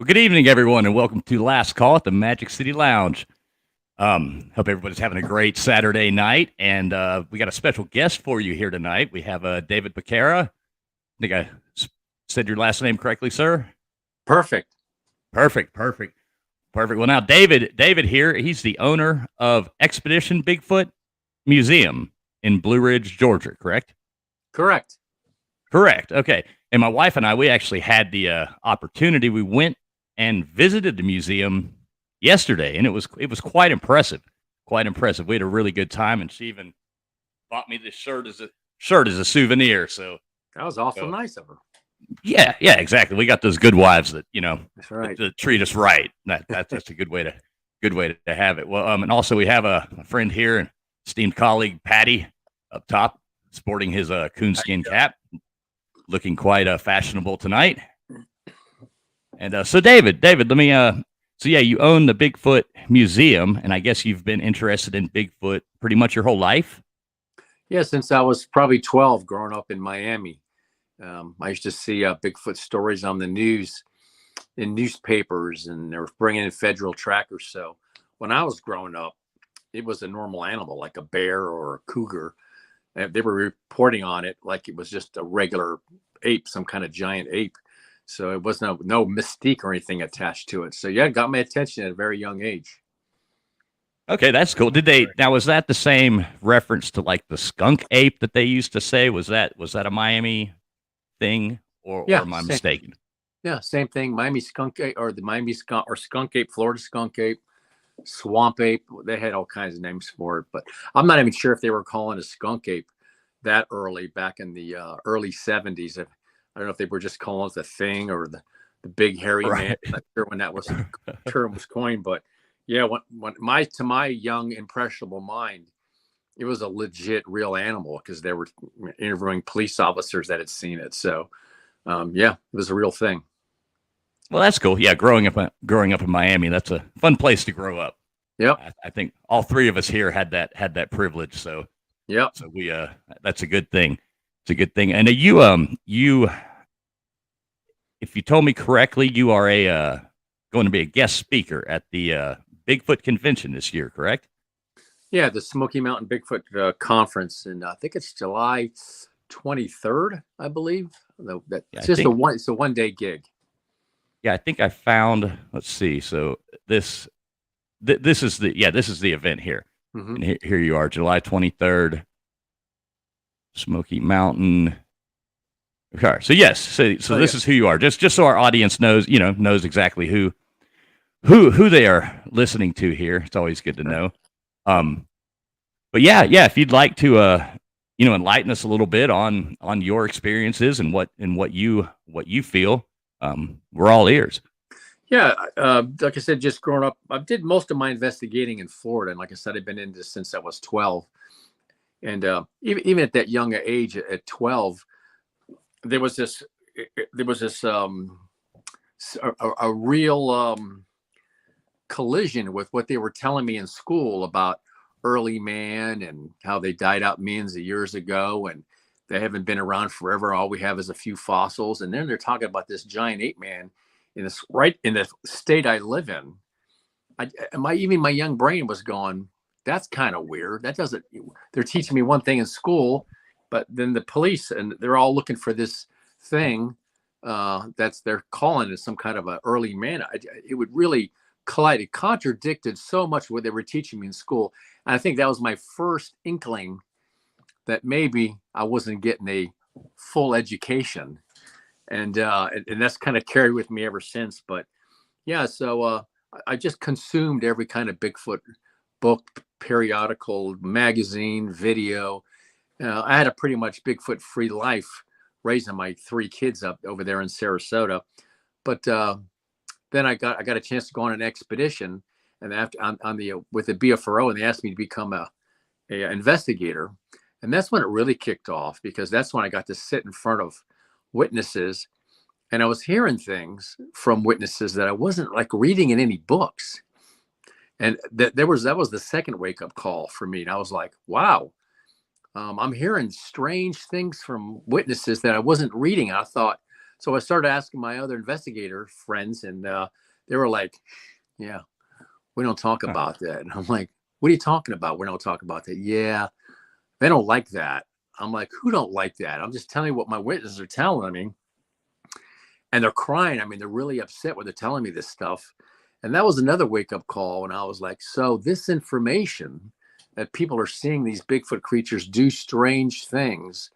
Well, good evening, everyone, and welcome to Last Call at the Magic City Lounge. Hope everybody's having a great Saturday night, and we got a special guest for you here tonight. We have David Bakara. I think I said your last name correctly, sir. Perfect. Perfect. Well, now David here, he's the owner of Exhibition Bigfoot Museum in Blue Ridge, Georgia, correct? Correct. Okay. And my wife and I, we actually had the opportunity. We went and visited the museum yesterday, and it was quite impressive. Quite impressive. We had a really good time, and she even bought me this shirt as a souvenir. So that was awful nice of her. Yeah, exactly. We got those good wives that that's right. that treat us right. That's a good way to have it. Well, and also we have a friend here, an esteemed colleague, Patty, up top, sporting his coonskin cap, looking quite fashionable tonight. And so David, let me you own the Bigfoot Museum, and I guess you've been interested in Bigfoot pretty much your whole life? Yeah, since I was probably 12, growing up in Miami. I used to see Bigfoot stories on the news in newspapers, and they were bringing in federal trackers. So when I was growing up, it was a normal animal like a bear or a cougar. They were reporting on it like it was just a regular ape, some kind of giant ape. So it was no mystique or anything attached to it. So yeah, it got my attention at a very young age. Okay, that's cool. Was that the same reference to like the skunk ape that they used to say? Was that a Miami thing, or am I mistaken? Yeah, same thing. Miami skunk ape, or the Miami skunk, or skunk ape, Florida skunk ape, swamp ape. They had all kinds of names for it, but I'm not even sure if they were calling a skunk ape that early back in the early 70s. I don't know if they were just calling it the thing or the big hairy man. I'm not sure when that term was coined, but yeah, to my young impressionable mind, it was a legit real animal because they were interviewing police officers that had seen it. So yeah, it was a real thing. Well, that's cool. Yeah, growing up in Miami, that's a fun place to grow up. Yep. I think all three of us here had that privilege. So yep. So we that's a good thing. It's a good thing. And you, if you told me correctly, you are going to be a guest speaker at the Bigfoot Convention this year, correct? Yeah, the Smoky Mountain Bigfoot Conference, and I think it's July 23rd, I believe. It's a one-day gig. Yeah, I think I found. Let's see. So this is the event here, and here you are, July 23rd. Smoky Mountain. Okay, so yes, so this is who you are. Just so our audience knows exactly who they are listening to here. It's always good to know. But yeah, if you'd like to enlighten us a little bit on your experiences and what you feel, we're all ears. Yeah, like I said, just growing up, I did most of my investigating in Florida, and like I said, I've been into this since I was 12. And even at that young age, at 12, there was this a real collision with what they were telling me in school about early man and how they died out millions of years ago, and they haven't been around forever. All we have is a few fossils, and then they're talking about this giant ape man in the state I live in. My young brain was going, that's kind of weird. They're teaching me one thing in school, but then the police, and they're all looking for this thing they're calling it some kind of an early man. It would really collide. It contradicted so much what they were teaching me in school. And I think that was my first inkling that maybe I wasn't getting a full education. And that's kind of carried with me ever since. But yeah, so I just consumed every kind of Bigfoot book, periodical, magazine, video. I had a pretty much Bigfoot free life raising my 3 kids up over there in Sarasota. But then I got a chance to go on an expedition, and after with the BFRO, and they asked me to become a investigator. And that's when it really kicked off, because that's when I got to sit in front of witnesses, and I was hearing things from witnesses that I wasn't like reading in any books. And that was the second wake up call for me. And I was like, wow, I'm hearing strange things from witnesses that I wasn't reading. And I thought, So I started asking my other investigator friends, and they were like, yeah, we don't talk about that. And I'm like, what are you talking about? We don't talk about that. Yeah, they don't like that. I'm like, who don't like that? I'm just telling you what my witnesses are telling me. And they're crying. I mean, they're really upset when they're telling me this stuff. And that was another wake-up call. And I was like, so this information that people are seeing these Bigfoot creatures do strange things,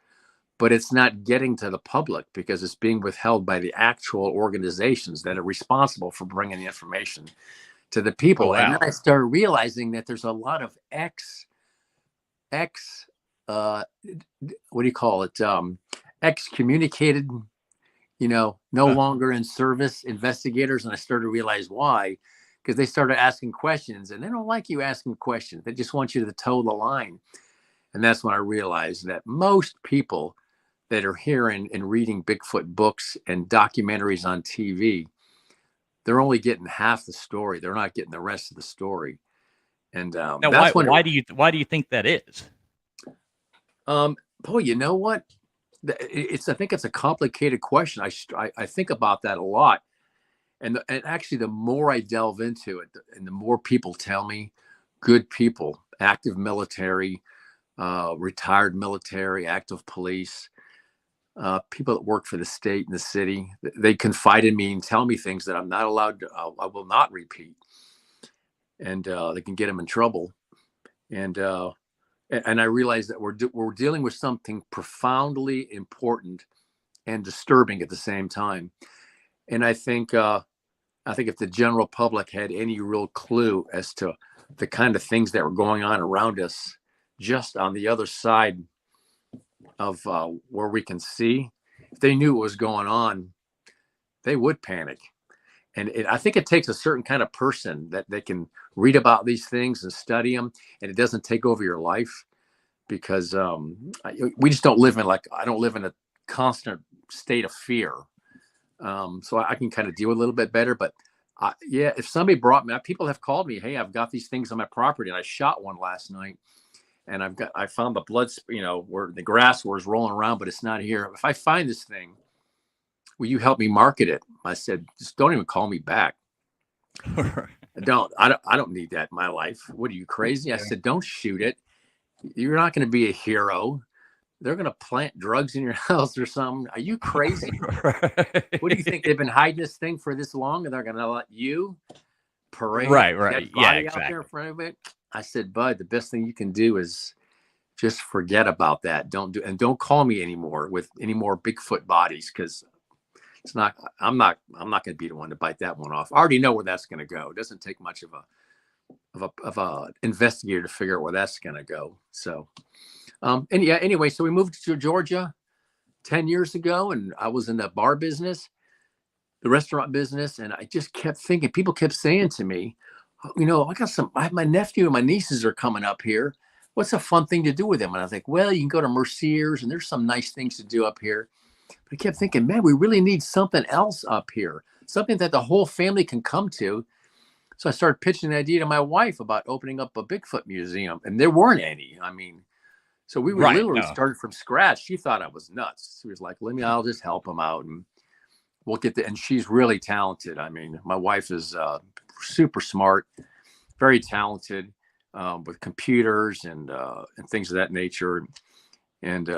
but it's not getting to the public because it's being withheld by the actual organizations that are responsible for bringing the information to the people. Oh, wow. And then I started realizing that there's a lot of what do you call it? Excommunicated, no longer in service investigators. And I started to realize why, because they started asking questions, and they don't like you asking questions. They just want you to toe the line. And that's when I realized that most people that are hearing and reading Bigfoot books and documentaries on TV, they're only getting half the story. They're not getting the rest of the story. And Now, that's why do you think that is? Boy, you know what? I think it's a complicated question. I think about that a lot. And actually, the more I delve into it, and the more people tell me, good people, active military, retired military, active police, people that work for the state and the city, they confide in me and tell me things that I'm not allowed to, I will not repeat. And they can get them in trouble. And I realize that we're dealing with something profoundly important and disturbing at the same time. And I think if the general public had any real clue as to the kind of things that were going on around us, just on the other side of where we can see, if they knew what was going on, they would panic. And I think it takes a certain kind of person that they can read about these things and study them, and it doesn't take over your life, because we just don't live in I don't live in a constant state of fear. So I can kind of deal with it a little bit better. But yeah, if somebody brought me, people have called me, hey, I've got these things on my property, and I shot one last night, and I found the blood, where the grass was rolling around, but it's not here. If I find this thing, will you help me market it? I said, just don't even call me back. I don't need that in my life. What are you, crazy? I said, don't shoot it. You're not going to be a hero. They're going to plant drugs in your house or something. Are you crazy? Right. What do you think? They've been hiding this thing for this long, and they're going to let you parade right. Yeah, exactly. Out there in front of it? I said, Bud, the best thing you can do is just forget about that. Don't call me anymore with any more Bigfoot bodies, because I'm not going to be the one to bite that one off. I already know where that's going to go. It doesn't take much of a investigator to figure out where that's going to go. So, and yeah, anyway, so we moved to Georgia 10 years ago, and I was in the bar business, the restaurant business. And I just kept thinking, people kept saying to me, I have my nephew and my nieces are coming up here. What's a fun thing to do with them? And I think, well, you can go to Mercier's, and there's some nice things to do up here. But I kept thinking, man, we really need something else up here, something that the whole family can come to. So I started pitching the idea to my wife about opening up a Bigfoot museum, and there weren't any. I mean, so we were literally started from scratch. She thought I was nuts. She was like, I'll just help them out, and we'll get and she's really talented. I mean, my wife is super smart, very talented with computers and things of that nature. And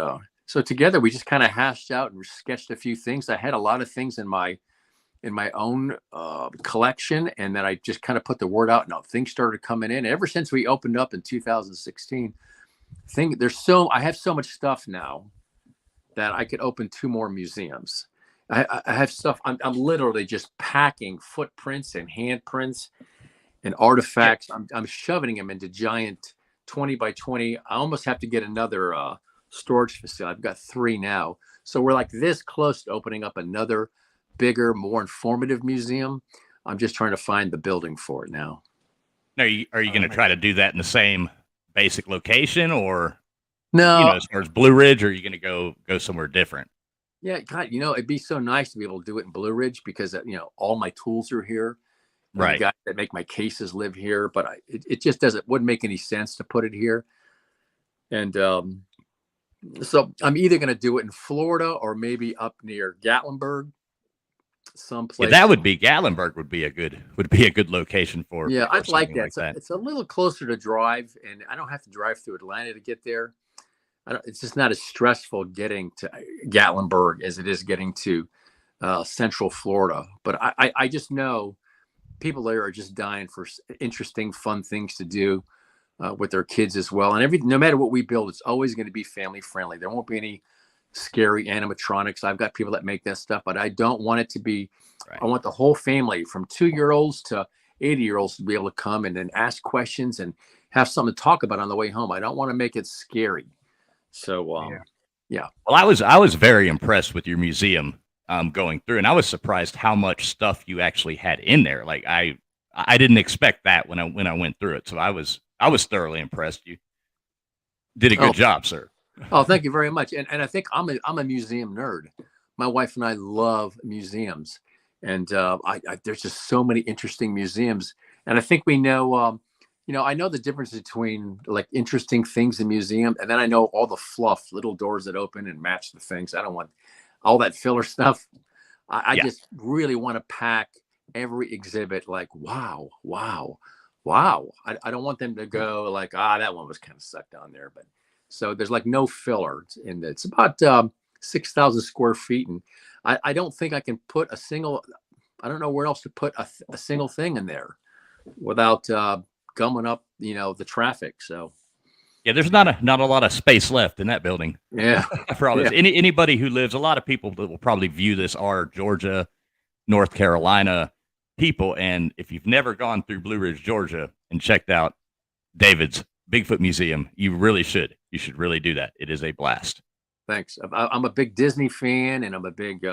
so together we just kind of hashed out and sketched a few things. I had a lot of things in my own collection, and then I just kind of put the word out, and things started coming in. Ever since we opened up in 2016, I have so much stuff now that I could open 2 more museums. I have stuff. I'm literally just packing footprints and handprints and artifacts. I'm shoving them into giant 20 by 20. I almost have to get another storage facility. I've got 3 now. So we're like this close to opening up another bigger, more informative museum. I'm just trying to find the building for it now. Now, are you going to try to do that in the same basic location, or no, as far as Blue Ridge, or are you going to go somewhere different? Yeah, God, it'd be so nice to be able to do it in Blue Ridge, because all my tools are here. Right. The guys that make my cases live here, but it just wouldn't make any sense to put it here. And So I'm either going to do it in Florida or maybe up near Gatlinburg, Yeah, someplace. that would be Gatlinburg would be a good location for Yeah, I'd like something that. like that. It's a little closer to drive, and I don't have to drive through Atlanta to get there. It's just not as stressful getting to Gatlinburg as it is getting to Central Florida. But I just know people there are just dying for interesting, fun things to do with their kids as well. And no matter what we build, it's always going to be family friendly. There won't be any scary animatronics. I've got people that make that stuff, but I don't want it to be. Right. I want the whole family, from 2-year-olds to 80-year-olds, to be able to come and then ask questions and have something to talk about on the way home. I don't want to make it scary. So, yeah. Well, I was very impressed with your museum going through, and I was surprised how much stuff you actually had in there. Like I didn't expect that when I went through it. So I was thoroughly impressed. You did a good job, sir. Oh, thank you very much. And I think I'm a museum nerd. My wife and I love museums, and there's just so many interesting museums. And I think we know, I know the difference between like interesting things in museum, and then I know all the fluff, little doors that open and match the things. I don't want all that filler stuff. I just really want to pack every exhibit like, wow. I don't want them to go like, that one was kind of sucked down there. But so there's like no filler. And it's about 6,000 square feet. And I don't think I can put I don't know where else to put a single thing in there without gumming up, the traffic. So. Yeah, there's not a lot of space left in that building. Yeah. For all this. Anybody who lives, a lot of people that will probably view this are Georgia, North Carolina people. And if you've never gone through Blue Ridge, Georgia, and checked out David's Bigfoot Museum, you really should. You should really do that. It is a blast. Thanks. I'm a big Disney fan, and I'm a big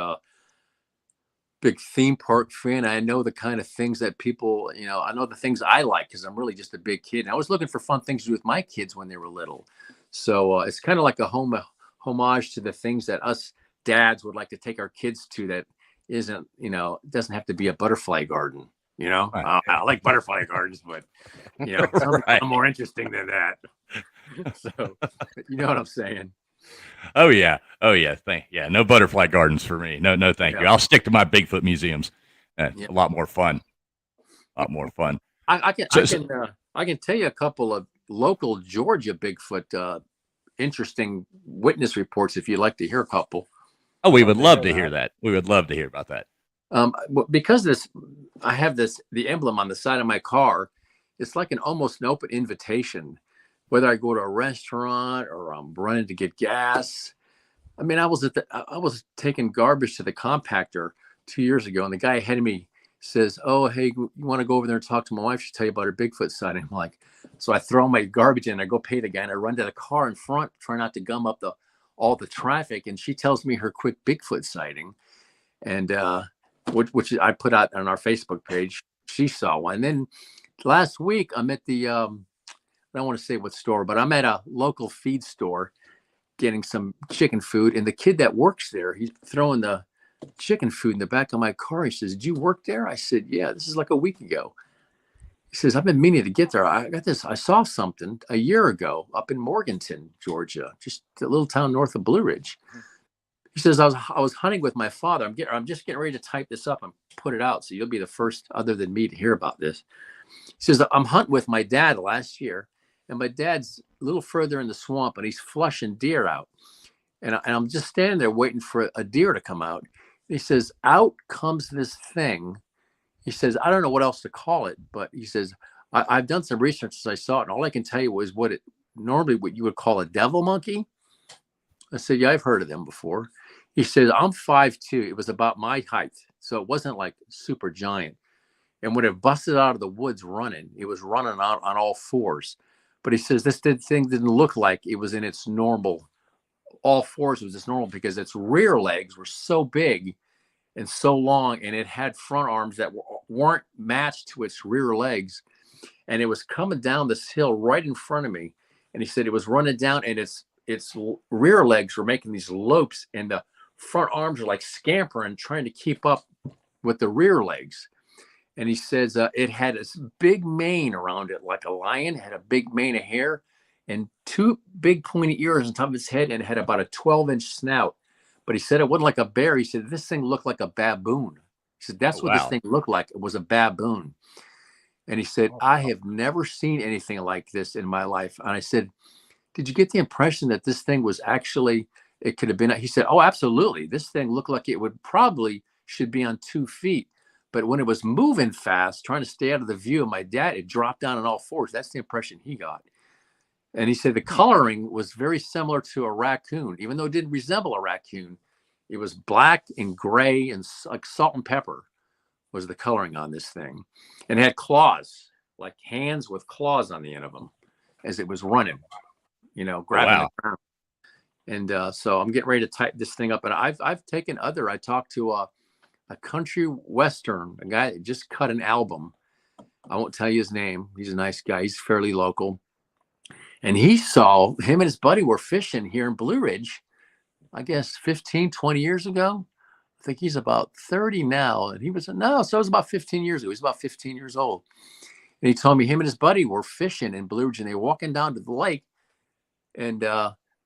theme park fan. I know the kind of things that people, I know the things I like because I'm really just a big kid. And I was looking for fun things to do with my kids when they were little. So it's kind of like a homage to the things that us dads would like to take our kids to that isn't, it doesn't have to be a butterfly garden. Right. I like butterfly gardens, but, something more interesting than that. So, you know what I'm saying? Oh yeah. No butterfly gardens for me. No, thank you. I'll stick to my Bigfoot museums. A lot more fun. A lot more fun. I can tell you a couple of local Georgia Bigfoot interesting witness reports if you'd like to hear a couple. Oh, we would love to hear that. We would love to hear about that. Because I have the emblem on the side of my car. It's like almost an open invitation. Whether I go to a restaurant or I'm running to get gas. I mean, I was taking garbage to the compactor 2 years ago, and the guy ahead of me says, "Oh, hey, you want to go over there and talk to my wife? She'll tell you about her Bigfoot sighting." I'm like, so I throw my garbage in, I go pay the guy, and I run to the car in front, try not to gum up all the traffic. And she tells me her quick Bigfoot sighting, and which I put out on our Facebook page. She saw one. And then last week, I'm at the I don't want to say what store, but I'm at a local feed store getting some chicken food. And the kid that works there, he's throwing the chicken food in the back of my car. He says, "Did you work there?" I said, "Yeah, this is like a week ago." He says, "I've been meaning to get there. I saw something a year ago up in Morganton, Georgia, just a little town north of Blue Ridge." He says, I was hunting with my father. I'm just getting ready to type this up and put it out. So you'll be the first other than me to hear about this. He says, "I'm hunting with my dad last year. And my dad's a little further in the swamp, and he's flushing deer out. And I'm just standing there waiting for a deer to come out. And he says, out comes this thing." He says, "I don't know what else to call it, but," he says, I've done some research as I saw it, and all I can tell you was what you would call a devil monkey." I said, "Yeah, I've heard of them before." He says, "I'm 5'2". It was about my height, so it wasn't like super giant. And when it busted out of the woods running, it was running out on all fours. But he says this thing didn't look like it was in its normal, all fours was its normal, because its rear legs were so big and so long, and it had front arms that weren't matched to its rear legs. And it was coming down this hill right in front of me. And he said it was running down, and its rear legs were making these lopes, and the front arms are like scampering, trying to keep up with the rear legs. And he says it had this big mane around it, like a lion, had a big mane of hair. and two big pointy ears on top of his head, and it had about a 12-inch snout. But he said it wasn't like a bear. He said this thing looked like a baboon. He said that's what this thing looked like. It was a baboon. And he said, I have never seen anything like this in my life. And I said, did you get the impression that this thing was actually, it could have been? He said, oh, absolutely. This thing looked like it would probably should be on 2 feet. But when it was moving fast, trying to stay out of the view of my dad, it dropped down on all fours. That's the impression he got. And he said the coloring was very similar to a raccoon, even though it didn't resemble a raccoon. It was black and gray and like salt and pepper was the coloring on this thing. And it had claws, like hands with claws on the end of them as it was running, you know, grabbing the ground. And so I'm getting ready to type this thing up. And I've taken I talked to a country western, a guy that just cut an album. I won't tell you his name. He's a nice guy. He's fairly local. And he saw him and his buddy were fishing here in Blue Ridge, I guess 15, 20 years ago. I think he's about 30 now. And so it was about 15 years ago. He's about 15 years old. And he told me him and his buddy were fishing in Blue Ridge, and they were walking down to the lake, and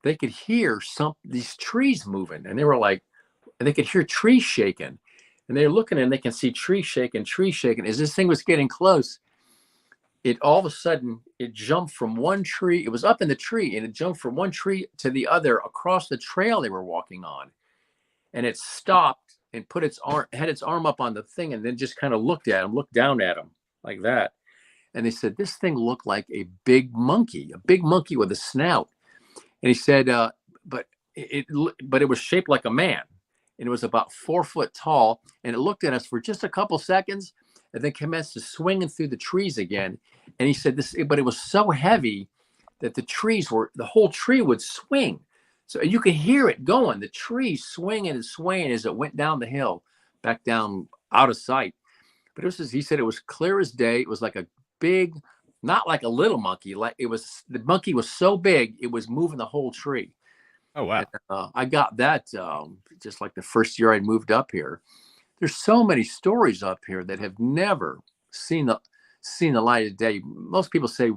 they could hear these trees moving. And they were like, and they could hear trees shaking. And they're looking, and they can see trees shaking. As this thing was getting close, it all of a sudden, it jumped from one tree. It was up in the tree, and it jumped from one tree to the other across the trail they were walking on. And it stopped and had its arm up on the thing, and then just kind of looked down at him like that. And they said, this thing looked like a big monkey with a snout. And he said, but it was shaped like a man, and it was about 4 foot tall. And it looked at us for just a couple seconds, and then commenced to swinging through the trees again. And he said but it was so heavy that the whole tree would swing. So you could hear it going, the tree swinging and swaying as it went down the hill, back down out of sight. But he said it was clear as day. It was like a big, not like a little monkey. The monkey was so big, it was moving the whole tree. Oh, wow. And, I got that just like the first year I moved up here. There's so many stories up here that have never seen the light of day. Most people say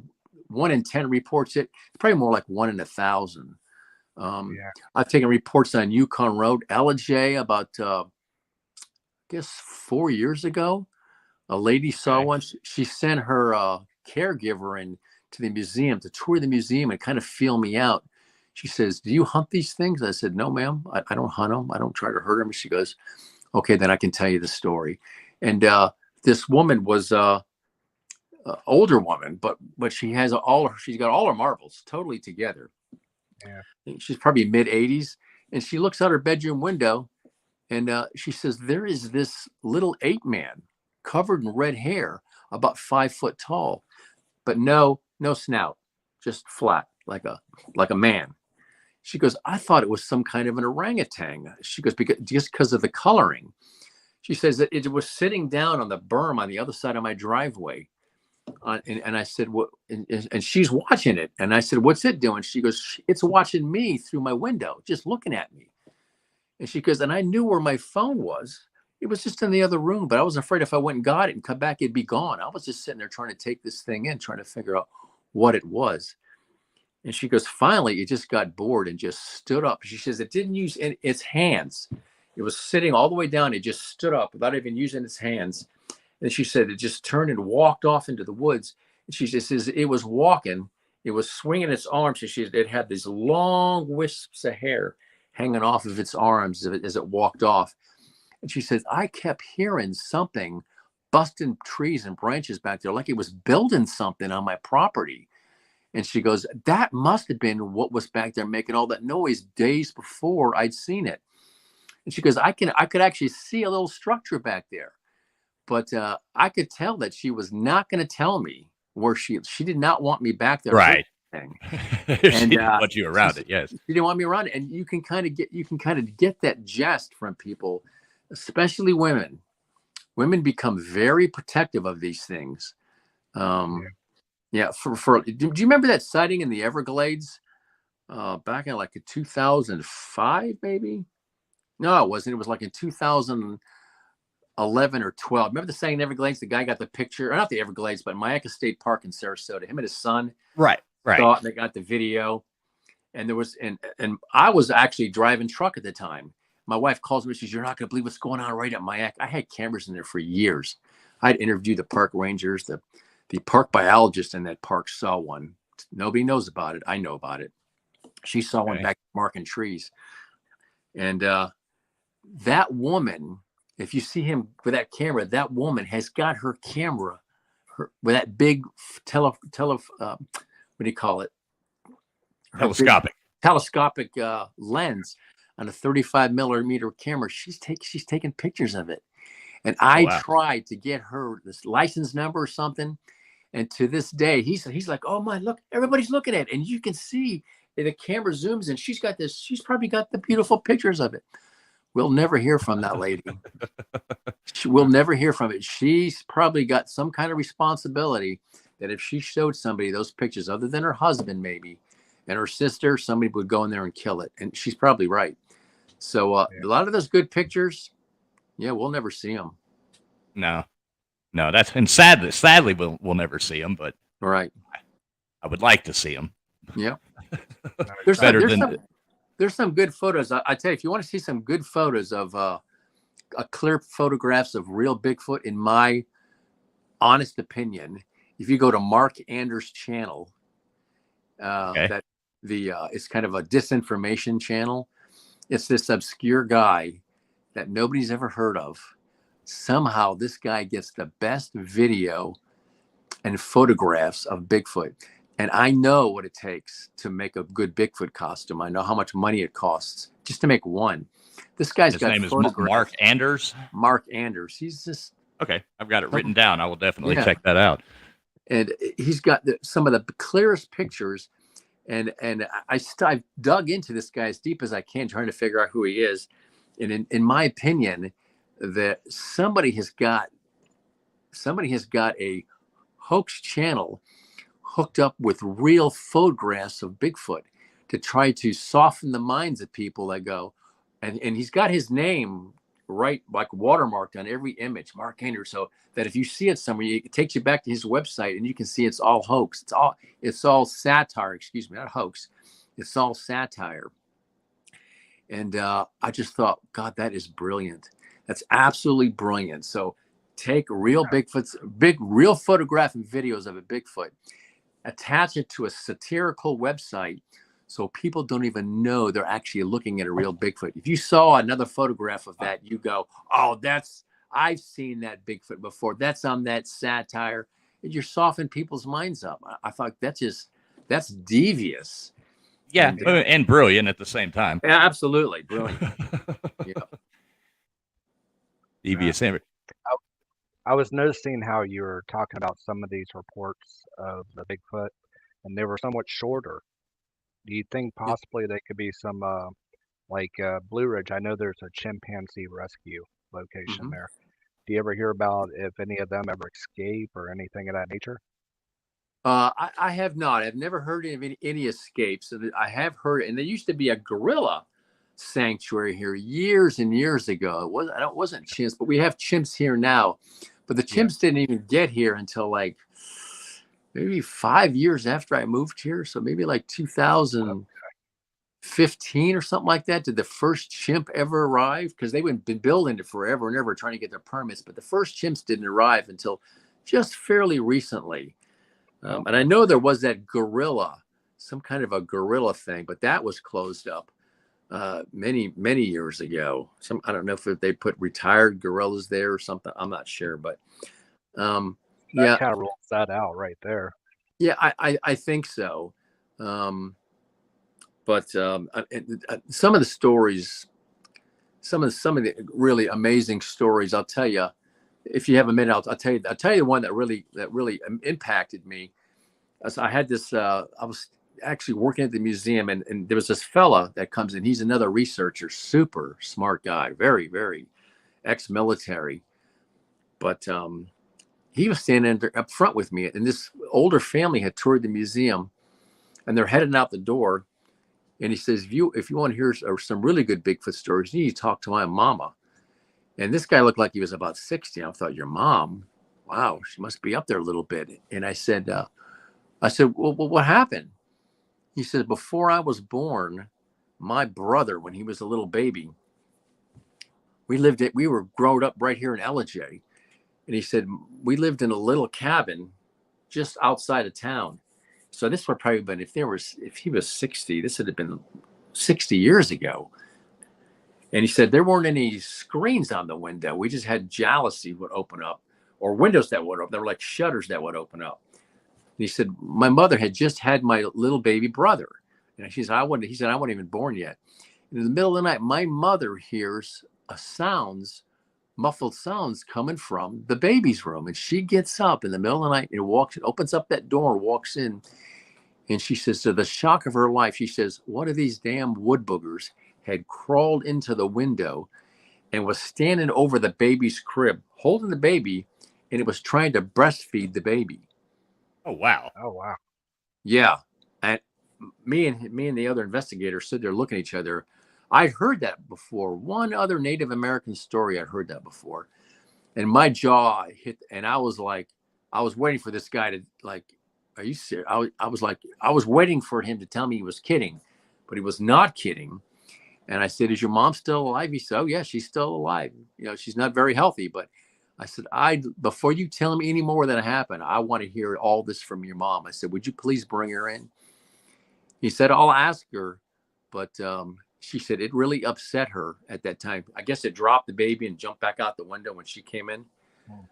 1 in 10 reports it. It's probably more like 1 in 1,000. I've taken reports on Yukon Road, LJ, about I guess 4 years ago. A lady saw one. She sent her caregiver in to the museum to tour the museum and kind of feel me out. She says, do you hunt these things? I said, no, ma'am. I don't hunt them. I don't try to hurt them. She goes, okay, then I can tell you the story. And this woman was older woman, but she has she's got all her marbles totally together. Yeah. She's probably mid-80s, and she looks out her bedroom window, and she says, there is this little ape man covered in red hair, about 5 foot tall, but no snout, just flat, like a man. She goes, I thought it was some kind of an orangutan. She goes, because of the coloring. She says that it was sitting down on the berm on the other side of my driveway. And I said, what? And she's watching it. And I said, what's it doing? She goes, it's watching me through my window, just looking at me. And she goes, and I knew where my phone was. It was just in the other room, but I was afraid if I went and got it and come back, it'd be gone. I was just sitting there trying to take this thing in, trying to figure out what it was. And she goes, finally, it just got bored and just stood up. She says it didn't use its hands. It was sitting all the way down. It just stood up without even using its hands. And she said it just turned and walked off into the woods. And she just says it was walking. It was swinging its arms. It had these long wisps of hair hanging off of its arms as it walked off. And she says, I kept hearing something busting trees and branches back there, like it was building something on my property. And she goes, that must have been what was back there making all that noise days before I'd seen it. And she goes, I could actually see a little structure back there. But I could tell that she was not going to tell me where she did not want me back there. Right. She didn't want you around it. Yes. She didn't want me around it. And you can kind of get that jest from people, especially women. Women become very protective of these things. Yeah. Do you remember that sighting in the Everglades back in like 2005, maybe? No, it wasn't. It was like in 2011 or 12. Remember the sighting in the Everglades? The guy got the picture, or not the Everglades, but Mayaca State Park in Sarasota. Him and his son. Right. Right. thought, and they got the video. And there was, and I was actually driving truck at the time. My wife calls me, she says, "You're not going to believe what's going on right at my act." I had cameras in there for years. I'd interviewed the park rangers, the park biologist in that park saw one. Nobody knows about it. I know about it. She saw one back marking trees. And that woman, if you see him with that camera, that woman has got her camera with that big what do you call it? Telescopic lens on a 35 millimeter camera. She's taking pictures of it. And I tried to get her this license number or something. And to this day, he's like, "Oh my, look, everybody's looking at it." And you can see the camera zooms in. She's probably got the beautiful pictures of it. We'll never hear from that lady. We'll never hear from it. She's probably got some kind of responsibility that if she showed somebody those pictures, other than her husband maybe, and her sister, somebody would go in there and kill it. And she's probably right. So a lot of those good pictures, we'll never see them. No, and sadly, we'll never see them. But right, I would like to see them. Yeah, there's some good photos. I tell you, if you want to see some good photos of clear photographs of real Bigfoot, in my honest opinion, if you go to Mark Anders' channel, it's kind of a disinformation channel. It's this obscure guy that nobody's ever heard of. Somehow this guy gets the best video and photographs of Bigfoot. And I know what it takes to make a good Bigfoot costume. I know how much money it costs just to make one. This guy's His name is Mark Anders. Mark Anders. He's just okay. I've got it written down. I will definitely check that out. And he's got some of the clearest pictures. And I've dug into this guy as deep as I can, trying to figure out who he is. And in my opinion, that somebody has got a hoax channel hooked up with real photographs of Bigfoot to try to soften the minds of people that go, and he's got his name right, like watermarked on every image, Mark Anders, so that if you see it somewhere, it takes you back to his website and you can see it's all hoax. It's all satire, excuse me, not hoax. It's all satire. And I just thought, God, that is brilliant. That's absolutely brilliant. So take real real photograph and videos of a Bigfoot, attach it to a satirical website so people don't even know they're actually looking at a real Bigfoot. If you saw another photograph of that, you go, "Oh, I've seen that Bigfoot before. That's on that satire." And you're softening people's minds up. I thought that's devious. Yeah, and brilliant at the same time. Yeah, absolutely. Brilliant. Yeah. Devious. I was noticing how you were talking about some of these reports of the Bigfoot, and they were somewhat shorter. Do you think possibly they could be some, Blue Ridge? I know there's a chimpanzee rescue location there. Do you ever hear about if any of them ever escape or anything of that nature? I have not. I've never heard of any escapes. I have heard, and there used to be a gorilla sanctuary here years and years ago. It wasn't chimps, but we have chimps here now. But the chimps didn't even get here until like maybe 5 years after I moved here. So maybe like 2015 or something like that. Did the first chimp ever arrive? Because they've been building it forever and ever, trying to get their permits. But the first chimps didn't arrive until just fairly recently. And I know there was that gorilla, some kind of a gorilla thing, but that was closed up many years ago. I don't know if they put retired gorillas there or something. I'm not sure, but that kind of rules that out right there. Yeah, I think so. But some of the stories, some of the really amazing stories, I'll tell you. If you have a minute, I'll tell you the one that really impacted me. So I had this. I was actually working at the museum, and there was this fella that comes in. He's another researcher, super smart guy, very, very ex-military. But he was standing up front with me, and this older family had toured the museum, and they're heading out the door. And he says, if you want to hear some really good Bigfoot stories, you need to talk to my mama. And this guy looked like he was about 60. I thought, your mom? Wow, she must be up there a little bit. And I said, well, what happened? He said, before I was born, my brother, when he was a little baby, we were grown up right here in LJ. And he said, we lived in a little cabin just outside of town. So this would probably have been, if he was 60, this would have been 60 years ago. And he said, there weren't any screens on the window. We just had jalousie would open up, or windows that would open. They were like shutters that would open up. And he said, my mother had just had my little baby brother. And he said, I wasn't even born yet. And in the middle of the night, my mother hears muffled sounds coming from the baby's room. And she gets up in the middle of the night and opens up that door, walks in. And she says, to the shock of her life, she says, one of these damn wood boogers had crawled into the window and was standing over the baby's crib, holding the baby, and it was trying to breastfeed the baby. Oh, wow. Oh, wow. Yeah. And me and the other investigator stood there looking at each other. I'd heard that before. One other Native American story, I'd heard that before. And my jaw hit, and I was waiting for this guy to, like, are you serious? I was waiting for him to tell me he was kidding, but he was not kidding. And I said, is your mom still alive? He said, oh, yeah, she's still alive. You know, she's not very healthy. But I said, before you tell me any more that happened, I want to hear all this from your mom. I said, would you please bring her in? He said, I'll ask her. But she said it really upset her at that time. I guess it dropped the baby and jumped back out the window when she came in. Oh.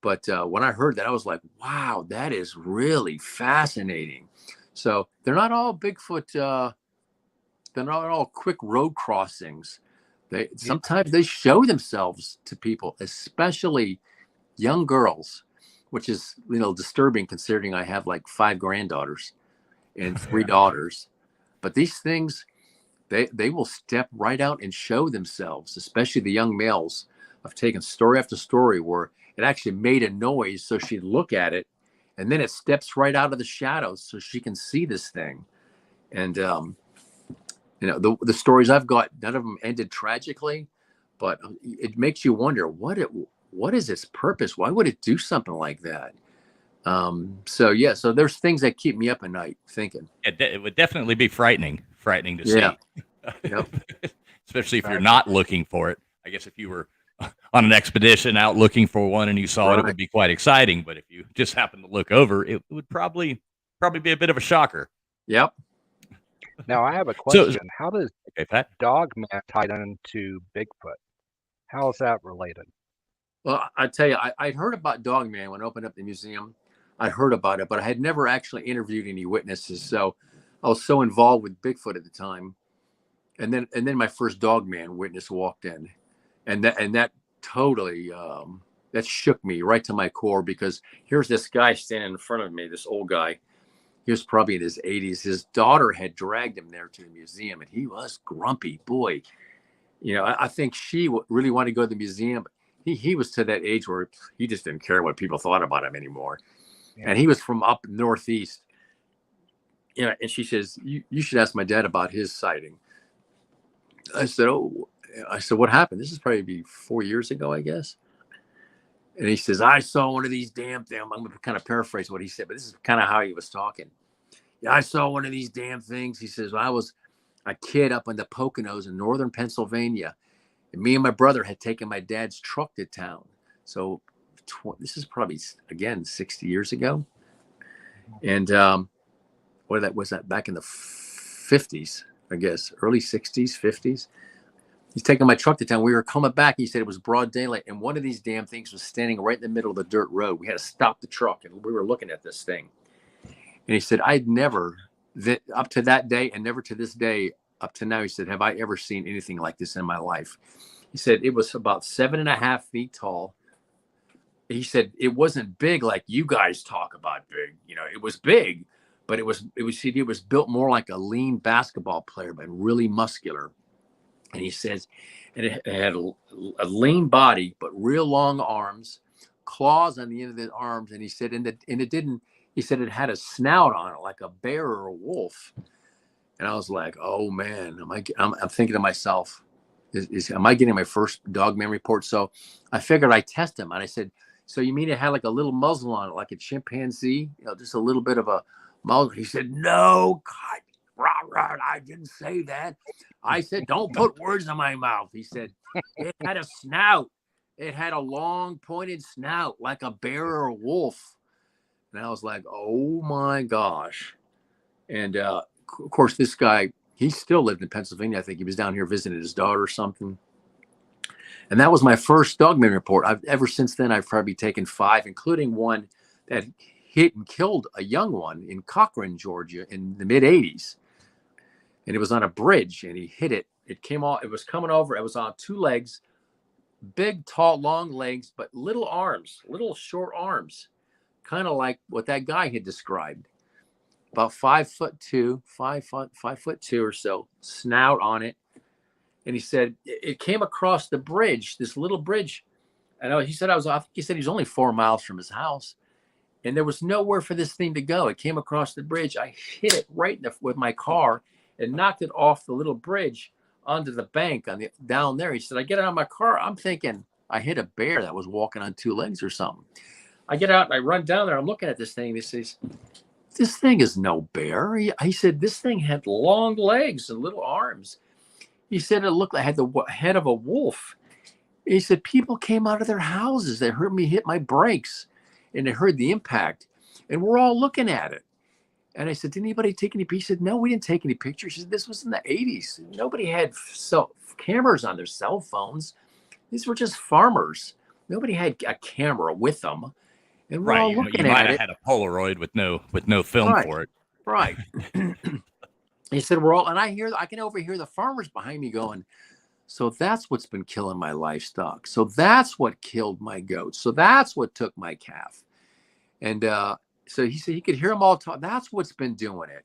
But when I heard that, I was like, wow, that is really fascinating. So they're not all Bigfoot. They're not all quick road crossings. Sometimes they show themselves to people, especially young girls, which is, disturbing considering I have like 5 granddaughters and 3 daughters. But these things, they will step right out and show themselves, especially the young males. I've taken story after story where it actually made a noise, so she'd look at it, and then it steps right out of the shadows so she can see this thing. And the stories I've got, none of them ended tragically, but it makes you wonder what is its purpose? Why would it do something like that? So there's things that keep me up at night thinking. It would definitely be frightening to see. Yep. Especially if you're not looking for it. I guess if you were on an expedition out looking for one and you saw it would be quite exciting. But if you just happen to look over, it would probably be a bit of a shocker. Yep. Now I have a question. How does Dogman tie into Bigfoot? How is that related? Well, I tell you, I'd heard about Dogman when I opened up the museum. I'd heard about it, but I had never actually interviewed any witnesses. So I was so involved with Bigfoot at the time. And then my first Dogman witness walked in, and that totally that shook me right to my core, because here's this guy standing in front of me, this old guy. He was probably in his 80s. His daughter had dragged him there to the museum, and he was grumpy. Boy, I think she really wanted to go to the museum. He was to that age where he just didn't care what people thought about him anymore. Yeah. And he was from up northeast. And she says, you should ask my dad about his sighting. I said, what happened? This is probably 4 years ago, I guess. And he says, I saw one of these damn things. I'm going to kind of paraphrase what he said, but this is kind of how he was talking. Yeah, I saw one of these damn things. He says, I was a kid up in the Poconos in northern Pennsylvania. And me and my brother had taken my dad's truck to town. So this is probably, again, 60 years ago. And was that back in the 50s, I guess, early 60s, 50s. He's taking my truck to town. We were coming back. He said it was broad daylight, and one of these damn things was standing right in the middle of the dirt road. We had to stop the truck, and we were looking at this thing. And he said, I'd never, up to that day and never to this day, up to now, he said, have I ever seen anything like this in my life? He said it was about 7.5 feet tall. He said it wasn't big like you guys talk about big. It was big, but it was built more like a lean basketball player, but really muscular. And he says, and it had a lean body, but real long arms, claws on the end of the arms. And he said, he said it had a snout on it like a bear or a wolf. And I was like, oh man, I'm thinking to myself, am I getting my first Dogman report? So I figured I'd test him. And I said, so you mean it had like a little muzzle on it, like a chimpanzee, just a little bit of a muzzle? He said, no, God. I didn't say that. I said, don't put words in my mouth. He said, it had a snout. It had a long pointed snout like a bear or a wolf. And I was like, oh my gosh. And of course, this guy, he still lived in Pennsylvania. I think he was down here visiting his daughter or something. And that was my first Dogman report. Ever since then, I've probably taken 5, including one that hit and killed a young one in Cochran, Georgia in the mid 80s. And it was on a bridge and he hit it. It came off, it was coming over. It was on 2 legs, big, tall, long legs, but little arms, little short arms, kind of like what that guy had described. About 5'2", 5'2" or so, snout on it. And he said it came across the bridge, this little bridge. And he said he said he's only 4 miles from his house, and there was nowhere for this thing to go. It came across the bridge. I hit it right with my car and knocked it off the little bridge onto the bank down there. He said, I get out of my car. I'm thinking I hit a bear that was walking on 2 legs or something. I get out and I run down there. I'm looking at this thing. He says, this thing is no bear. He said, this thing had long legs and little arms. He said it looked like it had the head of a wolf. He said people came out of their houses. They heard me hit my brakes and they heard the impact. And we're all looking at it. And I said, did anybody take any pictures? He said, no, we didn't take any pictures. He said, this was in the 80s. Nobody had cameras on their cell phones. These were just farmers. Nobody had a camera with them. And we're all looking you at might it. have had a Polaroid with no film for it. Right. He said, we're all, and I can overhear the farmers behind me going, so that's what's been killing my livestock. So that's what killed my goats. So that's what took my calf. And so he said he could hear them all talk. That's what's been doing it.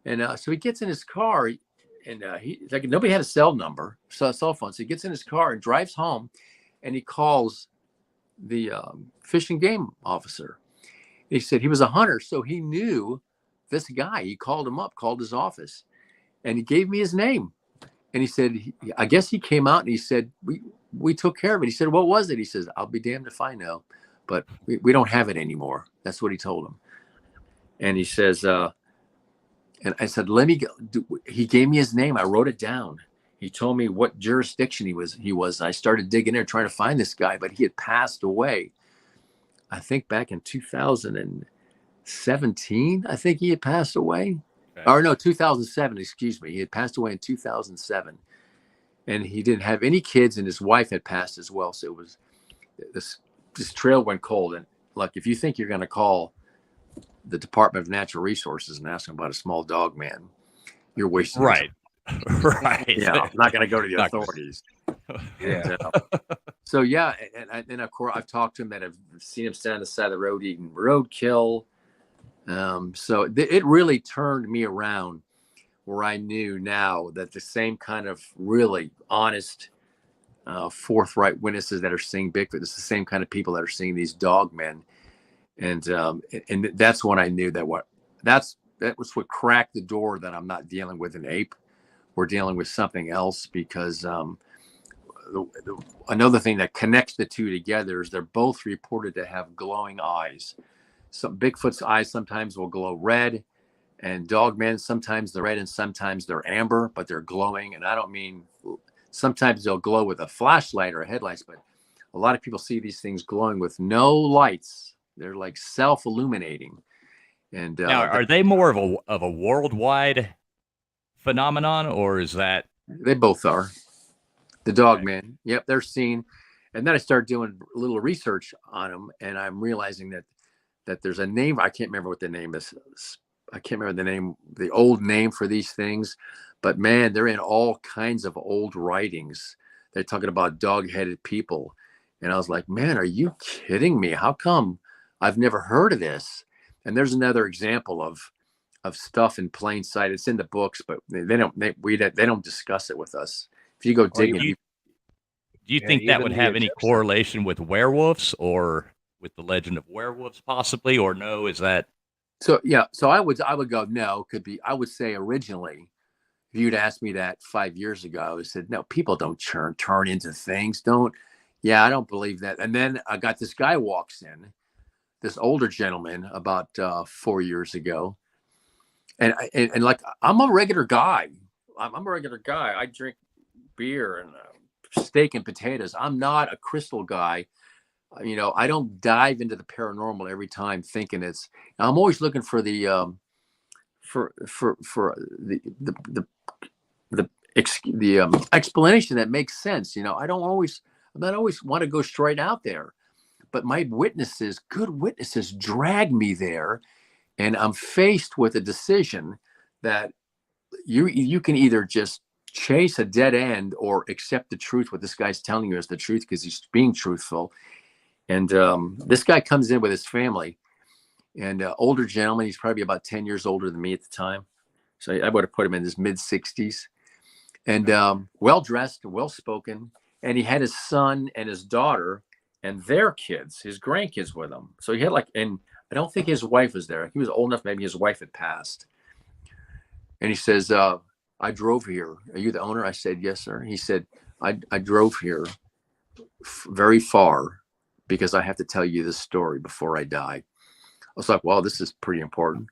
And so he gets in his car, and he's like, nobody had a cell phone. So he gets in his car and drives home, and he calls the fish and game officer. He said he was a hunter, so he knew this guy. He called him up, called his office, and he gave me his name. And he said, I guess he came out and he said, we took care of it. He said, what was it? He says, I'll be damned if I know, but we don't have it anymore. That's what he told him. And he says, and I said, let me go. He gave me his name. I wrote it down. He told me what jurisdiction he was. I started digging there trying to find this guy, but he had passed away. I think back in 2017, I think he had passed away. Okay. Or no, 2007, excuse me. He had passed away in 2007. And he didn't have any kids, and his wife had passed as well. So it was, this trail went cold. And look, if you think you're going to call the Department of Natural Resources and ask them about a small dog man, you're wasting right. Right. Yeah, I'm not going to go to the authorities. Yeah. So yeah, and of course I've talked to him that have seen him stand on the side of the road eating roadkill. So it really turned me around, where I knew now that the same kind of really honest, forthright witnesses that are seeing Bigfoot, it's the same kind of people that are seeing these dog men, and that's when I knew that that was what cracked the door that I'm not dealing with an ape. We're dealing with something else, because another thing that connects the two together is they're both reported to have glowing eyes. Some Bigfoot's eyes sometimes will glow red, and Dogman, sometimes they're red and sometimes they're amber, but they're glowing. And I don't mean sometimes they'll glow with a flashlight or headlights, but a lot of people see these things glowing with no lights. They're like self-illuminating. And now, are they more of a worldwide phenomenon, or is that? They both are. The Dogman, yep, they're seen. And then I started doing a little research on them, and I'm realizing that there's a name. I can't remember what the name is. I can't remember the old name for these things, but man, they're in all kinds of old writings. They're talking about dog-headed people. And I was like, man, are you kidding me? How come I've never heard of this? And there's another example of stuff in plain sight. It's in the books, but they don't discuss it with us. If you go digging, do you think that would have any correlation with werewolves, or with the legend of werewolves possibly, or no? Is that? So yeah, so I would go, no, could be. I would say originally, if you'd asked me that 5 years ago, I would have said, no, people don't turn into things. I don't believe that. And then I got this guy walks in, this older gentleman about 4 years ago. And like, I'm a regular guy. I'm a regular guy. I drink beer and steak and potatoes. I'm not a crystal guy. I don't dive into the paranormal every time thinking it's. I'm always looking for the for the explanation that makes sense. I not always want to go straight out there, but my witnesses, good witnesses, drag me there, and I'm faced with a decision that you can either just chase a dead end or accept the truth. What this guy's telling you is the truth because he's being truthful. And this guy comes in with his family, and older gentleman. He's probably about 10 years older than me at the time. So I would have put him in his mid 60s, and well-dressed, well-spoken. And he had his son and his daughter and their kids, his grandkids with him. So he had and I don't think his wife was there. He was old enough, maybe his wife had passed. And he says, I drove here. Are you the owner? I said, yes, sir. He said, I drove here very far because I have to tell you this story before I die. I was like, well, this is pretty important.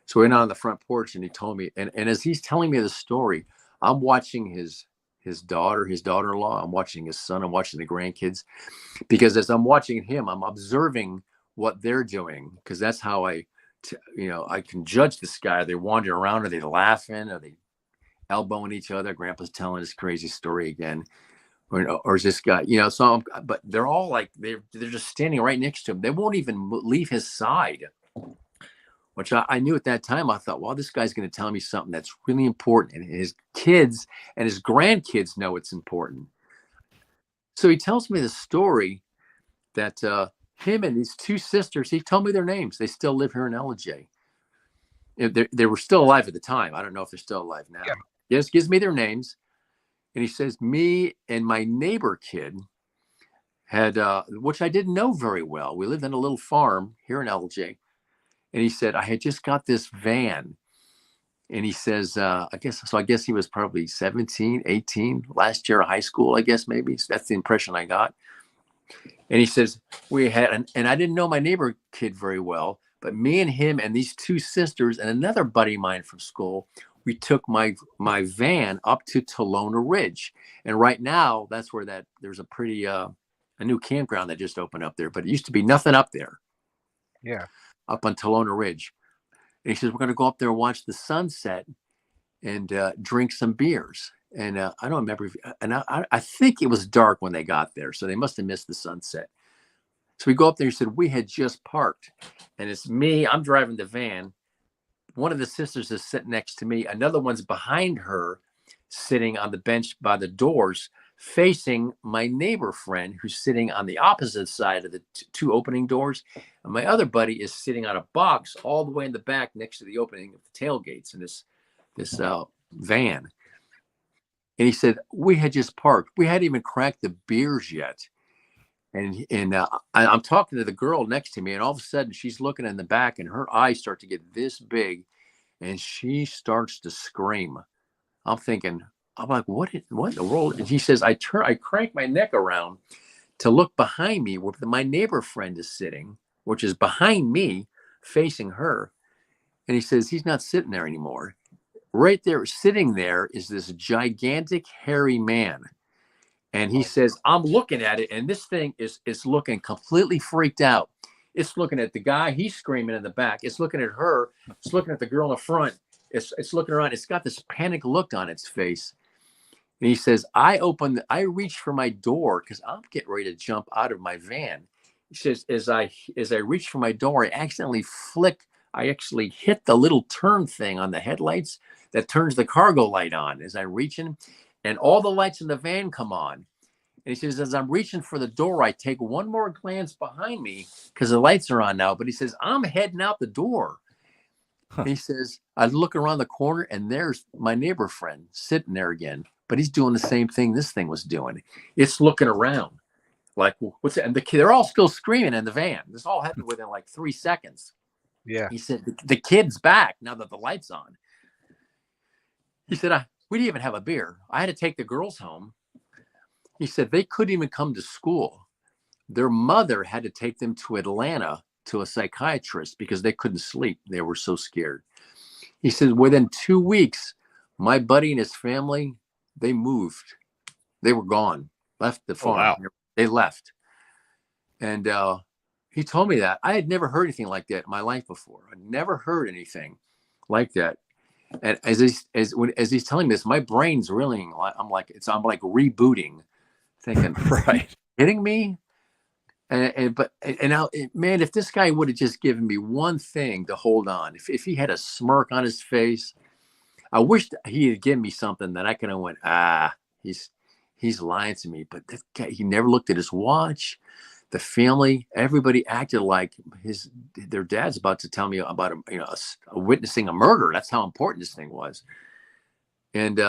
So we went on the front porch and he told me, and as he's telling me the story, I'm watching his daughter-in-law, I'm watching his son, I'm watching the grandkids, because as I'm watching him, I'm observing what they're doing, because that's how I can judge this guy. Are they wandering around? Are they laughing? Are they elbowing each other? Grandpa's telling his crazy story again. Or is this guy, but they're all like, they're just standing right next to him. They won't even leave his side, which I knew at that time. I thought, well, this guy's going to tell me something that's really important. And his kids and his grandkids know it's important. So he tells me the story that him and his two sisters, he told me their names. They still live here in LJ. They were still alive at the time. I don't know if they're still alive now. Yeah. Yes, gives me their names. And he says, me and my neighbor kid had, which I didn't know very well. We lived in a little farm here in LJ. And he said, I had just got this van. And he says, I guess he was probably 17, 18, last year of high school, I guess, maybe. So that's the impression I got. And he says, we had, and I didn't know my neighbor kid very well, but me and him and these two sisters and another buddy of mine from school, we took my van up to Tolona Ridge. And right now, that's where there's a pretty, a new campground that just opened up there, but it used to be nothing up there. Yeah. Up on Tolona Ridge. And he says, we're going to go up there and watch the sunset and drink some beers. And I don't remember. I think it was dark when they got there. So they must have missed the sunset. So we go up there. He said, we had just parked. And it's me. I'm driving the van. One of the sisters is sitting next to me. Another one's behind her, sitting on the bench by the doors, facing my neighbor friend who's sitting on the opposite side of the two opening doors. And my other buddy is sitting on a box all the way in the back next to the opening of the tailgates in this van. And he said, we had just parked. We hadn't even cracked the beers yet. And I'm talking to the girl next to me, and all of a sudden she's looking in the back and her eyes start to get this big and she starts to scream. I'm like, what in the world? And he says, I crank my neck around to look behind me where my neighbor friend is sitting, which is behind me facing her. And he says, he's not sitting there anymore. Right there, sitting there is this gigantic hairy man. And he says, I'm looking at it, and this thing is looking completely freaked out. It's looking at the guy, he's screaming in the back. It's looking at her. It's looking at the girl in the front. It's looking around. It's got this panic look on its face. And he says, I reach for my door because I'm getting ready to jump out of my van. He says, as I reach for my door, I actually hit the little turn thing on the headlights that turns the cargo light on as I reach in, and all the lights in the van come on. And he says, as I'm reaching for the door, I take one more glance behind me because the lights are on now. But he says, I'm heading out the door. Huh. He says, I look around the corner and there's my neighbor friend sitting there again. But he's doing the same thing this thing was doing. It's looking around like, what's it? And they're all still screaming in the van. This all happened within like 3 seconds. Yeah. He said, the kid's back now that the light's on. He said, we didn't even have a beer. I had to take the girls home. He said they couldn't even come to school. Their mother had to take them to Atlanta to a psychiatrist because they couldn't sleep. They were so scared. He said within 2 weeks, my buddy and his family, they moved. They were gone, left the farm. wow. They left. And he told me that. I had never heard anything like that in my life before. I never heard anything like that. And as he's telling me this, my brain's reeling. I'm like rebooting, thinking, Right. kidding me? And now, man, if this guy would have just given me one thing to hold on, if he had a smirk on his face, I wish he had given me something that I could have went, he's lying to me. But this guy, he never looked at his watch. The family, everybody acted like their dad's about to tell me about witnessing a murder. That's how important this thing was. And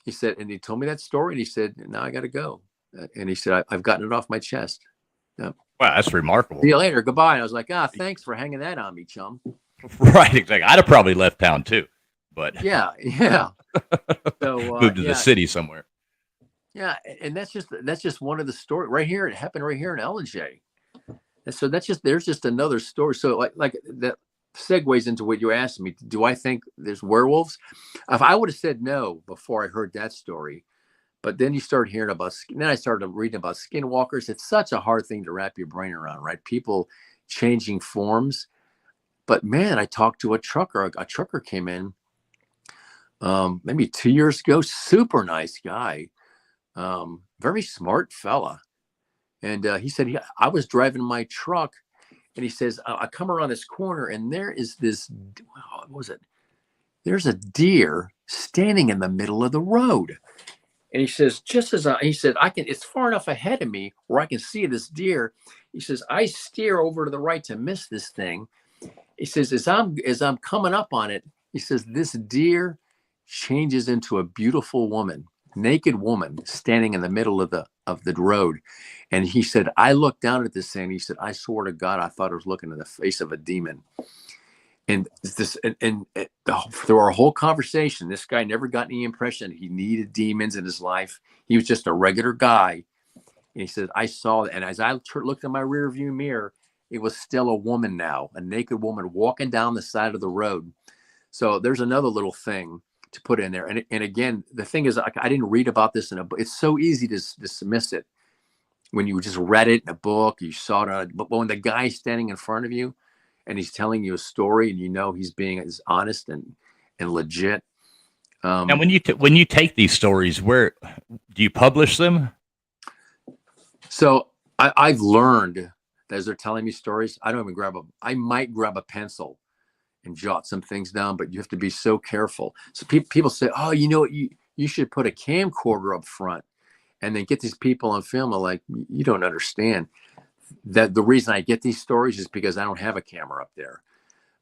he said, and he told me that story, and he said, now I got to go. And he said, I've gotten it off my chest. Wow, that's remarkable. See you later. Goodbye. And I was like, thanks for hanging that on me, chum. Right, exactly. I'd have probably left town too, but Yeah. So moved to the city somewhere. Yeah, and that's just one of the stories right here. It happened right here in LJ. And so there's just another story. So like that segues into what you asked me. Do I think there's werewolves? If I would have said no before I heard that story, but then you start hearing about, then I started reading about skinwalkers. It's such a hard thing to wrap your brain around, right? People changing forms. But man, I talked to a trucker. A trucker came in maybe 2 years ago. Super nice guy. Very smart fella. And he said, I was driving my truck, and he says, I come around this corner, and there is this, what was it? There's a deer standing in the middle of the road. And he says, it's far enough ahead of me where I can see this deer. He says, I steer over to the right to miss this thing. He says, as I'm coming up on it, he says, this deer changes into a beautiful woman. Naked woman standing in the middle of the road. And he said, I looked down at this thing. He said, I swear to God, I thought I was looking at the face of a demon. And through our whole conversation, this guy never got any impression he needed demons in his life. He was just a regular guy. And he said, I saw it. And as I looked in my rear view mirror, it was still a woman now, a naked woman walking down the side of the road. So there's another little thing to put in there. And again, the thing is, I didn't read about this in a book. It's so easy to dismiss it when you just read it in a book, you saw it. But when the guy's standing in front of you and he's telling you a story, and you know he's being as honest and legit. And when you take these stories, where do you publish them? So I've learned that as they're telling me stories, I might grab a pencil and jot some things down, but you have to be so careful. So people say, oh, you know what, you should put a camcorder up front and then get these people on film. I'm like, you don't understand that the reason I get these stories is because I don't have a camera up there.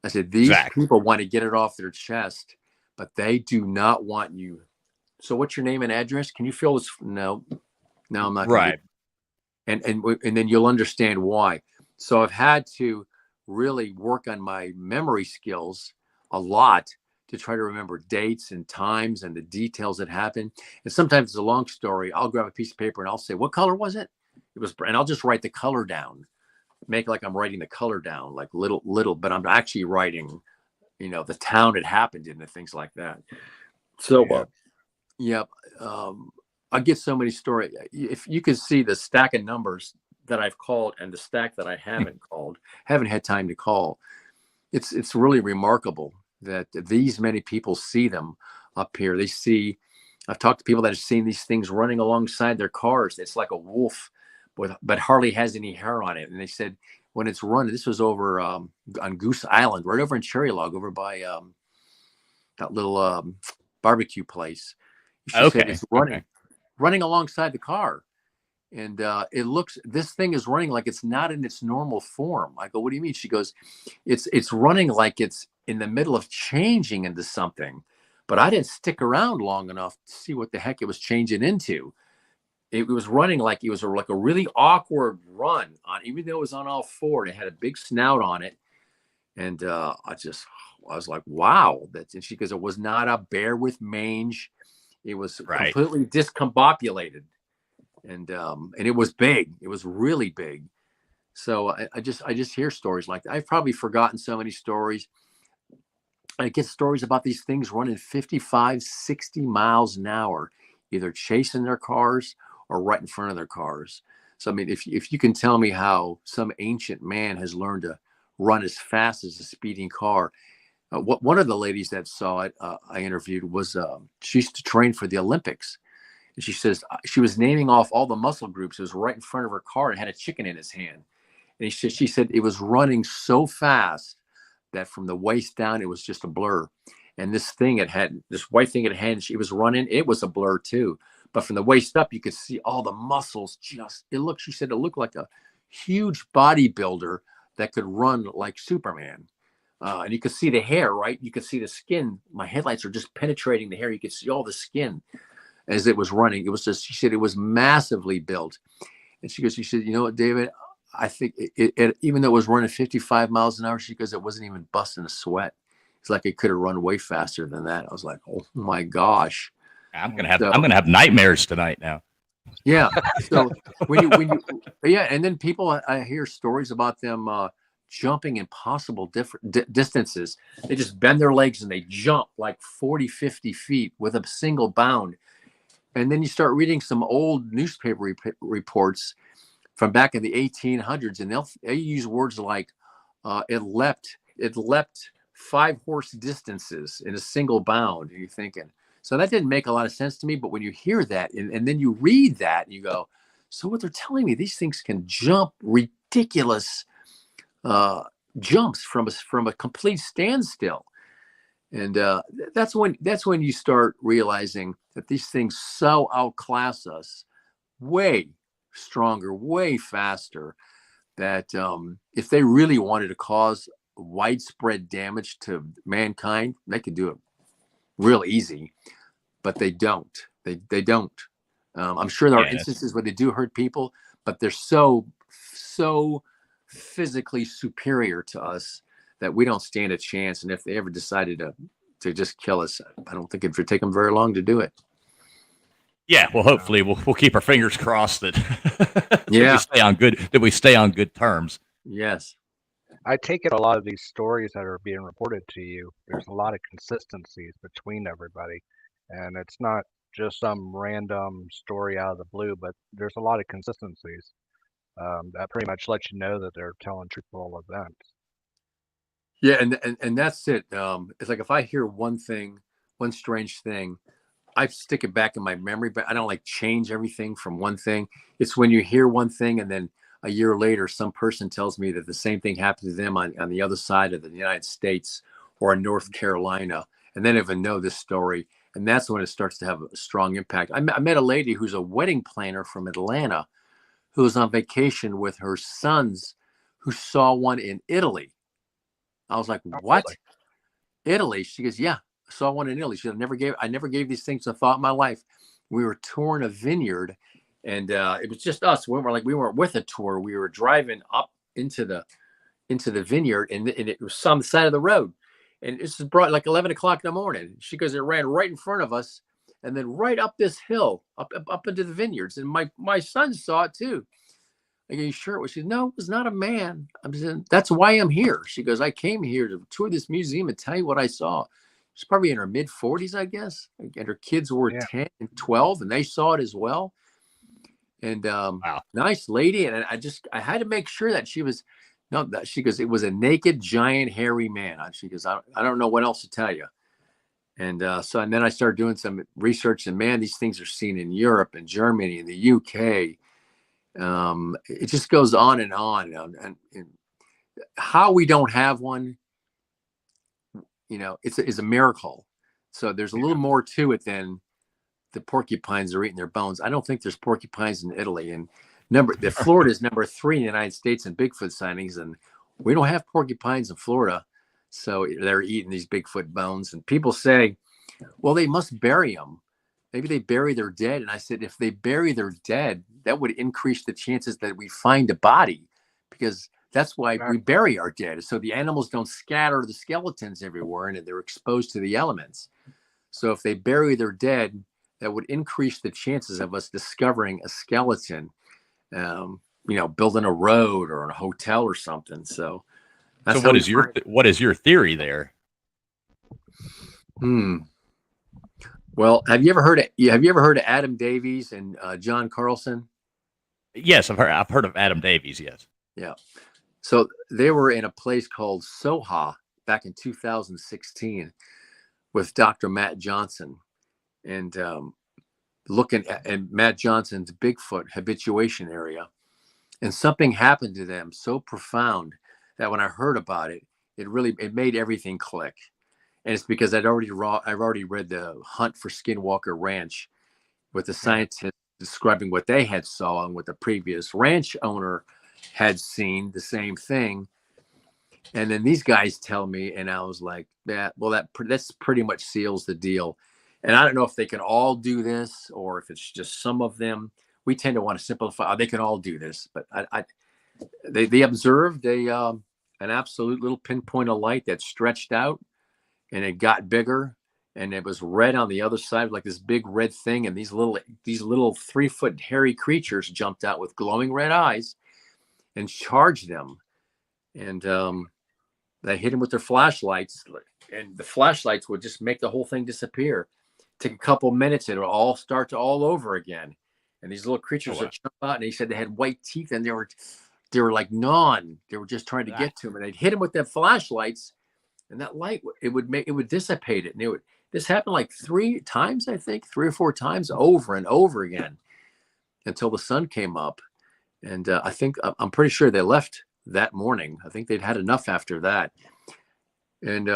I said, these people want to get it off their chest, but they do not want you. So what's your name and address? Can you fill this? No, I'm not. Right. And then you'll understand why. So I've had to really work on my memory skills a lot to try to remember dates and times and the details that happen. And sometimes it's a long story. I'll grab a piece of paper and I'll say, what color was it? It was, and I'll just write the color down, make like I'm writing the color down, like little, but I'm actually writing, the town it happened in and things like that. So, I get so many stories. If you could see the stack of numbers that I've called and the stack that I haven't haven't had time to call. It's really remarkable that these many people see them up here. I've talked to people that have seen these things running alongside their cars. It's like a wolf, but hardly has any hair on it. And they said when it's running, this was over on Goose Island, right over in Cherry Log, over by that little barbecue place. She said it's running alongside the car. And this thing is running like it's not in its normal form. I go, what do you mean? She goes, it's running like it's in the middle of changing into something. But I didn't stick around long enough to see what the heck it was changing into. It was running like it was like a really awkward run on, even though it was on all four. It had a big snout on it. And I was like, wow. And she goes, it was not a bear with mange. It was completely discombobulated. And it was big. It was really big. So I just hear stories like that. I've probably forgotten so many stories. I get stories about these things running 55, 60 miles an hour, either chasing their cars or right in front of their cars. So, I mean, if you can tell me how some ancient man has learned to run as fast as a speeding car. One of the ladies that saw it, I interviewed, was she used to train for the Olympics. And she says she was naming off all the muscle groups. It was right in front of her car and had a chicken in his hand. And she said it was running so fast that from the waist down, it was just a blur. And this white thing it had, she was running, it was a blur too. But from the waist up, you could see all the muscles. She said it looked like a huge bodybuilder that could run like Superman. And you could see the hair, right? You could see the skin. My headlights are just penetrating the hair. You could see all the skin as it was running. It was just, she said it was massively built. And she said, you know what, David, I think it even though it was running 55 miles an hour, she goes, it wasn't even busting a sweat. It's like it could have run way faster than that. I was like, oh my gosh. I'm gonna have nightmares tonight now. Yeah. So and then people, I hear stories about them jumping impossible different distances. They just bend their legs and they jump like 40, 50 feet with a single bound. And then you start reading some old newspaper reports from back in the 1800s, and they use words like it leapt 5-horse distances in a single bound. And you're thinking, so that didn't make a lot of sense to me. But when you hear that and then you read that and you go, so what they're telling me, these things can jump ridiculous jumps from a complete standstill. And that's when you start realizing that these things so outclass us, way stronger, way faster, that if they really wanted to cause widespread damage to mankind, they could do it real easy, but they don't. They don't. I'm sure there are instances where they do hurt people, but they're so physically superior to us that we don't stand a chance. And if they ever decided to just kill us, I don't think it would take them very long to do it. Yeah, well, hopefully we'll keep our fingers crossed that we stay on good terms. Yes. I take it a lot of these stories that are being reported to you, there's a lot of consistencies between everybody, and it's not just some random story out of the blue, but there's a lot of consistencies that pretty much let you know that they're telling truthful events. Yeah, and that's it. It's like if I hear one strange thing, I stick it back in my memory, but I don't like change everything from one thing. It's when you hear one thing and then a year later, some person tells me that the same thing happened to them on the other side of the United States or in North Carolina, and they never know this story. And that's when it starts to have a strong impact. I met a lady who's a wedding planner from Atlanta who was on vacation with her sons who saw one in Italy. I was like, what? Really? Italy? She goes, yeah, I saw one in Italy. She said, I never gave these things a thought in my life. We were touring a vineyard, and it was just us. We weren't with a tour. We were driving up into the vineyard, and it was on the side of the road. And this is brought like 11 o'clock in the morning. She goes, it ran right in front of us, and then right up this hill, up into the vineyards. And my son saw it too. I go, you sure it was? She said, no, it was not a man. I said, that's why I'm here. She goes, I came here to tour this museum and tell you what I saw. She's probably in her mid 40s, I guess. And her kids were 10 and 12, and they saw it as well. And wow. Nice lady. And I had to make sure that she was, she goes, it was a naked, giant, hairy man. She goes, I don't know what else to tell you. And and then I started doing some research, and man, these things are seen in Europe and Germany and the UK. It just goes on and on. And how we don't have one, it's a miracle. So there's a little more to it than the porcupines are eating their bones. I don't think there's porcupines in Italy. And Florida is number 3 in the United States in Bigfoot sightings, and we don't have porcupines in Florida. So they're eating these Bigfoot bones. And people say, well, they must bury them. Maybe they bury their dead. And I said, if they bury their dead, that would increase the chances that we find a body, because that's why we bury our dead. So the animals don't scatter the skeletons everywhere and they're exposed to the elements. So if they bury their dead, that would increase the chances of us discovering a skeleton, building a road or a hotel or something. So that's what is your theory there? Hmm. Well, have you ever heard of Adam Davies and John Carlson? Yes, I've heard of Adam Davies. Yes. Yeah. So they were in a place called Soha back in 2016 with Dr. Matt Johnson, and looking at Matt Johnson's Bigfoot habituation area. And something happened to them so profound that when I heard about it, it made everything click. And it's because I've already read The Hunt for Skinwalker Ranch with the scientists describing what they had saw and what the previous ranch owner had seen the same thing. And then these guys tell me, and I was like, that's pretty much seals the deal. And I don't know if they can all do this or if it's just some of them. We tend to want to simplify. They can all do this, but they observed an absolute little pinpoint of light that stretched out, and it got bigger, and it was red on the other side, like this big red thing. And these little 3-foot hairy creatures jumped out with glowing red eyes and charged them. And they hit him with their flashlights, and the flashlights would just make the whole thing disappear. Take a couple minutes, it would all start to all over again. And these little creatures would jump out, and he said they had white teeth, and they were like gnawing. They were just trying to get to him, and they'd hit him with their flashlights, and that light it would dissipate it. And this happened like 3 times, I think, 3 or 4 times, over and over again, until the sun came up. And I'm pretty sure they left that morning. I think they'd had enough after that. And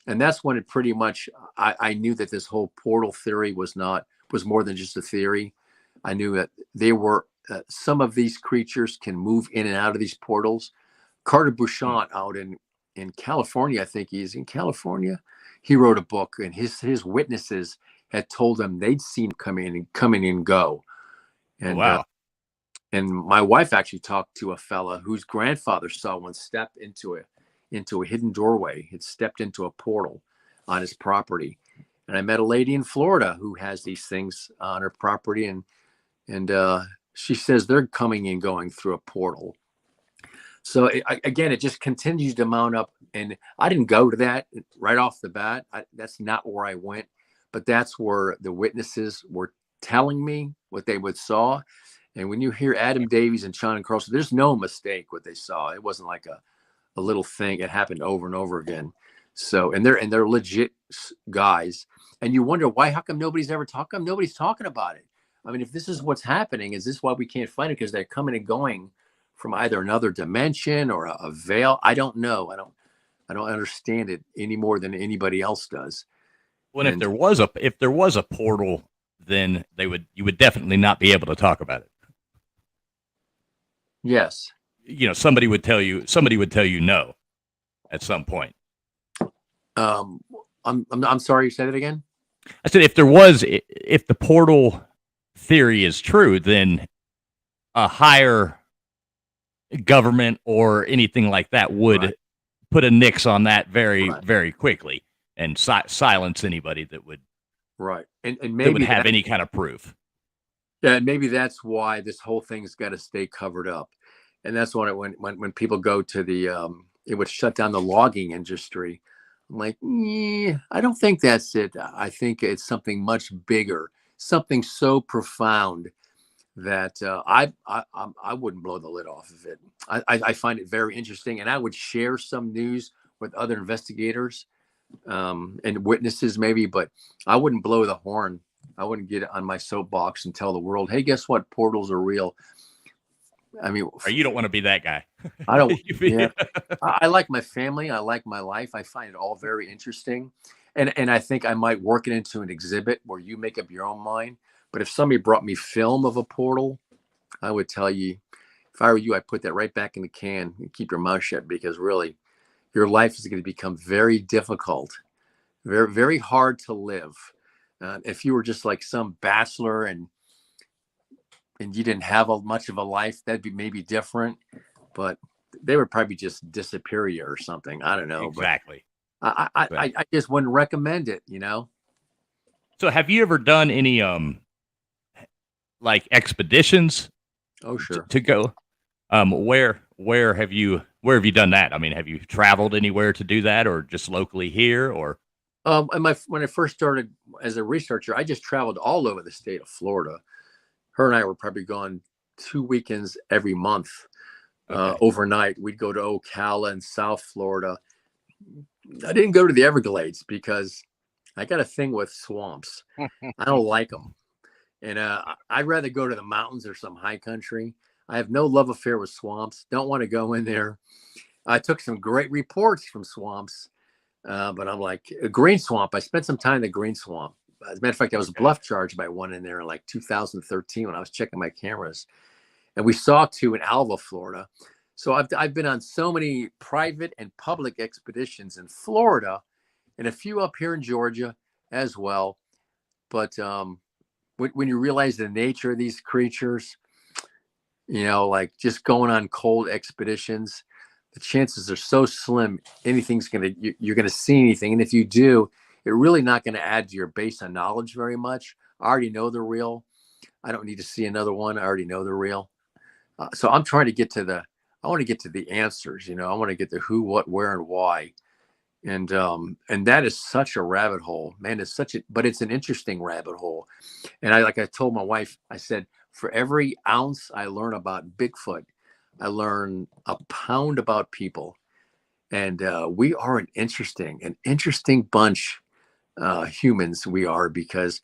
that's when it pretty much, I knew that this whole portal theory was more than just a theory. I knew that they were, some of these creatures can move in and out of these portals. Carter Bouchant out in California, I think he's in California. He wrote a book, and his witnesses had told him they'd seen him coming and go. And wow. And my wife actually talked to a fella whose grandfather saw one step into a hidden doorway. It stepped into a portal on his property. And I met a lady in Florida who has these things on her property, and she says they're coming and going through a portal. So it just continues to mount up. And I didn't go to that right off the bat. That's not where I went, but that's where the witnesses were telling me what they would saw. And when you hear Adam Davies and Sean Carlson, there's no mistake what they saw. It wasn't like a little thing. It happened over and over again. So, and they're legit guys. And you wonder why, how come nobody's talking about it? I mean, if this is what's happening, is this why we can't find it? Because they're coming and going from either another dimension or a veil. I don't know. I don't understand it any more than anybody else does. Well, if there was a portal, then you would definitely not be able to talk about it. Yes. Somebody would tell you no at some point. I'm sorry, say that again. I said if the portal theory is true, then a higher government or anything like that would put a nix on that very, very quickly and silence anybody that would and maybe that would have any kind of proof. Yeah, and maybe that's why this whole thing's got to stay covered up. And that's when people go to it would shut down the logging industry. I'm like, I don't think that's it. I think it's something much bigger, something so profound that I wouldn't blow the lid off of it. I find it very interesting, and I would share some news with other investigators and witnesses maybe, but I wouldn't blow the horn. I wouldn't get on my soapbox and tell the world, hey, guess what? Portals are real. I mean, you don't want to be that guy. I don't. Yeah, I like my family. I like my life. I find it all very interesting, and I think I might work it into an exhibit where you make up your own mind. But if somebody brought me film of a portal, I would tell you, if I were you, I'd put that right back in the can and keep your mouth shut, because really, your life is going to become very difficult, very, very hard to live. If you were just like some bachelor and you didn't have much of a life, that'd be maybe different, but they would probably just disappear you or something. I don't know. Exactly. But I just wouldn't recommend it, So have you ever done any, like expeditions? Oh, sure. To go, where have you done that? I mean, have you traveled anywhere to do that, or just locally here, or? When I first started as a researcher, I just traveled all over the state of Florida. Her and I were probably gone 2 weekends every month. Okay. Overnight, we'd go to Ocala and South Florida. I didn't go to the Everglades because I got a thing with swamps. I don't like them. And I'd rather go to the mountains or some high country. I have no love affair with swamps. Don't want to go in there. I took some great reports from swamps, but I'm like, a green swamp. I spent some time in the green swamp. As a matter of fact, I was bluff charged by one in there in like 2013 when I was checking my cameras. And we saw two in Alva, Florida. So I've been on so many private and public expeditions in Florida and a few up here in Georgia as well. But when you realize the nature of these creatures, like just going on cold expeditions, the chances are so slim you're going to see anything. And if you do, it's really not going to add to your base of knowledge very much. I already know they're real. I don't need to see another one. I already know they're real. So I'm trying to get to I want to get to the answers. I want to get the who, what, where, and why. And that is such a rabbit hole, man. But it's an interesting rabbit hole. And I told my wife, I said, for every ounce I learn about Bigfoot, I learn a pound about people. And we are an interesting bunch, humans we are, because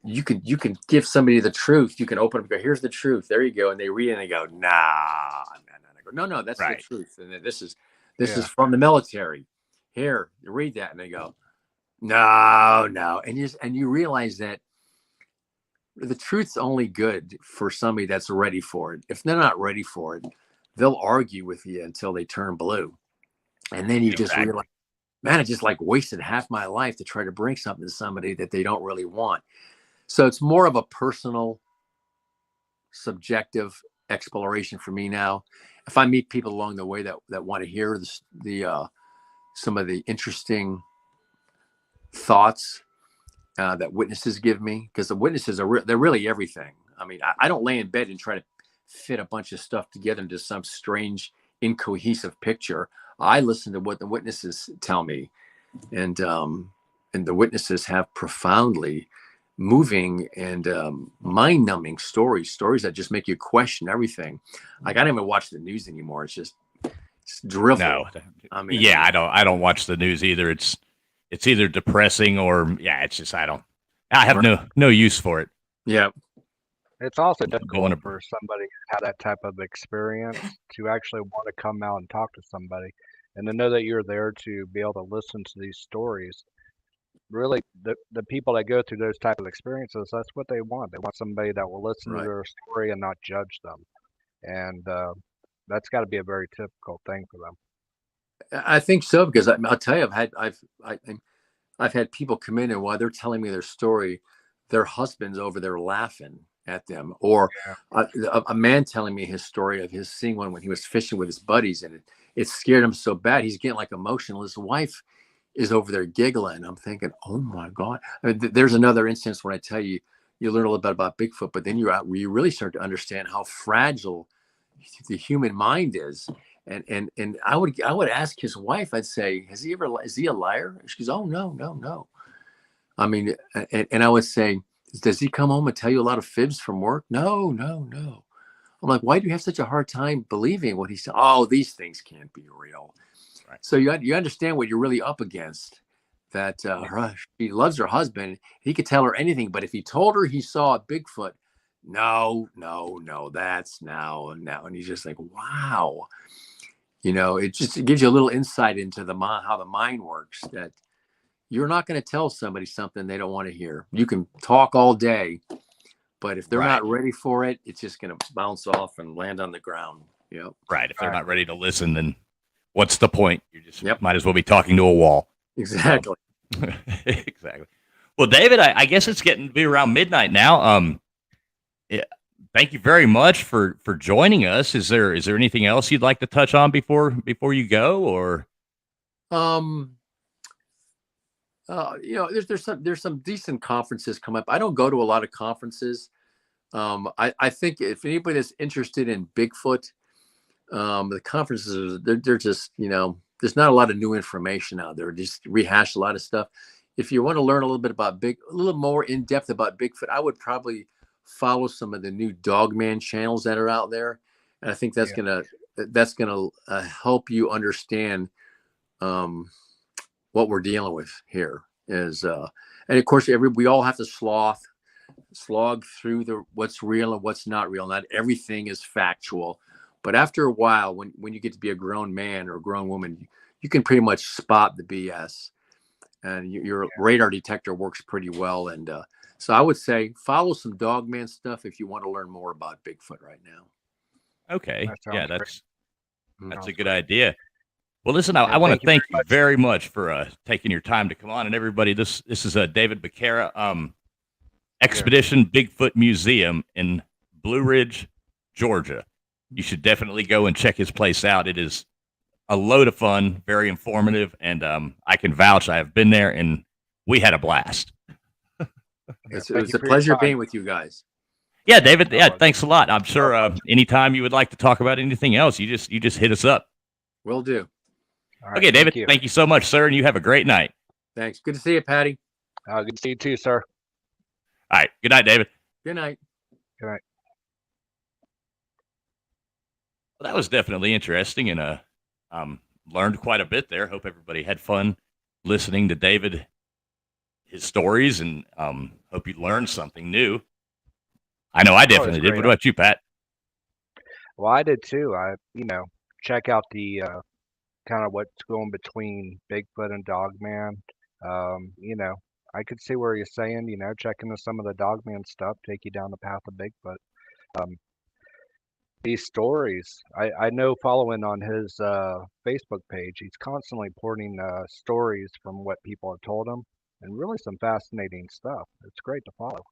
you can give somebody the truth. You can open up and go, here's the truth. There you go. And they read it and they go, nah. I go, no, that's right. The truth. And this is from the military. Here, you read that. And they go, no. And you realize that the truth's only good for somebody that's ready for it. If they're not ready for it, they'll argue with you until they turn blue. And then you just realize, man, I just wasted half my life to try to bring something to somebody that they don't really want. So it's more of a personal, subjective exploration for me now. If I meet people along the way that want to hear some of the interesting thoughts that witnesses give me, because the witnesses they're really everything. I mean, I don't lay in bed and try to fit a bunch of stuff together into some strange, incohesive picture. I listen to what the witnesses tell me, and the witnesses have profoundly moving and mind-numbing stories that just make you question everything. I don't even watch the news anymore. It's drivel. No, I don't watch the news either. It's either depressing or it's just I have no use for it. Yeah. It's also difficult for somebody who had that type of experience to actually want to come out and talk to somebody, and to know that you're there to be able to listen to these stories. Really, the people that go through those type of experiences, that's what they want. They want somebody that will listen to their story and not judge them. And that's got to be a very difficult thing for them. I think so, because I'll tell you, I've had people come in, and while they're telling me their story, their husband's over there laughing at them, or a man telling me his story of his seeing one when he was fishing with his buddies, and it scared him so bad he's getting emotional. His wife is over there giggling. I'm thinking, oh my God. I mean, there's another instance when I tell you, you learn a little bit about Bigfoot, but then you really start to understand how fragile the human mind is. And I would ask his wife, I'd say, is he a liar? She goes, oh, no. I mean, and I would say, does he come home and tell you a lot of fibs from work? No. I'm like, why do you have such a hard time believing what he said? Oh, these things can't be real. Right. So you understand what you're really up against, that she loves her husband. He could tell her anything, but if he told her he saw a Bigfoot, no, that's now. And he's just like, wow. It gives you a little insight into how the mind works, that you're not going to tell somebody something they don't want to hear. You can talk all day, but if they're not ready for it, it's just going to bounce off and land on the ground. Yep. Right. If they're not ready to listen, then what's the point? You just might as well be talking to a wall. Exactly. So, exactly. Well, David, I guess it's getting to be around midnight now. Thank you very much for joining us. Is there anything else you'd like to touch on before you go, or? There's some decent conferences come up. I don't go to a lot of conferences. I think if anybody that's interested in Bigfoot, the conferences they're just there's not a lot of new information out there. Just rehash a lot of stuff. If you want to learn a little bit about a little more in depth about Bigfoot, I would probably follow some of the new Dogman channels that are out there, and I think that's gonna help you understand what we're dealing with here. And of course, we all have to slog through what's real and what's not real. Not everything is factual, but after a while, when you get to be a grown man or a grown woman, you can pretty much spot the BS, and your radar detector works pretty well. And so I would say follow some Dogman stuff if you want to learn more about Bigfoot right now. Okay, yeah, that's Sounds a good idea. Well, listen, I want to thank you very much for taking your time to come on. And everybody, this is David Bakara, Exhibition Bigfoot Museum in Blue Ridge, Georgia. You should definitely go and check his place out. It is a load of fun, very informative, and I can vouch. I have been there, and we had a blast. It's a pleasure being with you guys. Yeah, David. Yeah, thanks a lot. I'm sure anytime you would like to talk about anything else, you just hit us up. Will do. All right, okay, David. Thank you so much, sir, and you have a great night. Thanks. Good to see you, Patty. Good to see you too, sir. All right. Good night, David. Good night. Good night. Well, that was definitely interesting, and learned quite a bit there. Hope everybody had fun listening to David, his stories, and hope you learned something new. I know I definitely did. What about you, Pat? Well, I did too. Check out the kind of what's going between Bigfoot and Dogman. I could see where you're saying, check into some of the Dogman stuff, take you down the path of Bigfoot. These stories, I know following on his Facebook page, he's constantly porting stories from what people have told him, and really some fascinating stuff. It's great to follow.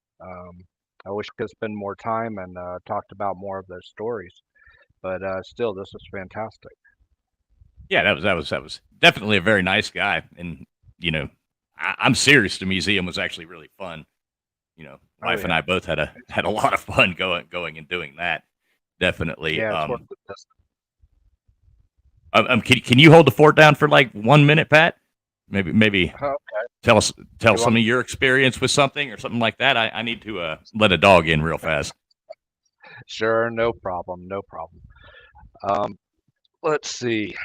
I wish we could spend more time and talked about more of those stories, but still, this was fantastic. Yeah, that was definitely a very nice guy, and I'm serious. The museum was actually really fun. Wife and I both had a lot of fun going and doing that. Definitely. Yeah. Can you hold the fort down for like 1 minute, Pat? Maybe. Okay. Tell some of your experience with something or something like that. I need to let a dog in real fast. Sure, no problem. Let's see.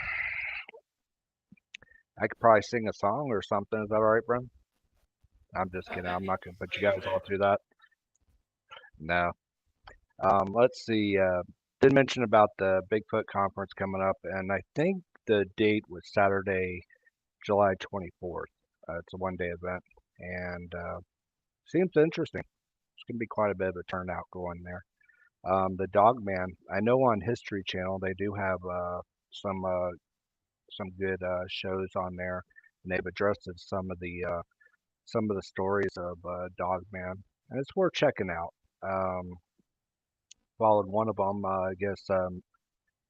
I could probably sing a song or something. Is that all right, Bren? I'm just kidding. I'm not going to put you guys all through that. No. Let's see. Did mention about the Bigfoot Conference coming up, and I think the date was Saturday, July 24th. It's a one-day event, and seems interesting. It's going to be quite a bit of a turnout going there. The Dogman, I know on History Channel they do have some good shows on there, and they've addressed some of the stories of Dogman, and it's worth checking out. Followed one of them, I guess,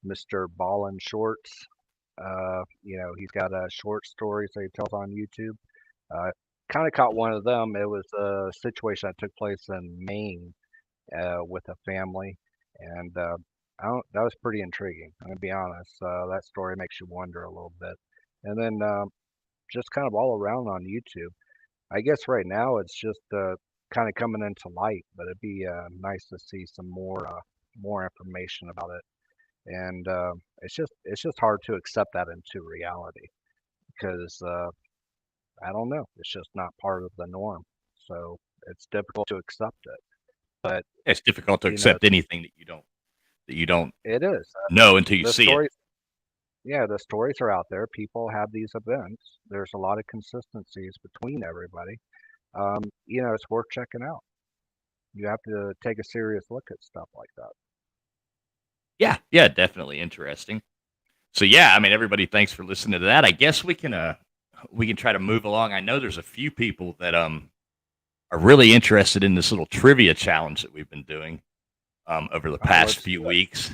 Mr. Ballin Shorts. He's got short stories that he tells on YouTube. Kind of caught one of them. It was a situation that took place in Maine with a family, and that was pretty intriguing. I'm gonna be honest. That story makes you wonder a little bit. And then just kind of all around on YouTube. I guess right now it's just kind of coming into light, but it'd be nice to see some more information about it. And it's just hard to accept that into reality because I don't know, it's just not part of the norm. So it's difficult to accept it. But it's difficult to accept anything that you don't. It is know until you see it. Yeah, the stories are out there. People have these events. There's a lot of consistencies between everybody. It's worth checking out. You have to take a serious look at stuff like that. Yeah, definitely interesting. So yeah, I mean, everybody, thanks for listening to that. I guess we can try to move along. I know there's a few people that are really interested in this little trivia challenge that we've been doing over the past few weeks.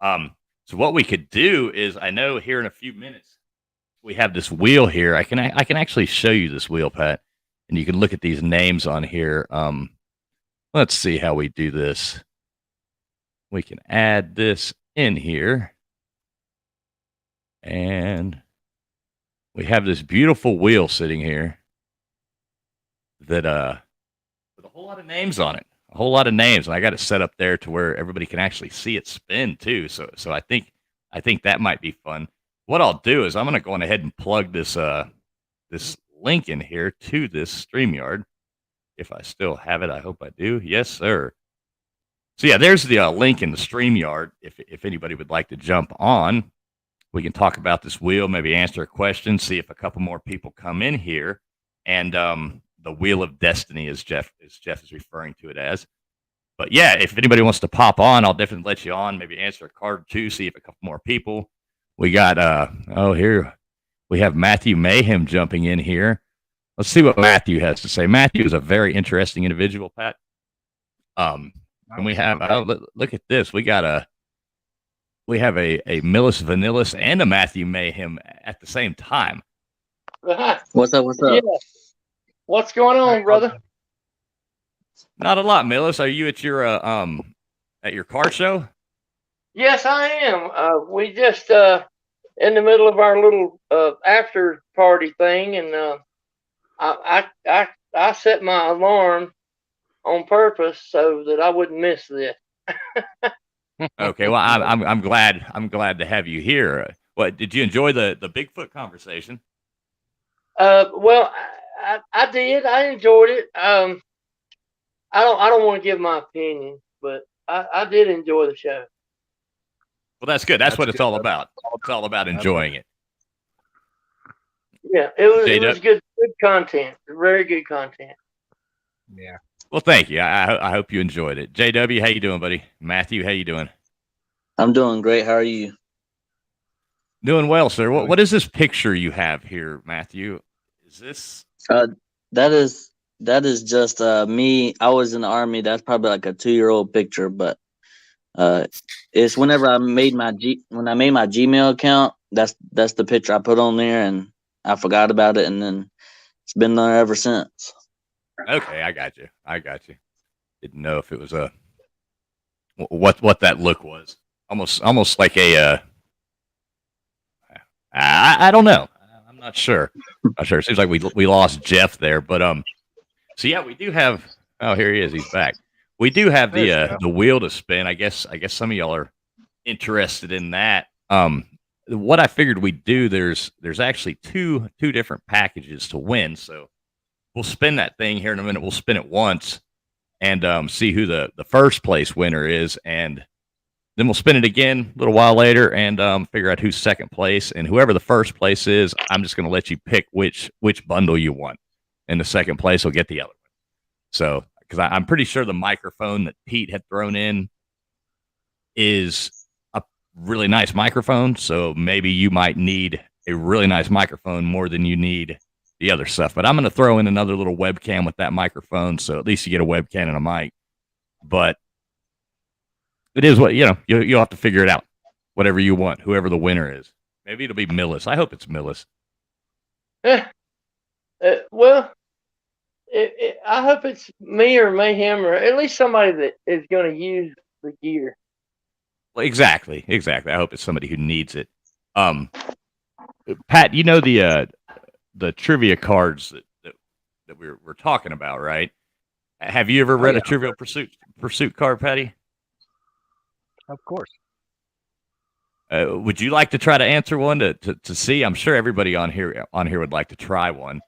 So what we could do is, I know here in a few minutes we have this wheel here. I can actually show you this wheel, Pat, and you can look at these names on here. Let's see how we do this. We can add this in here, And we have this beautiful wheel sitting here that with a whole lot of names on it. A whole lot of names, and I got it set up there to where everybody can actually see it spin too. So I think that might be fun. What I'll do is I'm going to go on ahead and plug this this link in here to this StreamYard. If I still have it, I hope I do. Yes, sir. So yeah, there's the link in the StreamYard. If anybody would like to jump on, we can talk about this wheel, maybe answer a question, see if a couple more people come in here, and the Wheel of Destiny, as Jeff is referring to it as. But yeah, if anybody wants to pop on, I'll definitely let you on. Maybe answer a card or two, see if a couple more people. We got here we have Matthew Mayhem jumping in here. Let's see what Matthew has to say. Matthew is a very interesting individual, Pat. And we have look at this. We have a Millis Vanillis and a Matthew Mayhem at the same time. What's up? Yeah. What's going on, brother? Not a lot, Millis. Are you at your car show? Yes, I am. We just in the middle of our little after party thing, and I set my alarm on purpose so that I wouldn't miss this. Okay, well, I'm glad to have you here. What did you enjoy the Bigfoot conversation? Well, I did. I enjoyed it. I don't want to give my opinion, but I did enjoy the show. Well, that's good. That's what it's all about. It's all about enjoying it. Yeah, it was good content. Very good content. Yeah. Well, thank you. I hope you enjoyed it. JW, how you doing, buddy? Matthew, how you doing? I'm doing great. How are you? Doing well, sir. What is this picture you have here, Matthew? Is this? That is just me. I was in the Army. That's probably like a 2-year-old picture, but it's whenever I made my Gmail account. That's the picture I put on there, and I forgot about it, and then it's been there ever since. Okay, I got you. Didn't know if it was what that look was. Almost like a I don't know. I'm not sure. It seems like we lost Jeff there, but so yeah, we do have. Oh, here he is. He's back. We do have the wheel to spin. I guess some of y'all are interested in that. What I figured we'd do, there's actually two different packages to win. So we'll spin that thing here in a minute. We'll spin it once and see who the first place winner is, and then we'll spin it again a little while later and figure out who's second place. And whoever the first place is, I'm just going to let you pick which bundle you want, and the second place will get the other one. So, because I'm pretty sure the microphone that Pete had thrown in is a really nice microphone. So maybe you might need a really nice microphone more than you need the other stuff. But I'm going to throw in another little webcam with that microphone, so at least you get a webcam and a mic. But it is what, you'll have to figure it out. Whatever you want, whoever the winner is. Maybe it'll be Millis. I hope it's Millis. Well, I hope it's me or Mayhem, or at least somebody that is going to use the gear. Well, exactly. I hope it's somebody who needs it. Pat, you know the trivia cards that we're talking about, right? Have you ever read a Trivial Pursuit card, Patty? Of course. Would you like to try to answer one to see? I'm sure everybody on here would like to try one.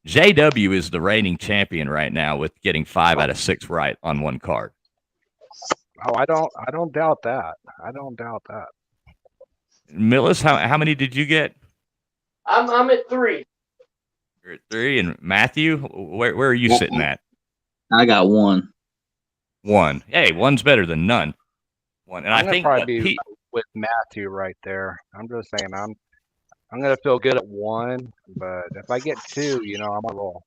JW is the reigning champion right now with getting 5 out of 6 right on one card. Oh, I don't doubt that. Millis, how many did you get? I'm at 3. You're at 3, and Matthew, where are you sitting at? I got 1. 1. Hey, 1's better than none. 1, and I think probably be with Matthew right there. I'm just saying, I'm gonna feel good at 1, but if I get 2, I'm gonna roll.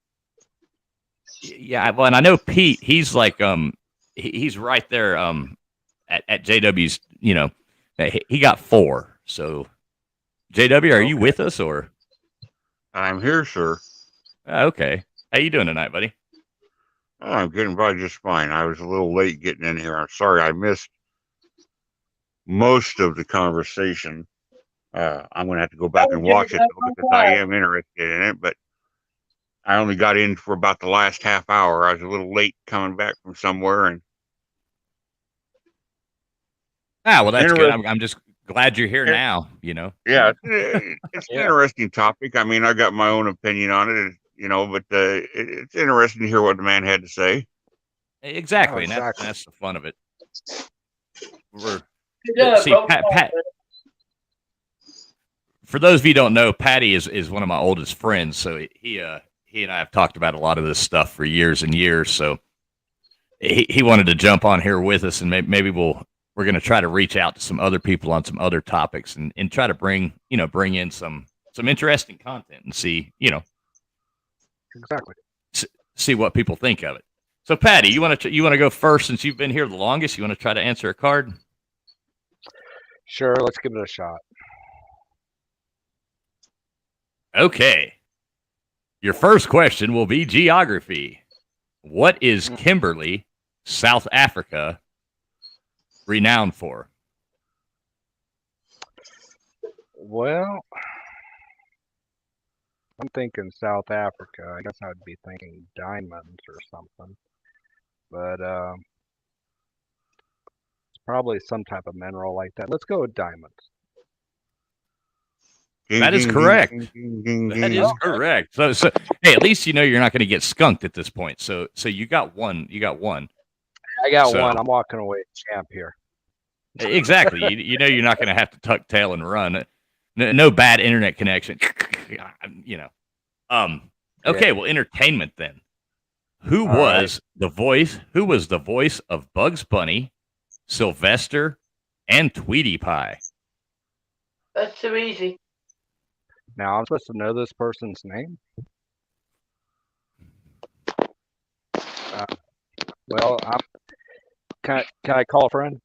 Yeah, well, and I know Pete. He's like, he's right there. At JW's, he got 4. So, JW, are you with us or? I'm here, sir. Okay. How you doing tonight, buddy? Oh, I'm getting by just fine. I was a little late getting in here. I'm sorry I missed most of the conversation. I'm going to have to go back and watch it because I am interested in it, but I only got in for about the last half hour. I was a little late coming back from somewhere, and well, that's good. I'm just glad you're here now. Yeah, it's an interesting topic. I mean, I got my own opinion on it, but it's interesting to hear what the man had to say. Exactly, and that's the fun of it. Pat, for those of you who don't know, Patty is one of my oldest friends, so he and I have talked about a lot of this stuff for years and years. So he wanted to jump on here with us, and maybe we're going to try to reach out to some other people on some other topics and try to bring in some interesting content and see Exactly. see what people think of it. So Patty, you want to go first since you've been here the longest? You want to try to answer a card? Sure, let's give it a shot. Okay. Your first question will be geography. What is Kimberly, South Africa, renowned for? Well, I'm thinking South Africa. I guess I'd be thinking diamonds or something. But it's probably some type of mineral like that. Let's go with diamonds. That is correct. That is correct. So hey, at least you're not going to get skunked at this point. So you got one. I got one. I'm walking away champ here. Exactly. You're not going to have to tuck tail and run. No bad internet connection. Okay, well, entertainment then. Who was the voice of Bugs Bunny, Sylvester, and Tweety Pie? That's too easy. Now I'm supposed to know this person's name. Well, can I call a friend?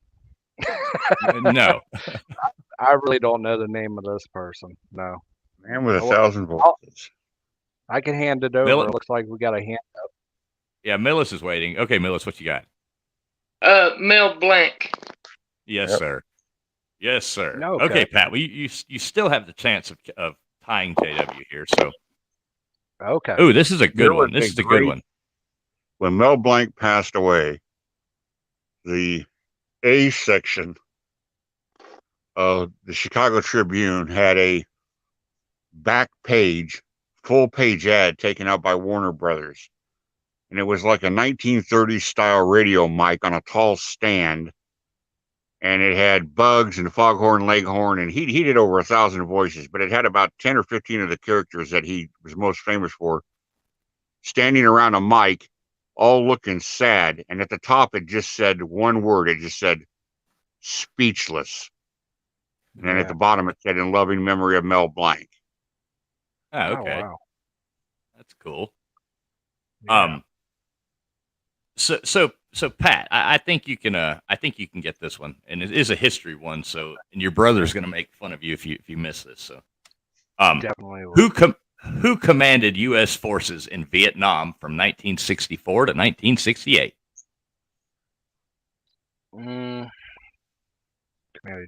No. I really don't know the name of this person. No. Man with 1,000 volts. I can hand it over. It looks like we got a hand up. Yeah, Millis is waiting. Okay, Millis, what you got? Mel Blanc. Yes, sir. Yes, sir. No, okay, Pat. Well, you still have the chance of tying JW here. So. Okay. Ooh, this is a good one. This is a good one. When Mel Blanc passed away, the A section of the Chicago Tribune had a back page, full page ad taken out by Warner Brothers. And it was like a 1930s style radio mic on a tall stand. And it had Bugs and Foghorn Leghorn, and he did over 1,000 voices, but it had about 10 or 15 of the characters that he was most famous for standing around a mic, all looking sad. And at the top, it just said one word. It just said speechless. And then at the bottom, it said in loving memory of Mel Blanc. Oh, okay. Oh, wow. That's cool. Yeah. So Pat, I think you can get this one, and it is a history one. So, and your brother's going to make fun of you if you miss this. So, Definitely will. who commanded U.S. forces in Vietnam from 1964 to 1968? Commanded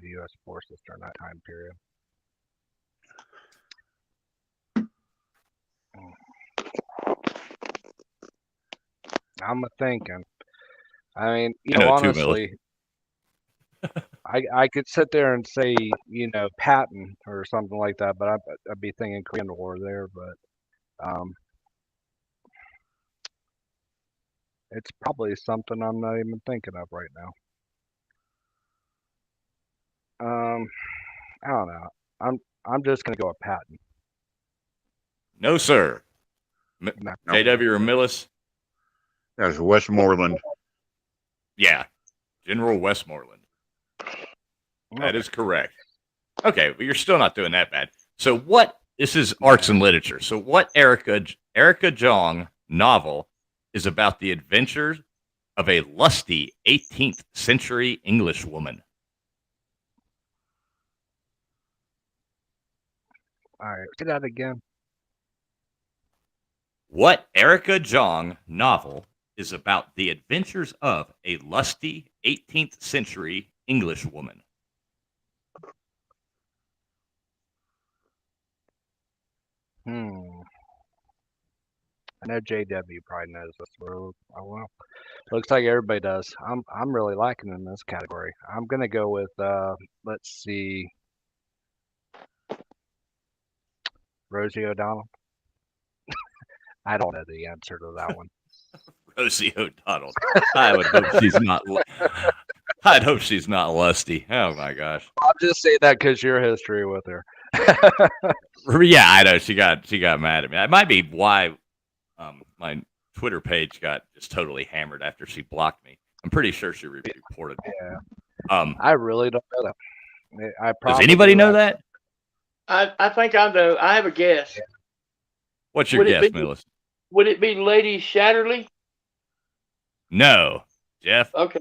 U.S. forces during that time period. I'm thinking. I mean, honestly, I could sit there and say, Patton or something like that, but I'd be thinking Korean War there. But it's probably something I'm not even thinking of right now. I don't know. I'm just gonna go with Patton. No, sir. No. J.W. or Millis? That was Westmoreland. Yeah, General Westmoreland. That is correct. Okay, but you're still not doing that bad. So this is arts and literature. So what Erica Jong novel is about the adventures of a lusty 18th century English woman? All right, say that again. What Erica Jong novel is about the adventures of a lusty 18th century English woman? I know JW probably knows this. Oh well, looks like everybody does. I'm really liking in this category. I'm gonna go with let's see, Rosie O'Donnell. I don't know the answer to that one. Rosie O'Donnell. I would hope she's not. I'd hope she's not lusty. Oh my gosh. I'm just saying that because your history with her. Yeah, I know she got mad at me. That might be why my Twitter page got just totally hammered after she blocked me. I'm pretty sure she reported me. Yeah. I really don't know that. Does anybody know that? I think I know. I have a guess. Yeah. What's your guess, Millis? Would it be Lady Shatterly? No, Jeff. Okay.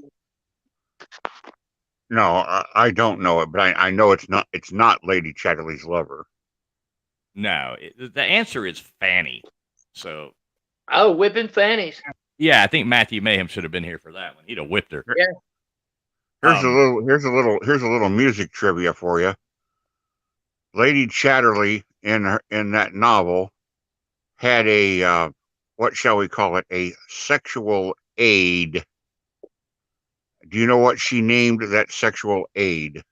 No, I don't know it, but I know it's not Lady Chatterley's lover. No, the answer is Fanny. So. Oh, whipping fannies. Yeah, I think Matthew Mayhem should have been here for that one. He'd have whipped her. Yeah. Here's a little music trivia for you. Lady Chatterley in that novel had a what shall we call it, a sexual aid. Do you know what she named that sexual aid?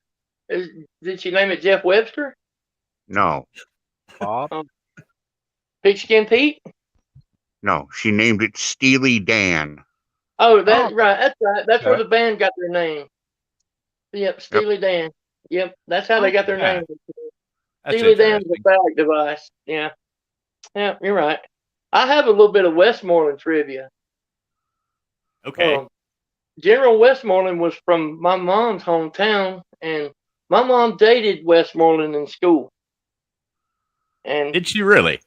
Did she name it Jeff Webster? No. Bob? Pigskin Pete? No, she named it Steely Dan. Oh, that's right. That's right. That's where the band got their name. Yep, Steely Dan. Yep, that's how they got their name. Steely Dan's a phallic device. Yeah. Yeah, you're right. I have a little bit of Westmoreland trivia. Okay. General Westmoreland was from my mom's hometown, and my mom dated Westmoreland in school. And did she really?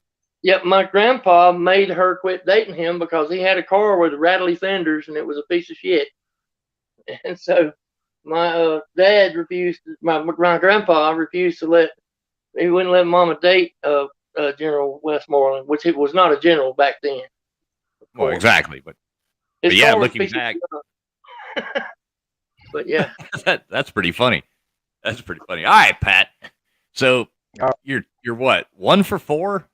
Yep, my grandpa made her quit dating him because he had a car with rattly fenders, and it was a piece of shit. And so my dad refused. My grandpa refused to let. He wouldn't let Mama date General Westmoreland, which it was not a general back then. Well, exactly, but yeah, looking back. But yeah, that's pretty funny. That's pretty funny. All right, Pat. So you're what? 1 for 4?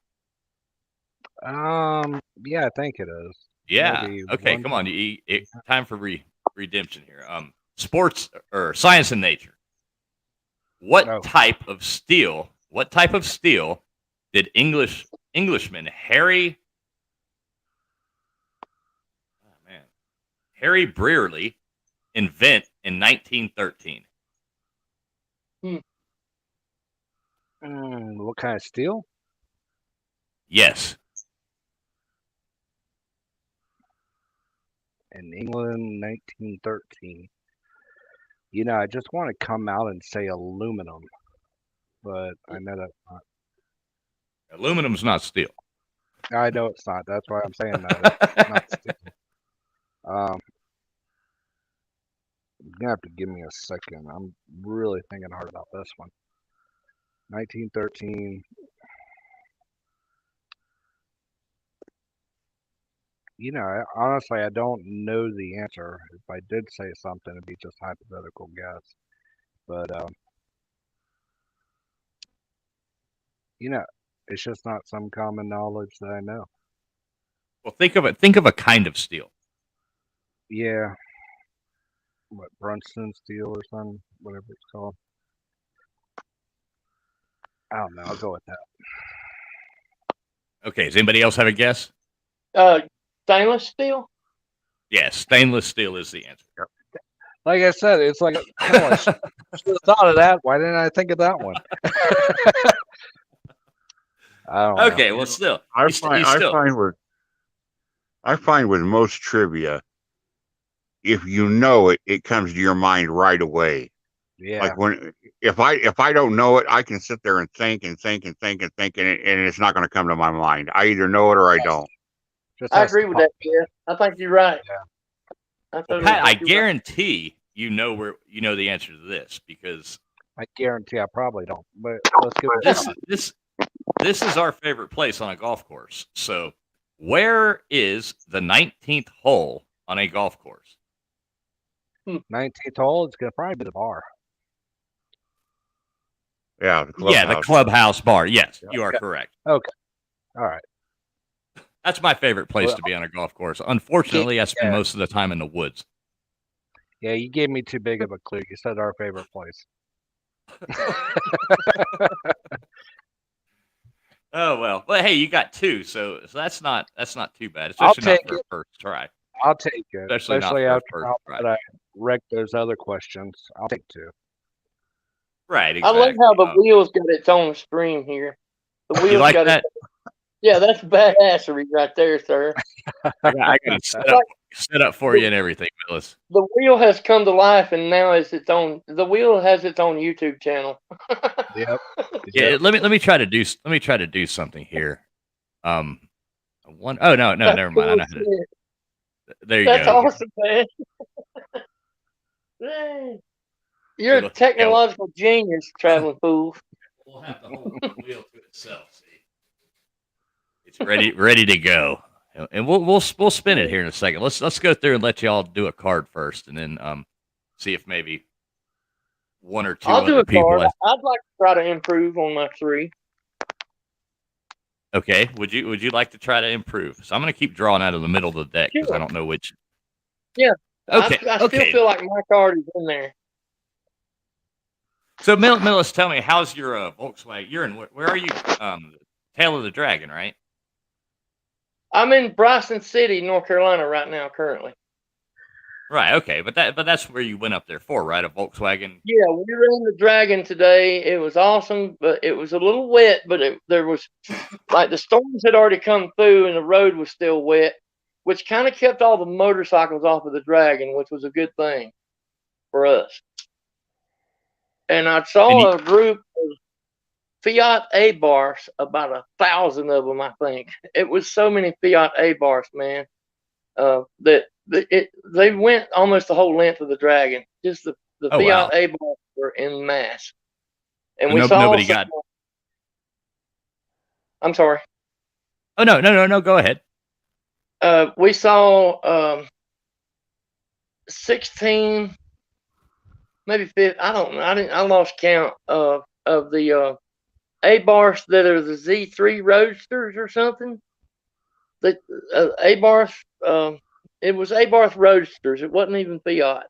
Yeah, I think it is. Yeah. Maybe okay, come on. Time for redemption here. Sports or science and nature. What type of steel? What type of steel did Englishman Harry Brearley invent in 1913? What kind of steel? Yes. In England, 1913. You know, I just want to come out and say aluminum, but I know that's not. Aluminum's not steel. I know it's not. That's why I'm saying that. It's not steel. You're gonna have to give me a second. I'm really thinking hard about this one. 1913. You know, honestly, I don't know the answer. If I did say something, it'd be just hypothetical guess. But you know, it's just not some common knowledge that I know. Well, think of a kind of steel. Yeah. What, Brunson steel or something, whatever it's called. I don't know. I'll go with that. Okay. Does anybody else have a guess? Stainless steel? Yes, stainless steel is the answer. Like I said, it's like, I should have thought of that. Why didn't I think of that one? I don't know. Okay, well, still, I find with most trivia, if you know it, it comes to your mind right away. Yeah. Like if I don't know it, I can sit there and think, and it's not going to come to my mind. I either know it or I don't. I agree with that, Jeff. I think you're right. Yeah. Pat, I guarantee you know the answer to this because I guarantee I probably don't. But let's give it this is our favorite place on a golf course. So, where is the 19th hole on a golf course? 19th hole, it's gonna probably be the bar. Yeah, the clubhouse. Yeah, the clubhouse bar. Yes, you are correct. Okay. All right. That's my favorite place to be on a golf course. Unfortunately, I spend Yeah. most of the time in the woods. Yeah, you gave me too big of a clue. You said our favorite place. Oh well, but hey, you got two, so that's not too bad, I'll especially not take for a it. first try. I'll take it, Especially not especially for a after first how try. bad I wrecked those other questions. I'll take 2. Right, I love exactly. how the wheels got its own screen here. The You wheels like got that? Yeah, that's badassery right there, sir. I got it set up for you and everything, Willis. The wheel has come to life, and now it's its own. The wheel has its own YouTube channel. Yep. Yeah, let me try to do something here. Oh no, never mind. I know how to, there you That's go. awesome, man. Dang. You're So a technological genius, traveling fool. we'll have to hold the wheel to itself. See, it's ready to go, and we'll spin it here in a second. Let's go through and let y'all do a card first, and then see if maybe one or two I'll do other a people. card. I'd like to try to improve on my 3. Okay, would you like to try to improve? So I'm going to keep drawing out of the middle of the deck because I don't know which. Yeah. Okay. I still feel like my card is in there. So Millis, tell me, how's your Volkswagen? You're in where are you? Tail of the Dragon, right? I'm in Bryson City, North Carolina, right now, currently. Right. Okay, but that's where you went up there for, right? A Volkswagen. Yeah, we were in the Dragon today. It was awesome, but it was a little wet. But there was like the storms had already come through, and the road was still wet, which kind of kept all the motorcycles off of the Dragon, which was a good thing for us. And I saw a group of Fiat A-Bars, about 1,000 of them, I think. It was so many Fiat A-Bars, man, that they went almost the whole length of the Dragon. Just the Oh, Fiat wow. A-Bars were in mass. And So we saw nobody got. I'm sorry. Oh no. Go ahead. We saw 16, maybe 15. I don't know. I lost count of the A-Bars that are the Z3 Roadsters or something. The A-Bars, it was A-Bars Roadsters. It wasn't even Fiat.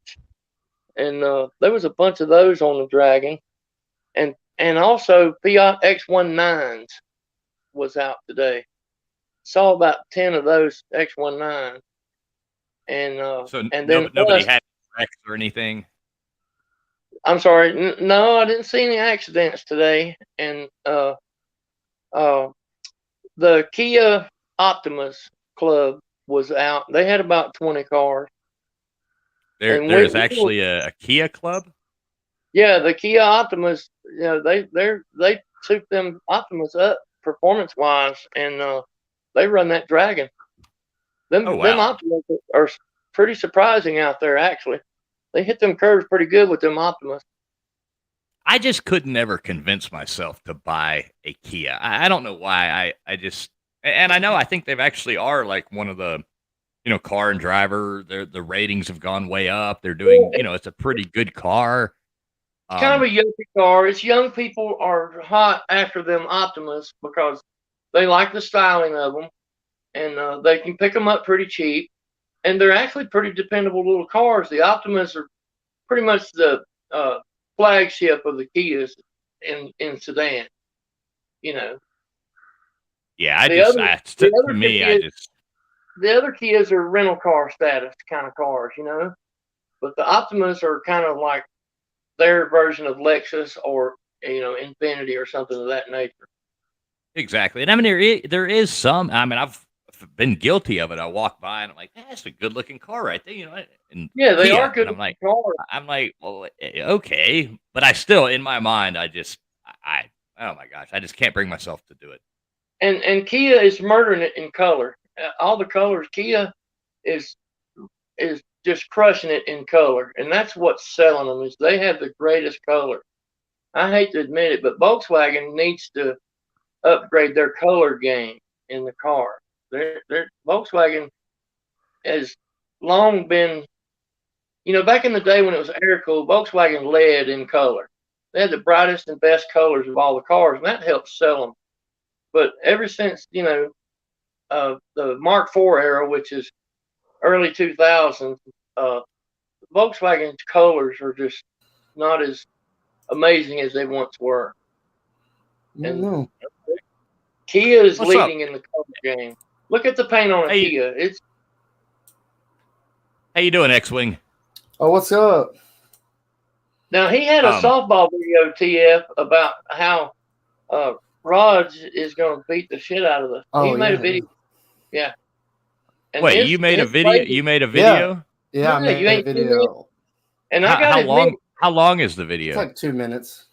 And there was a bunch of those on the Dragon. And also Fiat X19s was out today. Saw about 10 of those X19s. And So and then nobody had wrecks or anything. I'm sorry. No, I didn't see any accidents today. And the Kia Optimus Club was out. They had about 20 cars. There's actually a Kia club. Yeah, the Kia Optimus. You know, they took them Optimus up performance wise, and they run that Dragon. Them Optimus are pretty surprising out there. Actually, they hit them curves pretty good with them Optimus. I just could never convince myself to buy a Kia. I don't know why. I just, and I think they've actually are like one of the, Car and Driver. The ratings have gone way up. They're doing, it's a pretty good car. It's kind of a young car. It's young people are hot after them Optimus because they like the styling of them, and they can pick them up pretty cheap, and they're actually pretty dependable little cars. The Optimus are pretty much the flagship of the Kias in sedan. Yeah, The other Kias are rental car status kind of cars, but the Optimus are kind of like their version of Lexus or Infinity or something of that nature. Exactly, and I mean there is some. I mean I've been guilty of it. I walk by and I'm like, that's a good looking car right there, And yeah, they Kia, are good and cars. I'm like, well, okay, but I still in my mind I oh my gosh, I just can't bring myself to do it. And Kia is murdering it in color. All the colors, Kia is just crushing it in color, and that's what's selling them. Is they have the greatest color. I hate to admit it, but Volkswagen needs to upgrade their color game in the car. Their Volkswagen has long been, back in the day when it was air cooled, Volkswagen led in color. They had the brightest and best colors of all the cars, and that helped sell them. But ever since, the Mark IV era, which is early 2000s, Volkswagen's colors are just not as amazing as they once were. And Kia is What's leading up? in the color game. Look at the paint on a Kia. How you doing, X-Wing? Oh, what's up? Now, he had a softball video, TF, about how Raj is going to beat the shit out of the. Oh, he made a video. Yeah. And wait, you made a video? You made a video? Yeah, I made a video. And I got how long is the video? It's like 2 minutes.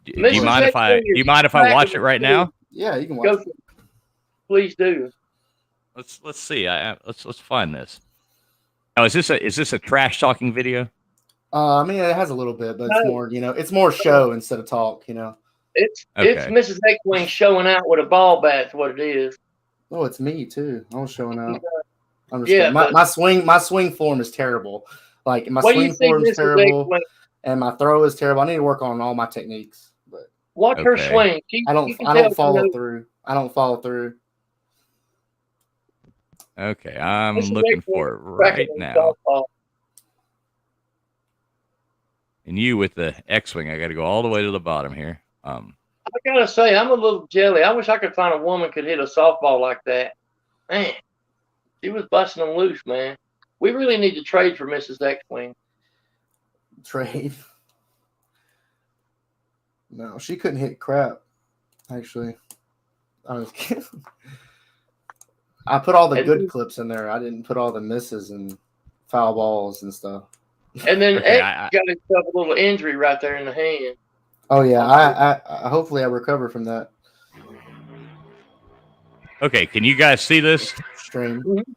Do you mind if I watch it right now? Yeah, you can watch it. Please do. Let's see. Let's find this. Oh, is this a trash talking video? I mean, it has a little bit, but it's more, it's more show instead of talk, It's Mrs. X-Wing showing out with a ball bat. Is what it is. Oh, it's me too. I'm showing out. I'm just Yeah, my swing form is terrible. Like my swing form is terrible, and my throw is terrible. I need to work on all my techniques. But watch her swing. I don't follow through. I don't follow through. Okay, I'm looking for it right now. And you with the X-Wing, I got to go all the way to the bottom here. I gotta say, I'm a little jelly. I wish I could find a woman could hit a softball like that. Man, she was busting them loose, man. We really need to trade for Mrs. X-Wing. Trade? No, she couldn't hit crap. Actually, I was kidding. I put all the good clips in there. I didn't put all the misses and foul balls and stuff. And then X got himself a little injury right there in the hand. Oh yeah, I hopefully I recover from that. Okay, can you guys see this stream? Mm-hmm.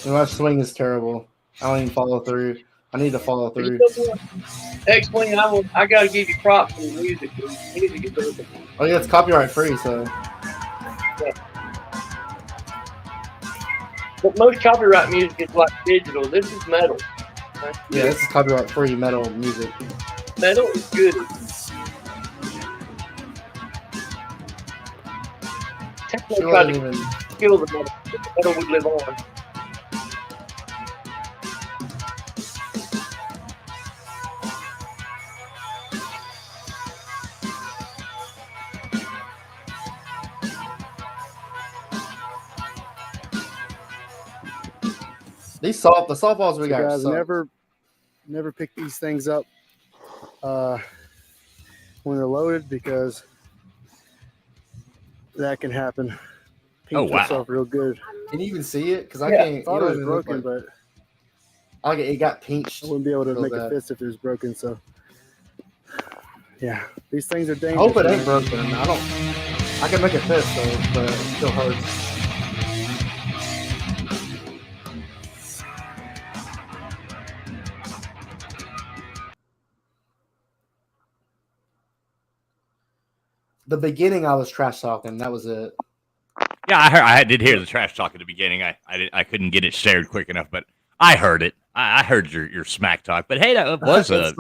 My swing is terrible. I don't even follow through. I need to follow through. X-Wing, I got to give you props for the music. Music is perfect. Oh yeah, it's copyright free, so. Yeah. But most copyright music is like digital. This is metal. Yeah, this is copyright free metal music. Metal is good. Techno tried to kill the metal. The metal would live on. The softballs we got. Guys, never pick these things up when they're loaded because that can happen. Paint yourself real good. Can you even see it? Because I can't. I thought it was broken, but it got pinched. I wouldn't be able to make a fist if it was broken. So yeah, these things are dangerous. I hope it ain't broken. I can make a fist though, but it still hurts. The beginning, I was trash talking. That was it. Yeah, I did hear the trash talk at the beginning. I couldn't get it shared quick enough, but I heard it. I heard your smack talk. But hey, that was it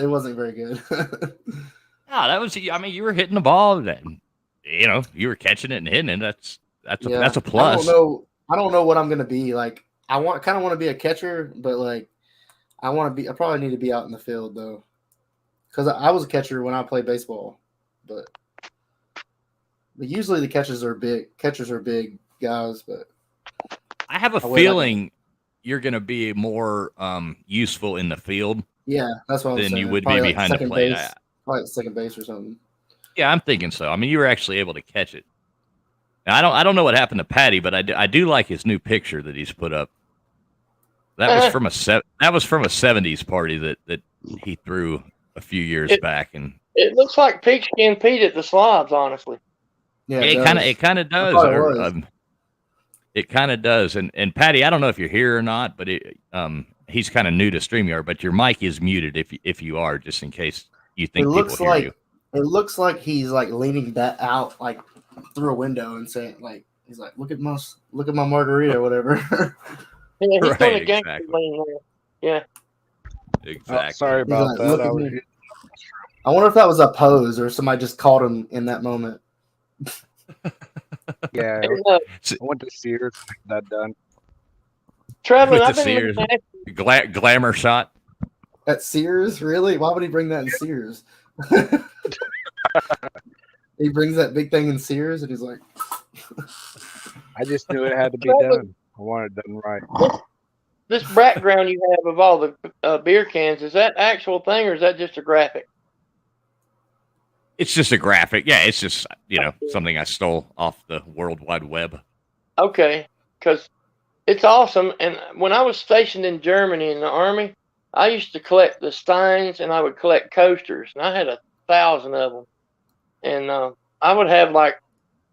wasn't very good. No, that was. I mean, you were hitting the ball. And, you were catching it and hitting it. That's a plus. I don't know what I'm gonna be like. I kind of want to be a catcher, but like I probably need to be out in the field though, because I was a catcher when I played baseball. But usually the catchers are big guys, but I have a feeling you're going to be more useful in the field. Yeah, that's what I was saying. Than you would be behind the plate. Probably second base or something. Yeah, I'm thinking so. I mean, you were actually able to catch it. Now, I don't know what happened to Patty, but I do like his new picture that he's put up. That was from a 70s party that he threw a few years back, and it looks like Pigskin Pete at the Slobs, honestly. Yeah, it kind of does. thought it was. It kind of does. And Patty, I don't know if you're here or not, but he's kind of new to StreamYard, but your mic is muted if you are, just in case you think people hear you. It looks like he's like leaning that out like through a window and saying like he's like look at my margarita or whatever. Yeah, he's doing a gangster exactly. lean there. Yeah. Exactly. Oh, sorry about Look that. at me. I wonder if that was a pose or somebody just caught him in that moment. Yeah, And, I went to Sears to get that done. traveling, With I've the been Sears looking at glamour shot. At Sears, really? Why would he bring that in Sears? He brings that big thing in Sears, and he's like, I just knew it had to be done. I wanted it done right. this background you have of all the beer cans. Is that actual thing or is that just a graphic? It's just a graphic. Yeah, it's just, something I stole off the World Wide Web. Okay, because it's awesome. And when I was stationed in Germany in the Army, I used to collect the steins and I would collect coasters. And I had 1,000 of them. And I would have like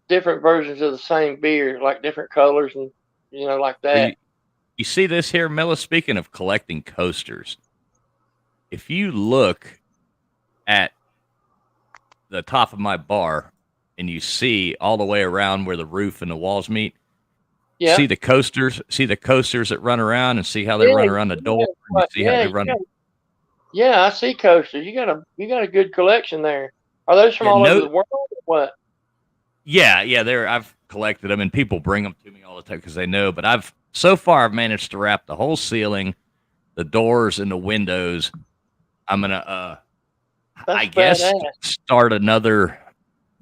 different versions of the same beer, like different colors and, like that. You see this here, Milla? Speaking of collecting coasters, if you look at the top of my bar and you see all the way around where the roof and the walls meet, see the coasters that run around and see how they run around the door. And you see how they run. Yeah, I see coasters. You got a good collection there. Are those from all over the world or what? Yeah, I've collected them and people bring them to me all the time because they know. But I've managed to wrap the whole ceiling, the doors, and the windows. I'm gonna I guess start another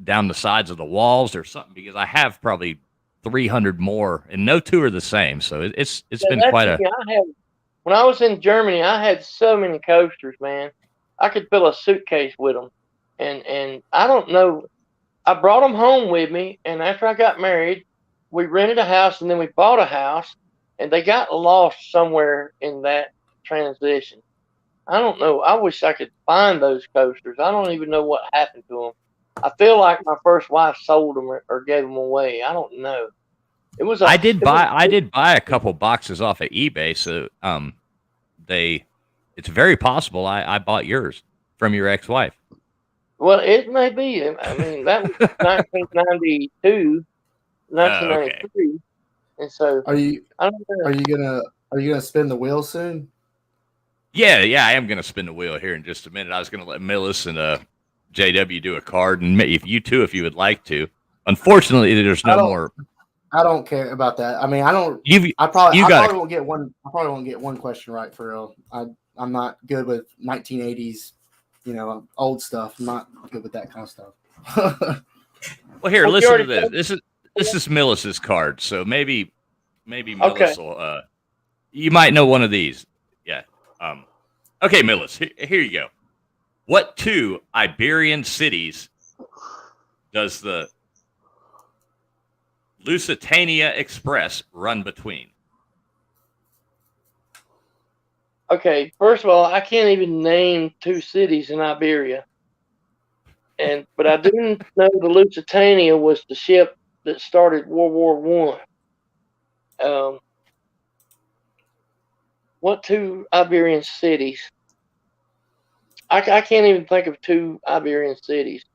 down the sides of the walls or something because I have probably 300 more and no two are the same. So it's been quite a. When I was in Germany, I had so many coasters, man. I could fill a suitcase with them, and I don't know. I brought them home with me, and after I got married, we rented a house, and then we bought a house, and they got lost somewhere in that transition. I don't know. I wish I could find those coasters. I don't even know what happened to them. I feel like my first wife sold them or gave them away. I don't know. I did buy a couple boxes off of eBay, so it's very possible I bought yours from your ex-wife. Well, it may be. I mean, that was 1992, 1993, okay. And so are you I don't know. Are you gonna spin the wheel soon? Yeah, I am gonna spin the wheel here in just a minute. I was gonna let Millis and JW do a card, and if you would like to. Unfortunately, there's no more. I don't care about that. I mean, I don't. I probably won't get one. I probably won't get one question right for real. I'm not good with 1980s, old stuff. I'm not good with that kind of stuff. Well, here, listen to this. This is Millis's card, so maybe Millis will. You might know one of these. Yeah. Okay, Millis. Here you go. What two Iberian cities does the Lusitania Express run between? Okay, first of all, I can't even name two cities in Iberia. But I do know the Lusitania was the ship that started World War I. What two Iberian cities? I can't even think of two Iberian cities.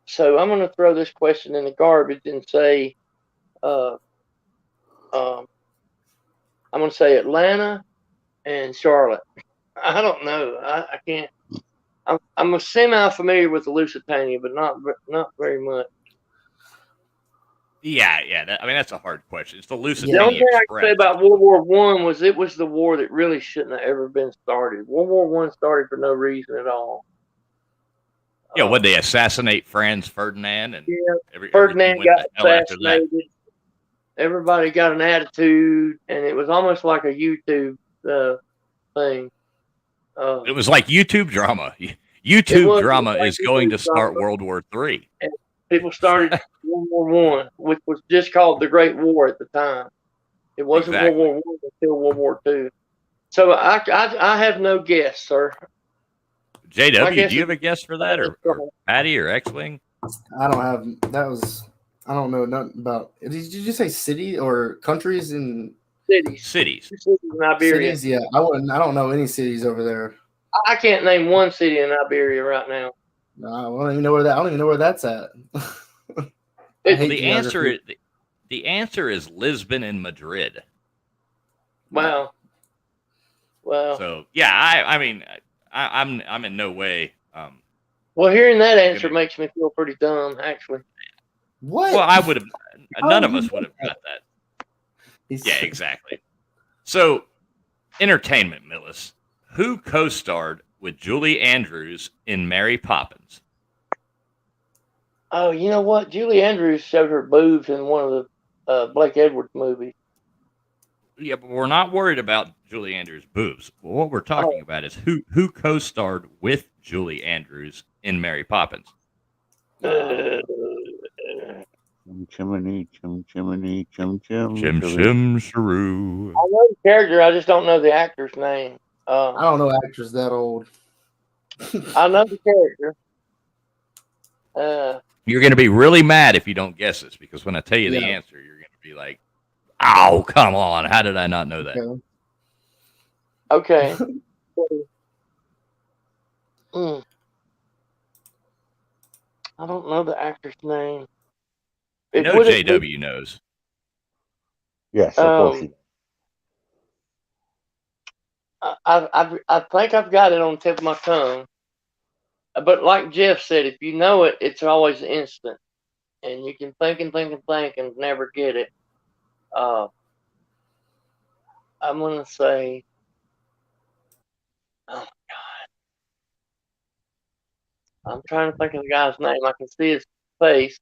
So I'm going to throw this question in the garbage and say, I'm going to say Atlanta and Charlotte. I don't know. I can't. I'm semi-familiar with the Lusitania, but not very much. Yeah. That's a hard question. It's the Lusitania The only thing Express. I can say about World War I was it was the war that really shouldn't have ever been started. World War I started for no reason at all. Yeah, would they assassinate Franz Ferdinand? And Ferdinand got assassinated. Everybody got an attitude, and it was almost like a YouTube thing. It was like YouTube drama. YouTube drama is going to start World War III. And people started World War I, which was just called the Great War at the time. It wasn't World War I until World War II. So I have no guess, sir. JW, do you have a guess for that, or Patty, or X-Wing? I don't have. That was. I don't know nothing about. Did you say city or countries in Cities. Cities in Iberia. Cities, yeah. I don't know any cities over there. I can't name one city in Iberia right now. No, I don't even know where that. I don't even know where that's at. The answer is Lisbon and Madrid. Wow. Well. So yeah, I mean, I'm in no way. Well, hearing that answer makes me feel pretty dumb, actually. What? Well, I would have. None of us would have got that. Yeah, exactly. So, entertainment, Millis. Who co-starred with Julie Andrews in Mary Poppins? Oh, you know what? Julie Andrews showed her boobs in one of the Blake Edwards movies. Yeah, but we're not worried about Julie Andrews' boobs. What we're talking about is who co-starred with Julie Andrews in Mary Poppins. Chimney, chimney, chim, shrew. I know the character, I just don't know the actor's name. I don't know actors that old. I know the character. You're going to be really mad if you don't guess this, because when I tell you the answer, you're going to be like, "Oh, come on! How did I not know that?" Okay. I don't know the actor's name. I know JW knows. Yes, of course he does. I think I've got it on the tip of my tongue. But like Jeff said, if you know it, it's always instant. And you can think and think and think and never get it. I'm going to say, oh, my God. I'm trying to think of the guy's name. I can see his face.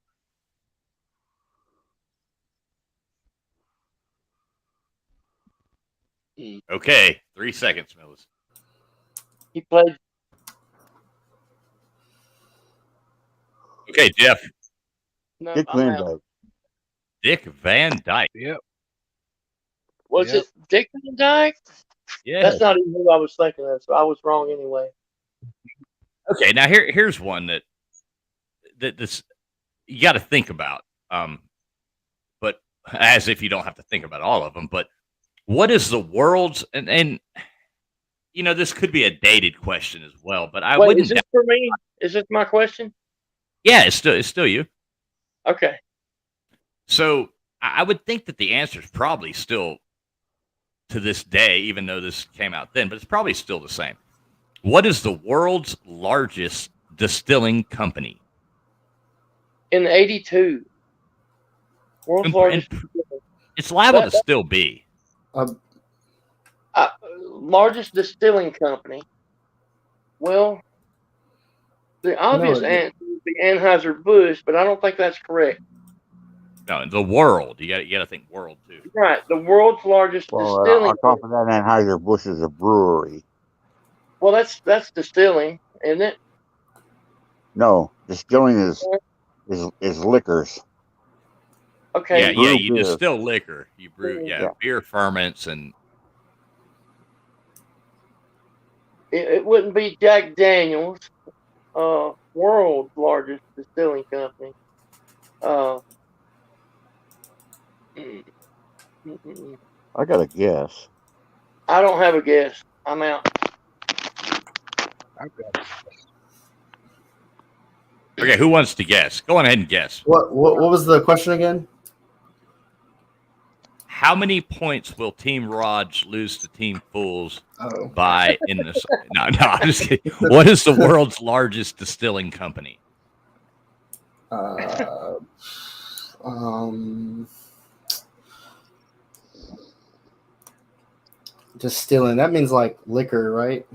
Okay, 3 seconds, Millis. He played. Okay, Jeff. No, Dick Van Dyke. Dick Van Dyke. Yep. Was it Dick Van Dyke? Yeah. That's not even who I was thinking of, so I was wrong anyway. Okay, now here's one that this you got to think about. But as if you don't have to think about all of them. But what is the world's and you know, this could be a dated question as well. But I wouldn't. Is this for me? Is this my question? Yeah, it's still you. Okay. So I would think that the answer is probably still to this day, even though this came out then, but it's probably still the same. What is the world's largest distilling company? In 82. World's largest. It's liable to still be. Largest distilling company. Well, the obvious answer would be Anheuser-Busch, but I don't think that's correct. No, the world. You got to think world too. Right, the world's largest distilling. On top of that, Anheuser-Busch is a brewery. Well, that's distilling, isn't it? No, distilling is liquors. Okay. Yeah, you distill liquor. You brew, beer ferments and. It wouldn't be Jack Daniels, world's largest distilling company. I got a guess. I don't have a guess. I'm out. Okay, who wants to guess? Go on ahead and guess. What was the question again? How many points will Team Raj lose to Team Fools by in this? No, I'm just kidding. What is the world's largest distilling company? Distilling. That means like liquor, right?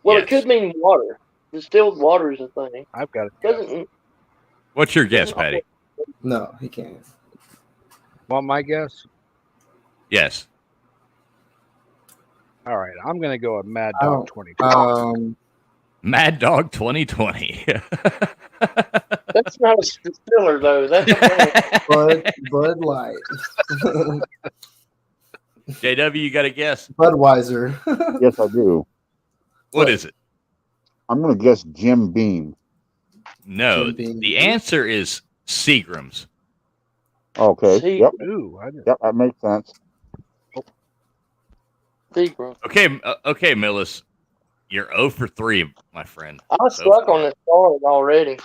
Well, It could mean water. Distilled water is a thing. I've got it. Doesn't. What's your guess, Patty? No, he can't. Want my guess? Yes. All right, I'm going to go with Mad Dog 2020. Mad Dog 2020. That's not a distiller, though. That's Bud Light. JW, you got a guess? Budweiser. Yes, I do. What is it? I'm going to guess Jim Beam. No, Jim Beam. the answer is Seagram's. Okay. Yep. Ooh, Yep. That makes sense. Seagram. Okay, Millis. You're 0 for 3, my friend. I was stuck on this card already.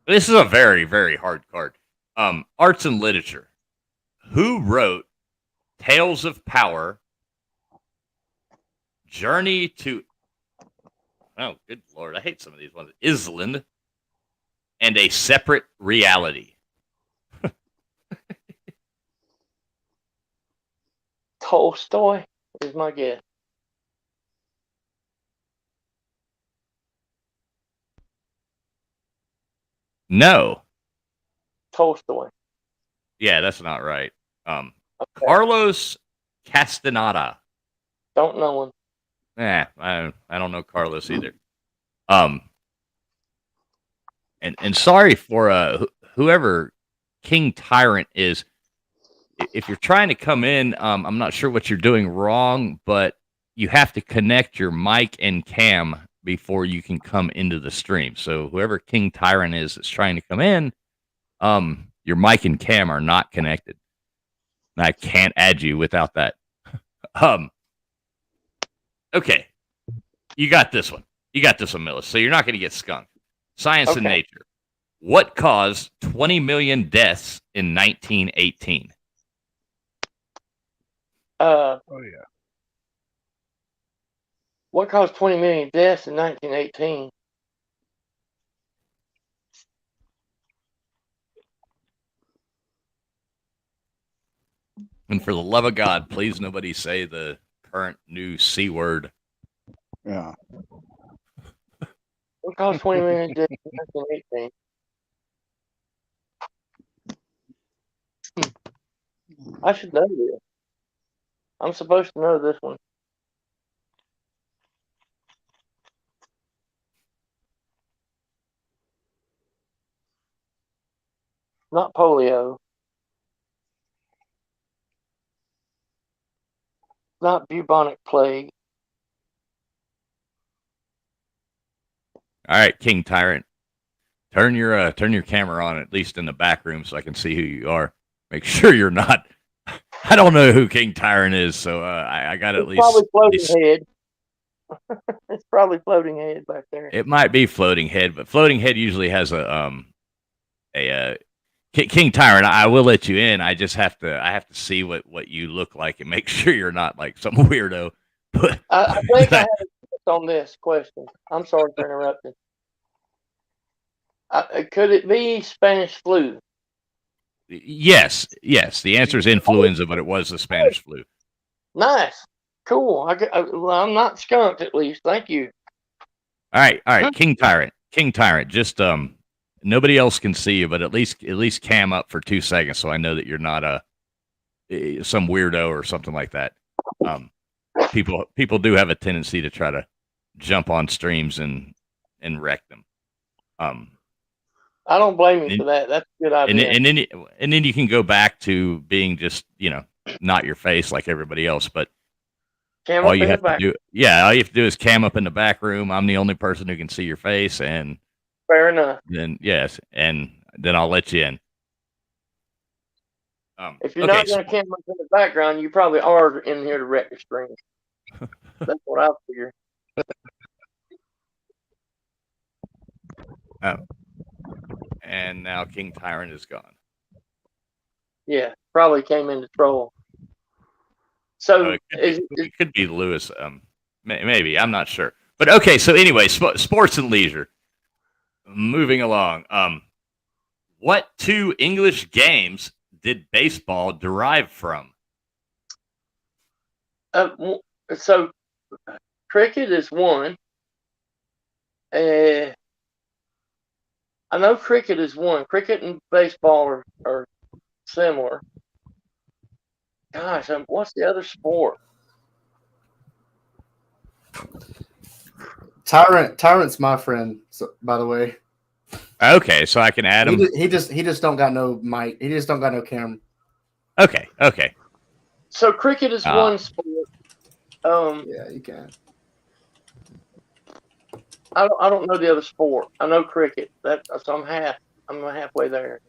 This is a very, very hard card. Arts and literature. Who wrote Tales of Power, Journey to... Oh, good Lord. I hate some of these ones. Island, and A Separate Reality. Tolstoy is my guess. No. Tolstoy. Yeah, that's not right. Okay. Carlos Castaneda. Don't know him. I don't know Carlos either. And sorry for whoever King Tyrant is. If you're trying to come in, I'm not sure what you're doing wrong, but you have to connect your mic and cam before you can come into the stream. So whoever King Tyrant is that's trying to come in, your mic and cam are not connected. And I can't add you without that. Okay. You got this one. You got this one, Millis. So you're not going to get skunked. Science and nature. What caused 20 million deaths in 1918? Oh yeah. What caused 20 million deaths in 1918? And for the love of God, please nobody say the current new C word. Yeah. What caused 20 million deaths in 1918? I should know this. I'm supposed to know this one. Not polio. Not bubonic plague. All right, King Tyrant. Turn your camera on, at least in the back room, so I can see who you are. Make sure you're not. I don't know who King Tyrant is, so I got at least. Probably floating head. It's probably floating head back there. It might be floating head, but floating head usually has a King Tyrant. I will let you in. I just have to see what you look like and make sure you're not like some weirdo. But I think I have a guess on this question. I'm sorry for interrupting. Could it be Spanish flu? Yes. The answer is influenza, but it was the Spanish flu. Nice. Cool. Well, I'm not skunked at least. Thank you. All right. King Tyrant. Just nobody else can see you, but at least cam up for 2 seconds so I know that you're not some weirdo or something like that. People do have a tendency to try to jump on streams and wreck them. I don't blame you for that. That's a good idea. And then you can go back to being just not your face like everybody else, but Cam all you have to do is cam up in the back room. I'm the only person who can see your face, and fair enough. Then then I'll let you in. If you're not going to cam up in the background, you probably are in here to wreck the stream. That's what I figure. And now King Tyrant is gone. Yeah, probably came in to troll. So it could be Lewis. Maybe, I'm not sure. But okay, so anyway, sports and leisure. Moving along. What 2 English games did baseball derive from? So cricket is one. I know cricket is one. Cricket and baseball are similar. Gosh, what's the other sport? Tyrant's my friend, by the way. Okay, so I can add him. He just don't got no mic. He just don't got no camera. Okay. So cricket is one sport. Yeah, you can. I don't know the other sport. I know cricket. So I'm halfway there.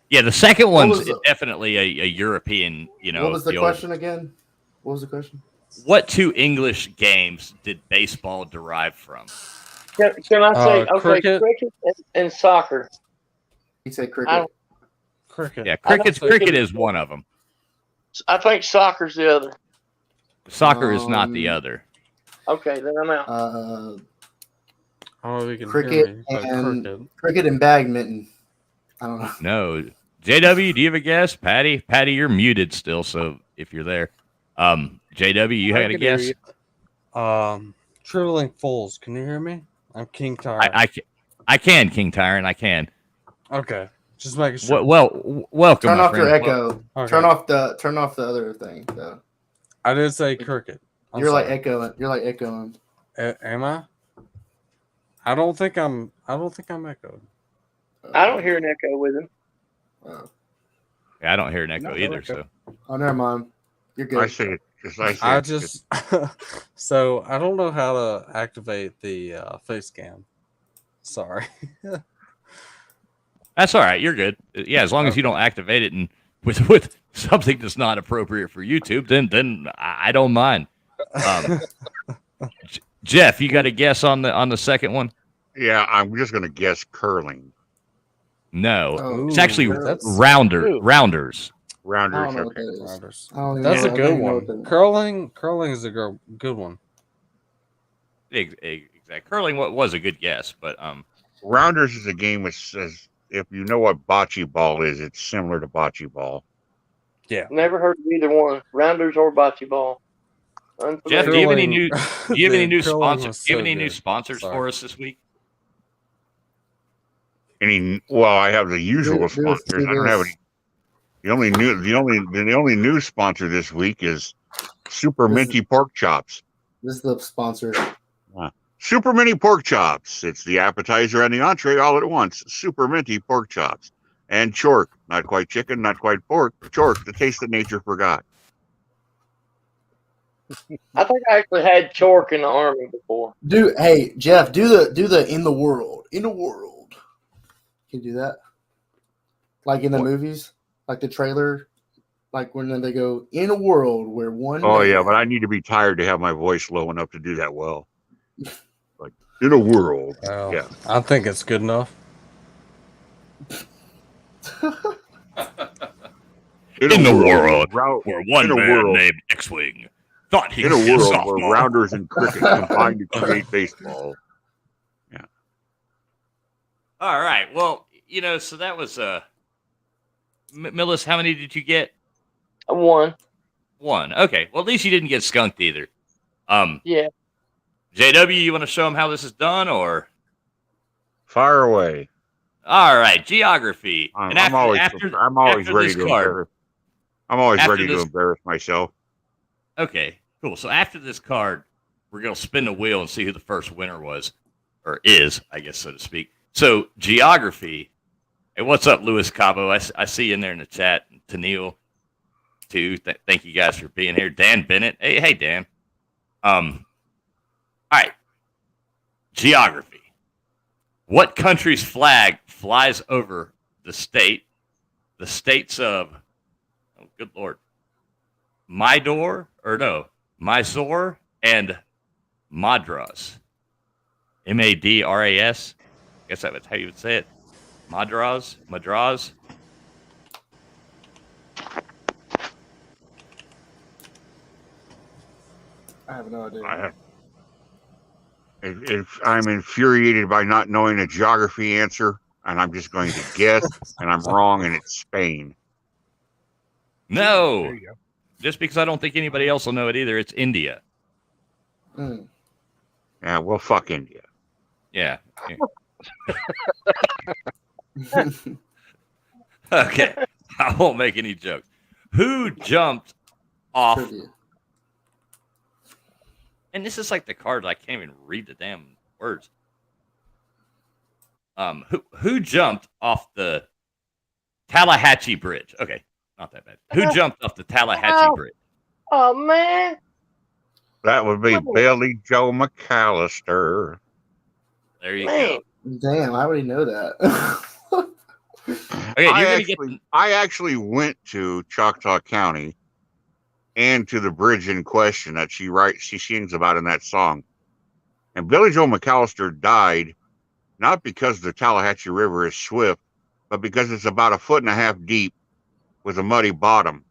Yeah, the second one's definitely a European. What was the question again? What was the question? What two English games did baseball derive from? Can I say cricket and soccer? You say cricket. Cricket. Yeah, cricket is one of them. I think soccer's the other. Soccer is not the other. Okay, then I'm out. Cricket and badminton. I don't know. No. JW, do you have a guess? Patty, you're muted still, so if you're there. JW, you had a guess? Trivialing Fools. Can you hear me? I'm King Tyrant. I can, King Tyrant. I can. Okay. Just making sure. Welcome. Turn off your echo. Okay. Turn off the other thing though. I did say cricket. You're like echoing. Am I? I don't think I'm echoed. I don't hear an echo with him. Oh. Yeah, I don't hear an echo either. So. Oh, never mind. You're good. I say it. I just so I don't know how to activate the face cam. Sorry. That's all right. You're good. Yeah, as long as you don't activate it and with something that's not appropriate for YouTube, then I don't mind. Jeff, you got a guess on the second one? Yeah, I'm just going to guess curling. No, it's actually rounders. Rounders. Okay. That's a good one. Curling is a good one. Exactly. Curling was a good guess, but Rounders is a game which says if you know what bocce ball is, it's similar to bocce ball. Yeah. Never heard of either one, rounders or bocce ball. Jeff, do you have any new sponsors? Do you have any new sponsors for us this week? I have the usual sponsors. I don't have any. The only new sponsor this week is Super Minty Pork Chops. This is the sponsor. Super Mini Pork Chops. It's the appetizer and the entree all at once. Super Minty Pork Chops. And chork. Not quite chicken, not quite pork. Chork, the taste that nature forgot. I think I actually had chork in the Army before. Hey, Jeff, do the in the world. In the world. Can you do that? Like in the movies? Like the trailer? Like when they go, in a world where one... Oh, yeah, but I need to be tired to have my voice low enough to do that well. Like, in a world. Well, yeah. I think it's good enough. in the world where one man named X-Wing thought he in could a world where rounders and cricket combine to create baseball. Yeah. All right. Well, so that was Millis, how many did you get? One. Okay. Well, at least you didn't get skunked either. Yeah. JW, you want to show them how this is done, or fire away? All right, geography. I'm always ready to embarrass myself. Okay, cool. So after this card, we're gonna spin the wheel and see who the first winner was, or is, I guess, so to speak. So geography. Hey, what's up, Luis Cabo? I see you in there in the chat. Tennille, too. Thank you guys for being here. Dan Bennett. Hey, Dan. All right. Geography. What country's flag flies over the states of, oh, good Lord, Mysore and Madras. Madras. I guess that's how you would say it. Madras. I have no idea. I'm infuriated by not knowing a geography answer, and I'm just going to guess, and I'm wrong, and it's Spain. No. Just because I don't think anybody else will know it either, it's India. Mm. Yeah, well, fuck India. Yeah. Okay. I won't make any jokes. Who jumped off... And this is like the card I can't even read the damn words. Who jumped off the Tallahatchie Bridge? Okay, not that bad. Who jumped off the Tallahatchie Bridge? Oh man! That would be Billy Joe McAllister. There you go. Damn, I already know that. Okay, I actually went to Choctaw County and to the bridge in question that she sings about in that song. And Billy Joe McAllister died not because the Tallahatchie River is swift, but because it's about 1.5 feet deep with a muddy bottom.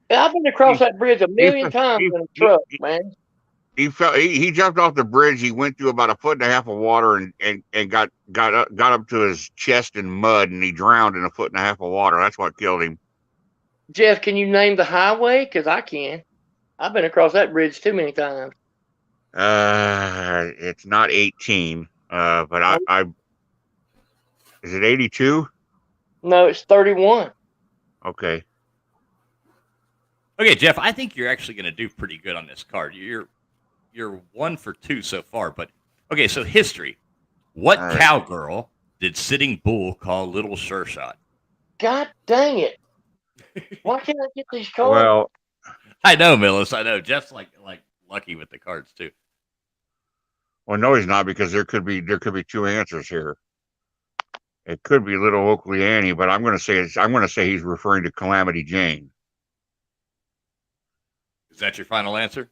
I've been across that bridge a million times in a truck, man. He jumped off the bridge. He went through about 1.5 feet of water and got up to his chest in mud, and he drowned in 1.5 feet of water. That's what killed him. Jeff, can you name the highway? Because I can. I've been across that bridge too many times. It's not 18, but I is it 82? No, it's 31. Okay. Okay, Jeff, I think you're actually going to do pretty good on this card. You're 1 for 2 so far, but okay, so history. What cowgirl did Sitting Bull call Little Sure Shot? God dang it. Why can't I get these cards? Well, I know, Millis. I know. Jeff's like lucky with the cards too. Well, no, he's not, because there could be 2 answers here. It could be Little Oakley Annie, but I'm going to say he's referring to Calamity Jane. Is that your final answer?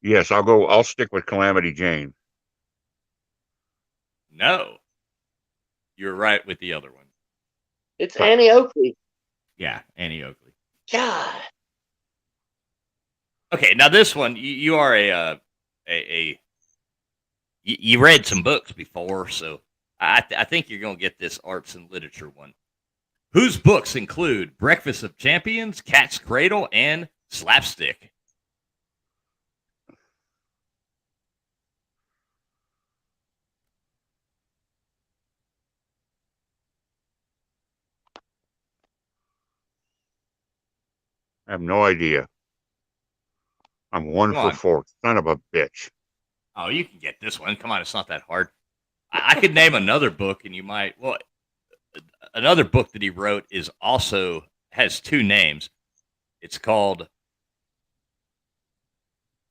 Yes, I'll stick with Calamity Jane. No. You're right with the other one. It's Annie Oakley. Yeah, Annie Oakley. God. Okay, now this one, you are you read some books before, so I think you're going to get this arts and literature one. Whose books include Breakfast of Champions, Cat's Cradle, and Slapstick? I have no idea. I'm 1 for 4. Son of a bitch. Oh, you can get this one. Come on, it's not that hard. I could name another book, and you might. Well, another book that he wrote has 2 names. It's called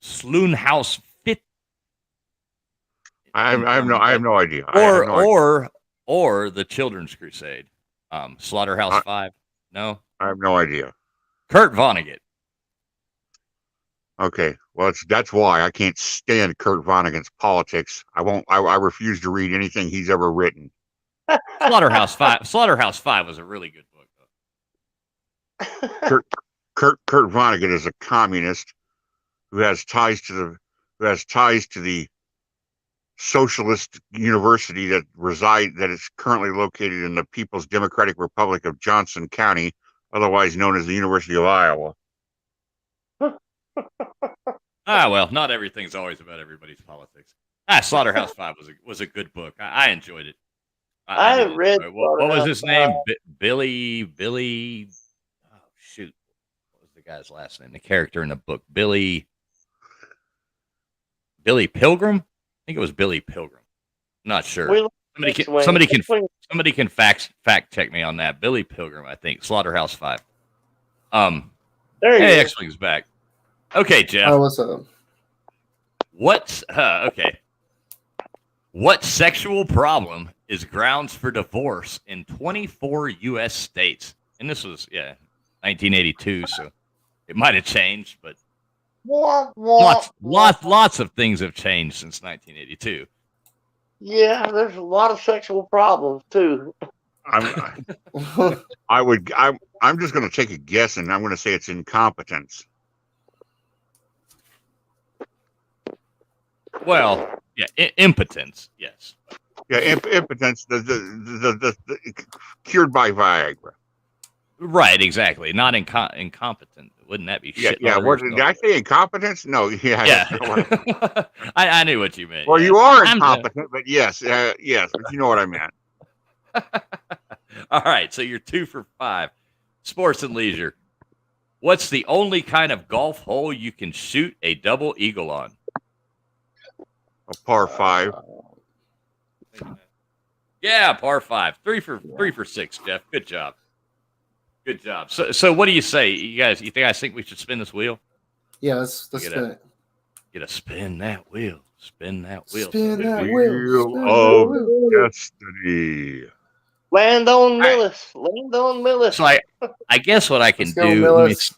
Sloonhouse Fit. I have no idea. Or the Children's Crusade. Slaughterhouse 5. No, I have no idea. Kurt Vonnegut. Okay, well, that's why I can't stand Kurt Vonnegut's politics. I refuse to read anything he's ever written. Slaughterhouse 5. Slaughterhouse 5 was a really good book, though. Kurt Vonnegut is a communist who has ties to the socialist university that is currently located in the People's Democratic Republic of Johnson County, otherwise known as the University of Iowa. Well, not everything's always about everybody's politics. Slaughterhouse 5 was a good book. I enjoyed it. I read. What was his name? Billy. Oh shoot! What was the guy's last name? The character in the book, Billy Pilgrim. I think it was Billy Pilgrim. I'm not sure. Somebody can fact check me on that. Billy Pilgrim, I think. Slaughterhouse 5. There you go. X-Wing's back. Okay, Jeff. Oh, what's up? Okay. What sexual problem is grounds for divorce in 24 U.S. states? And this was, 1982, so it might have changed, but lots of things have changed since 1982. Yeah, there's a lot of sexual problems too. I'm just going to take a guess, and I'm going to say it's incompetence. Well, yeah, impotence, yes. Yeah, impotence. The cured by Viagra. Right, exactly. Not incompetent. Wouldn't that be shit? Yeah. What did I say? Incompetence? No. Yeah. I knew what you meant. Well, you are incompetent, but yes, but you know what I meant. All right, so you're 2 for 5. Sports and leisure. What's the only kind of golf hole you can shoot a double eagle on? A par 5. Yeah, par 5. 3 for 6, Jeff. Good job. Good job. So what do you say? You think we should spin this wheel? Yeah, let's spin it. Get a spin that wheel. Spin that wheel. Spin that Wheel wheel. of Destiny. Land on right. Millis. Land on Millis. So I guess what I can Let's go, do. Millis.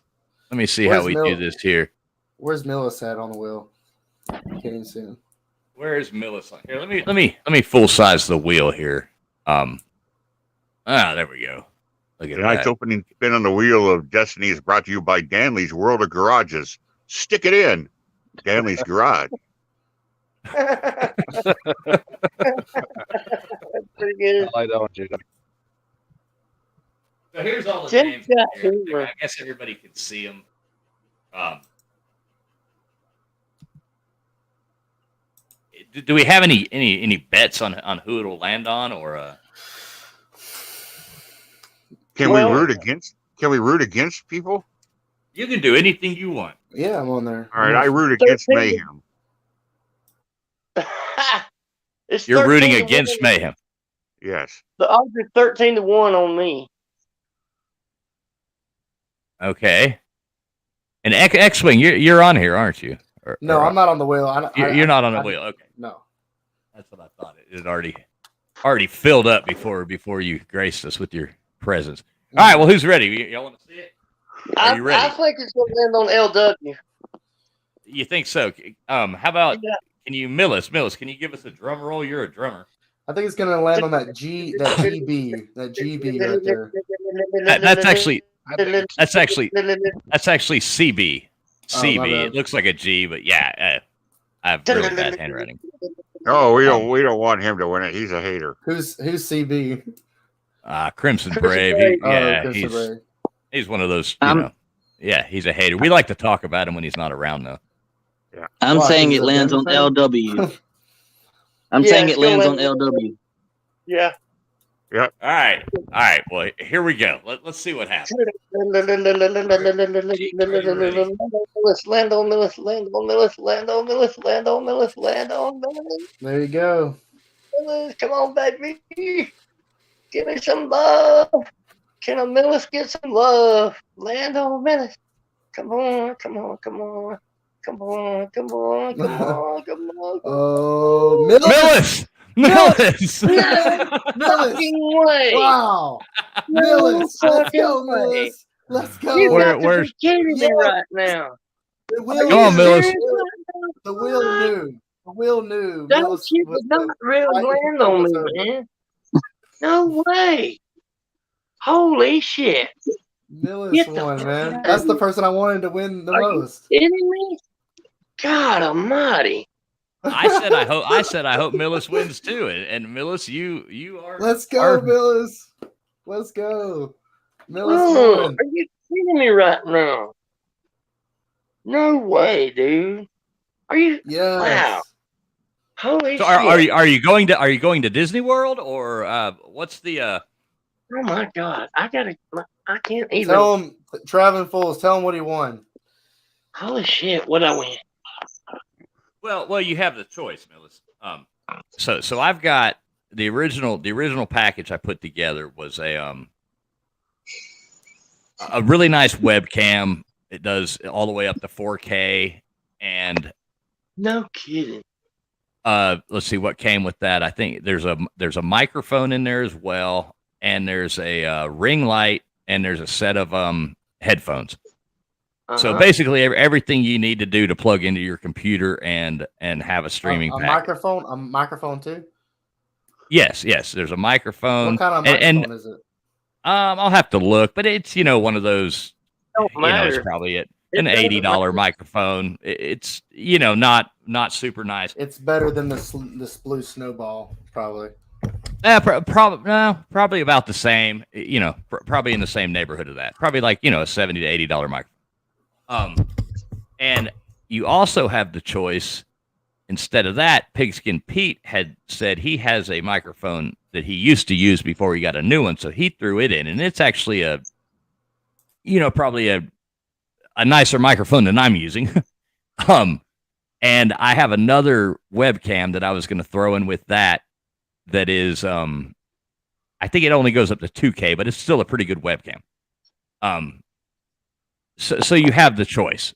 Let me see Where's how we do this here. Where's Millis at on the wheel? Can't even see him. Where is Millis on here? Let me full size the wheel here. There we go. Look at Tonight's that. opening spin on the Wheel of Destiny is brought to you by Danley's World of Garages. Stick it in. Danley's Garage. That's pretty good. I like that one, Judah. So here's all the Jim names. got Here. humor. I guess everybody can see them. Do we have any bets on who it'll land on, or Can we root against? Can we root against people? you can do anything you want? Yeah, I'm on there. All right, I root against Mayhem. It's You're 13 rooting to against 1. Mayhem. Yes. The odds are 13-1 on me. Okay. And X-Wing, you're on here, aren't you? No, I'm not on the wheel. You're not on the wheel. Okay. No. That's what I thought. It had already filled up before you graced us with your presence. All right. Well, who's ready? Y'all want to see it? Are you ready? I think it's going to land on LW. You think so? How about? Yeah. Can you, Millis? Can you give us a drum roll? You're a drummer. I think it's gonna land on that GB right there. That's actually CB. CB. It looks like a G, but yeah, I have really bad handwriting. Oh, we don't want him to win it. He's a hater. Who's CB? Crimson Brave. Crimson Brave. He's one of those. Yeah, he's a hater. We like to talk about him when he's not around, though. Yeah. I'm saying it lands on LW. I'm saying it lands on LW. Yeah. Yep. All right. Well, here we go. Let's see what happens. Land on Millis. There you go. Come on, baby. Give me some love. Can a Millis get some love? Land on Millis. Come on. Oh, Millis! Millis! Way. Wow. Millis. Let's go, Millis. Let's go. Where's kidding me right now? The wheel Come on, Millis. The wheel knew. The wheel knew. Don't you not really land on me, man. No way. Holy shit. Millis won, man. That's the person I wanted to win the most. You kidding me? God almighty. I said I hope Millis wins too. And Millis, you are. Let's go, Millis. Let's go. Millis won. Are you kidding me right now? No way, dude. Are you? Yes. Wow. Holy So shit. are you going to Disney World, or what's the Oh my God. I can't even. Tell him, Traveling Fools, tell him what he won. Holy shit, what I win? Well, you have the choice, Millis. So I've got the original package I put together was a really nice webcam. It does all the way up to 4K, and No kidding. let's see what came with that. I think there's a microphone in there as well, and there's a ring light, and there's a set of headphones. So basically, everything you need to do to plug into your computer and have a streaming package. A microphone too. Yes. There's a microphone. What kind of microphone is it? I'll have to look, but it's one of those. Don't matter. It's probably an $80 microphone. It's not super nice. It's better than this blue snowball, probably. Probably about the same. Probably in the same neighborhood of that. Probably like a $70 to $80 microphone. And you also have the choice. Instead of that, Pigskin Pete had said he has a microphone that he used to use before he got a new one, so he threw it in, and it's actually probably a nicer microphone than I'm using. And I have another webcam that I was going to throw in with that is, I think it only goes up to 2K, but it's still a pretty good webcam. So you have the choice.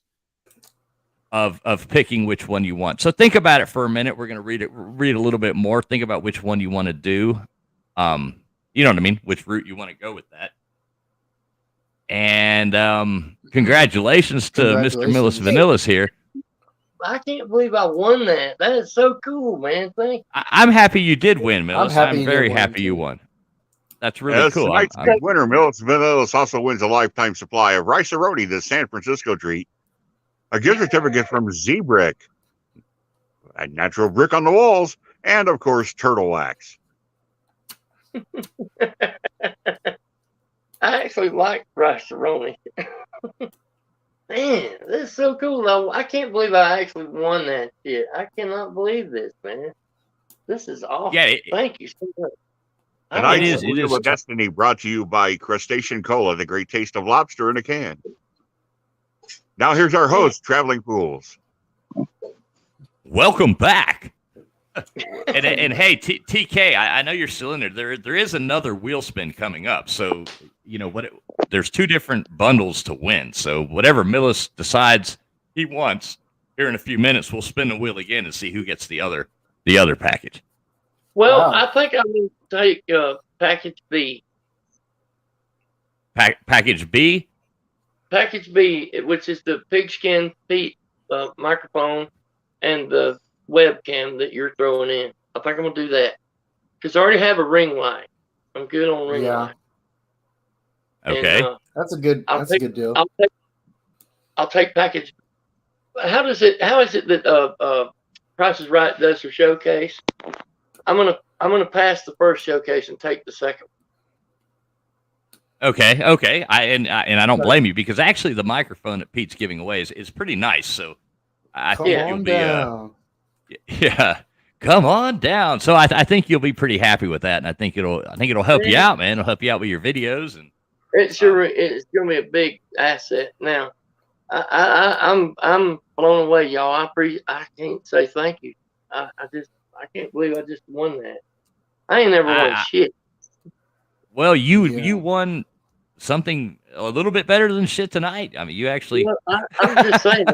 of picking which one you want. So think about it for a minute. We're going to read a little bit more. Think about which one you want to do. You know what I mean? Which route you want to go with that. And congratulations to Mr. Millis Vanillas here. I can't believe I won that. That is so cool, man. Thank you. I'm happy you did win, Millis. I'm very happy you won. That's really cool. Tonight's winner, Millis Vanillas, also wins a lifetime supply of rice-a-roni, the San Francisco treat, a gift certificate from Z-Brick, a natural brick on the walls, and, of course, turtle wax. I actually like rice-a-roni. Man, this is so cool, though. I can't believe I actually won that shit. I cannot believe this, man. This is awesome. Yeah, thank you so much. Tonight's Wheel of Destiny brought to you by Crustacean Cola, the great taste of lobster in a can. Now here's our host, Traveling Fools. Welcome back. and hey, TK, I know you're still in there. There is another wheel spin coming up. So, you know what? There's 2 different bundles to win. So whatever Millis decides he wants, here in a few minutes, we'll spin the wheel again and see who gets the other package. Well, I think I'm going to take package B. Package B? Package B, which is the pigskin feet microphone and the webcam that you're throwing in. I think I'm going to do that. Because I already have a ring light. I'm good on ring light. Okay. And, that's a good deal. I'll take package. How is it that Price is Right does her showcase? I'm gonna pass the first showcase and take the second. Okay. I don't blame you, because actually the microphone that Pete's giving away is pretty nice. So I think you'll be come on down. So I think you'll be pretty happy with that, and I think it'll help you out, man. It'll help you out with your videos, and it's gonna be a big asset. Now I'm blown away, y'all. I can't say thank you. I can't believe I just won that. I ain't never won shit. Well, you won something a little bit better than shit tonight. I mean, you actually. Well, I'm just saying,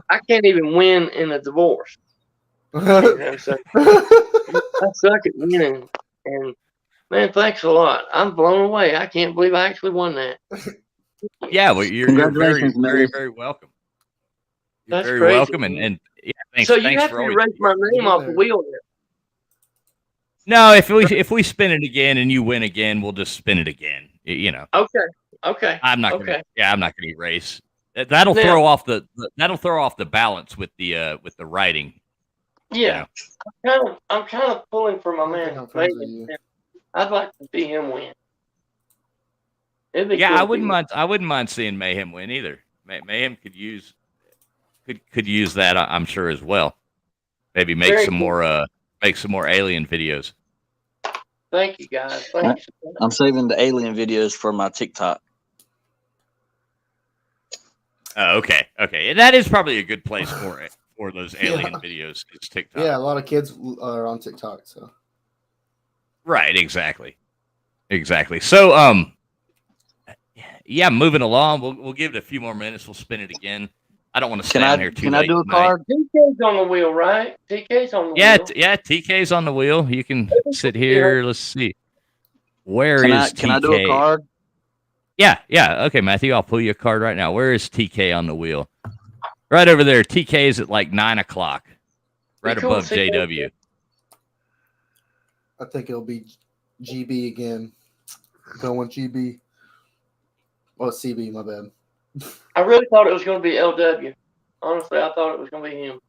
I can't even win in a divorce. You know, so I suck at winning. And man, thanks a lot. I'm blown away. I can't believe I actually won that. Yeah, well, you're very, very, very welcome. You're That's very crazy, welcome, and yeah, thanks. So you thanks have for to always... erase my name off the wheel there. No, if we spin it again and you win again, we'll just spin it again. You know. Okay. I'm not gonna erase. That'll throw off the balance with the writing. Yeah, you know? I'm kind of pulling for my man. I'd like to see him win. Yeah, cool I wouldn't mind seeing Mayhem win either. Mayhem could use that, I'm sure, as well. Maybe make some more alien videos. Thank you, guys. Thanks. I'm saving the alien videos for my TikTok. Oh, okay. And that is probably a good place for it, for those alien videos. Is TikTok. Yeah, a lot of kids are on TikTok. So. Right. Exactly. So, yeah, moving along. We'll give it a few more minutes. We'll spin it again. I don't want to stand here too late. Can I do a card? TK's on the wheel, right? TK's on the wheel. Yeah, TK's on the wheel. You can sit here. Let's see. Where is TK? Can I do a card? Yeah. Okay, Matthew, I'll pull you a card right now. Where is TK on the wheel? Right over there. TK is at like 9:00, right above JW. I think it'll be GB again. Going GB. Oh, CB, my bad. I really thought it was going to be LW. Honestly, I thought it was going to be him.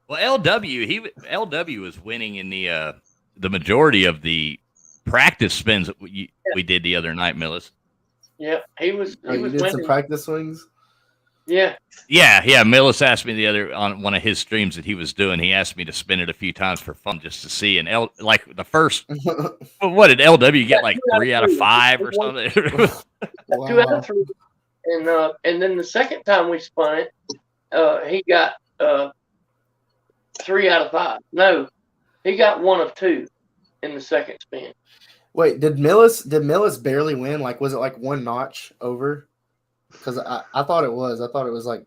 Well, LW was winning in the majority of the practice spins that we did the other night, Millis. Yeah, he was winning. Some practice swings. Yeah. Millis asked me on one of his streams that he was doing. He asked me to spin it a few times for fun just to see. And the first, what did LW get? Like 3 out of 5 or something? Wow. 2 out of 3. And then the second time we spun it, he got 3 out of 5. No, he got 1 of 2 in the second spin. Wait, did Millis barely win? Like, was it like 1 notch over? Because I thought it was. I thought it was like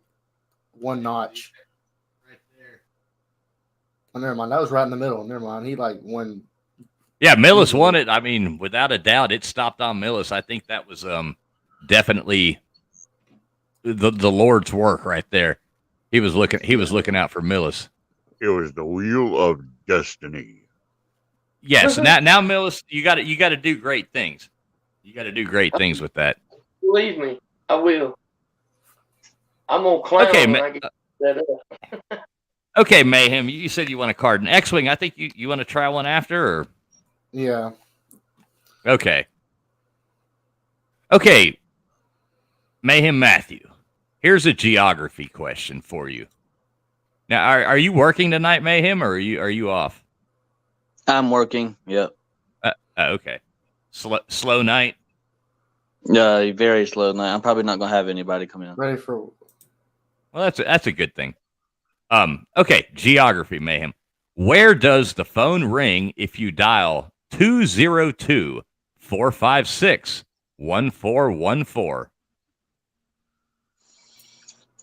1 notch. Oh, never mind. That was right in the middle. Never mind. He like won. Yeah, Millis won it. I mean, without a doubt, it stopped on Millis. I think that was definitely the Lord's work right there. He was looking out for Millis. It was the wheel of destiny. Yes. Now Millis, you got to do great things. You got to do great things with that. Believe me, I will. I'm gonna clown when I get that up. Okay, Mayhem. You said you want a card. An X-Wing, I think you want to try one after? Or? Yeah. Okay, Mayhem Matthew. Here's a geography question for you. Now, are you working tonight, Mayhem, or are you off? I'm working. Yep. Okay. Slow night? Very slow night. I'm probably not gonna have anybody come in. Ready for? Well, that's a good thing. Okay, geography, Mayhem. Where does the phone ring if you dial 202-456-1414?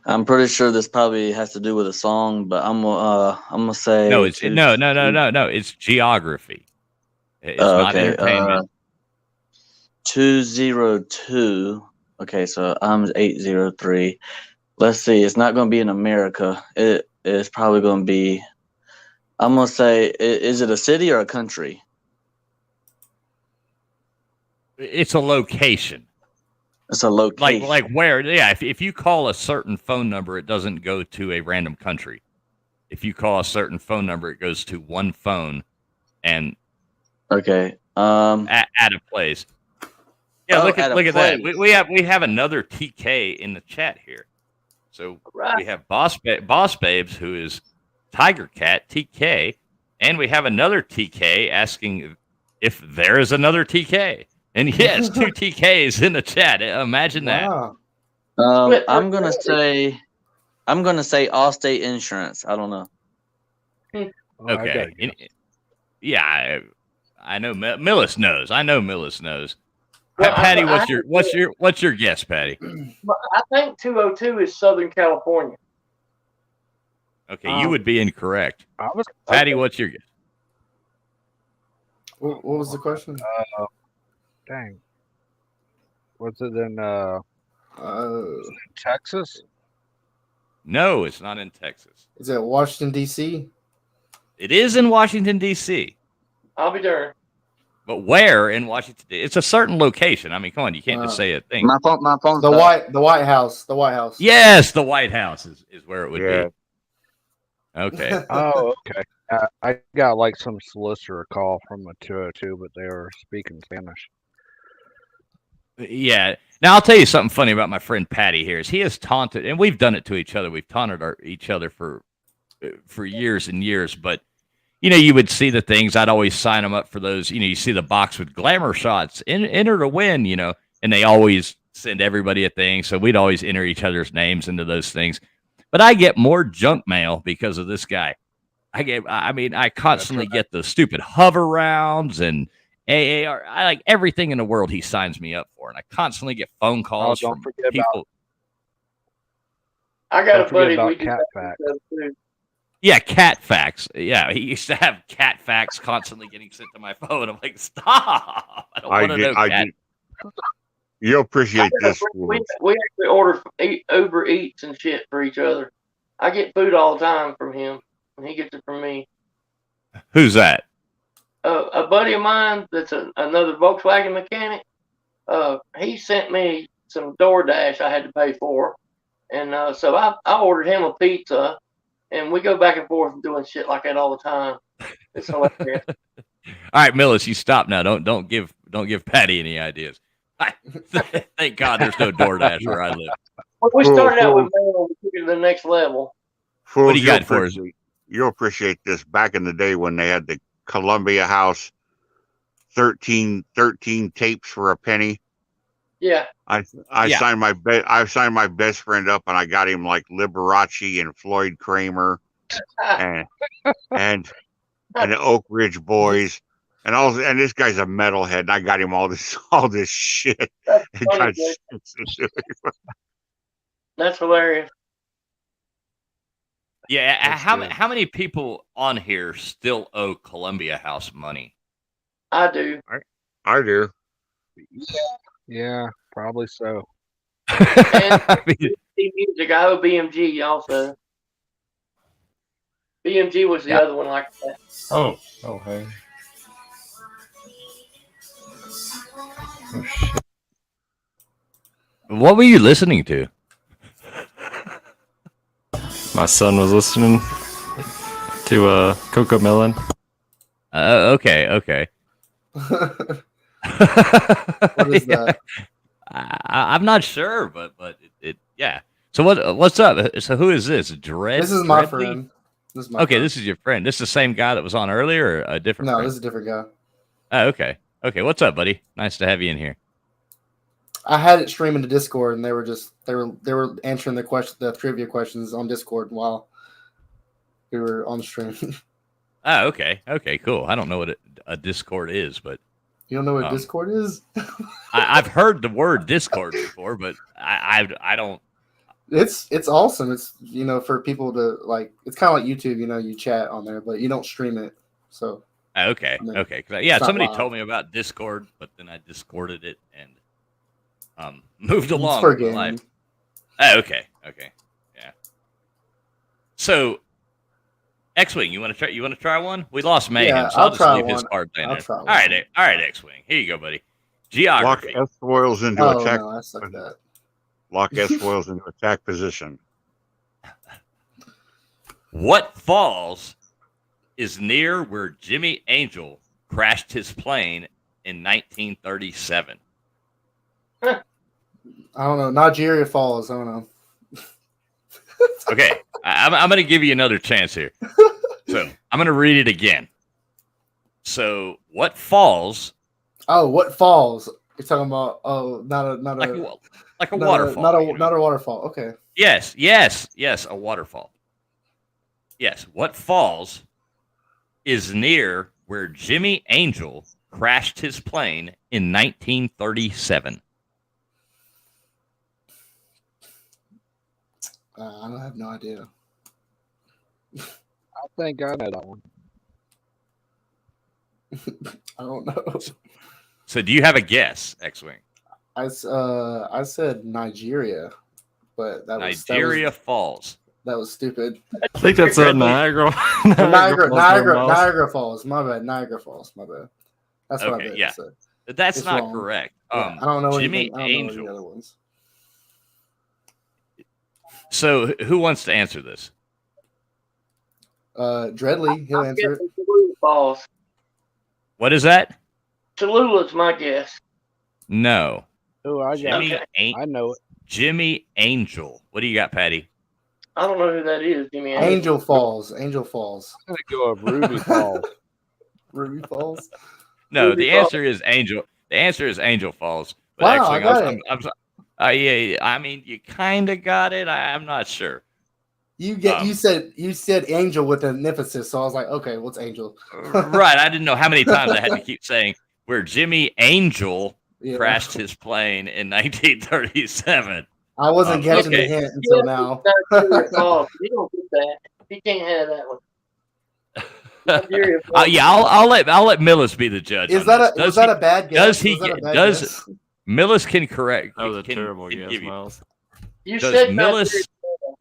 I'm pretty sure this probably has to do with a song, but I'm gonna say no. It's no. It's geography. It's not entertainment. 202. Okay, so I'm 803. Let's see. It's not going to be in America. It's probably going to be. I'm gonna say, is it a city or a country? It's a location. It's a location. Like where? Yeah. If you call a certain phone number, it doesn't go to a random country. If you call a certain phone number, it goes to one phone, and okay. At a place. Yeah. Look at that. We have another TK in the chat here. So we have Boss Babes, who is Tiger Cat TK, and we have another TK asking if there is another TK. And yes, 2 TKs in the chat. Imagine that. Wow. I'm gonna say Allstate Insurance. I don't know. Okay. Yeah, I know Millis knows. I know Millis knows. Well, Patty, what's your guess, Patty? I think 202 is Southern California. Okay, you would be incorrect. Patty, what's your guess? What was the question? Dang. Was it in Texas? No, it's not in Texas. Is it Washington D.C.? It is in Washington D.C. I'll be darned. But where in Washington? It's a certain location. I mean, come on, you can't just say a thing. My phone. The White House. The White House. Yes, the White House is where it would be. Okay. Oh, okay. I got like some solicitor call from a 202, but they were speaking Spanish. Yeah. Now I'll tell you something funny about my friend Patty here. Is he has taunted, and we've done it to each other. We've taunted each other for years and years. But you would see the things. I'd always sign them up for those. You see the box with glamour shots, enter to win. And they always send everybody a thing. So we'd always enter each other's names into those things. But I get more junk mail because of this guy. I constantly get the stupid hover rounds and AAR. I like everything in the world he signs me up for, and I constantly get phone calls from people. I got a buddy. About cat facts. Yeah, cat facts. Yeah, he used to have cat facts constantly getting sent to my phone. I'm like, stop! I don't want to know cat. You'll appreciate this. We actually order Uber Eats and shit for each other. I get food all the time from him, and he gets it from me. Who's that? A buddy of mine that's another Volkswagen mechanic. He sent me some DoorDash I had to pay for, and so I ordered him a pizza, and we go back and forth doing shit like that all the time. It's hilarious. All right, Millis, you stop now. Don't give Patty any ideas. Thank God there's no DoorDash where I live. Well, we started out with mail, we took it to the next level. What do you got for us? You'll appreciate this. Back in the day when they had the Columbia House 13 tapes for a penny. Yeah. I signed my best friend up, and I got him like Liberace and Floyd Kramer and the Oak Ridge Boys. And this guy's a metalhead, and I got him all this shit. That's funny, That's hilarious. Yeah. That's How many people on here still owe Columbia House money? I do. I do. Yeah, probably so. And I mean, music, I owe BMG also. BMG was the Yeah. other one like that. Oh, hey. what were you listening to? My son was listening to Coco Melon. Okay. What is Yeah. that? I'm not sure, but it yeah. So what's up? So who is this? Dread? This is my Dreadly? friend. This is my Okay, friend. this is your friend. This is the same guy that was on earlier, or a different No, friend? this is a different guy. Oh, okay. What's up, buddy? Nice to have you in here. I had it streaming to Discord, and they were answering the trivia questions on Discord while we were on the stream. Oh, okay. Cool. I don't know what a Discord is, but You don't know what Discord is? I've heard the word Discord before, but I don't. It's awesome. It's for people to like. It's kind of like YouTube. You chat on there, but you don't stream it. So Okay. I mean, Okay. 'Cause yeah, it's not somebody live. told me about Discord, but then I discorded it and moved along for with my game. life. Oh, okay. Yeah. So, X-Wing, you want to try one? We lost Mayhem, Yeah, so I'll I'll just try leave his one. card there. I'll try All one. right, X-Wing. Here you go, buddy. Lock Geography. S foils into Oh attack. no, I suck at that. Lock S foils into attack position. What falls is near where Jimmy Angel crashed his plane in 1937? I don't know. Nigeria Falls. I don't know. Okay, I'm going to give you another chance here. So I'm going to read it again. So what falls? Oh, what falls? You're talking about? Oh, not a like a waterfall. Not a waterfall. Okay. Yes, a waterfall. Yes, what falls is near where Jimmy Angel crashed his plane in 1937? I don't have no idea. I think I know that one. I don't know. So do you have a guess, X-Wing? I said Nigeria, but Nigeria Falls. That was stupid. I think that's Niagara. Niagara Falls. My bad. Niagara Falls. My bad. That's what I yeah. said. That's It's not wrong. correct. Yeah, I don't know Jimmy anything. I don't know Angel. any other ones. So who wants to answer this? Dreadly, he'll answer it. Cholula Falls. What is that? Cholula's my guess. No. Oh, I got Jimmy, it. I know it. Jimmy Angel. What do you got, Patty? I don't know who that is, Jimmy Angel Falls. Angel Falls. I'm gonna go with Ruby Falls. Ruby Falls. No, Ruby the Falls. answer is Angel. The answer is Angel Falls. But Wow, actually, I got it. yeah, I mean, you kind of got it. I'm not sure. You said Angel with an emphasis, so I was like, okay, what's Angel? Right. I didn't know how many times I had to keep saying where Jimmy Angel Yeah. crashed his plane in 1937. I wasn't catching okay. the hint until now. Nigeria Falls. You don't get that. You can't have that one. Nigeria Falls. Yeah, I'll let Millis be the judge. Was on that this. was that a bad guess? Does he Was that a get- bad does- guess? Millis can correct? That was a can- terrible can guess, give you- Miles. You Does said Millis? Nigeria Falls.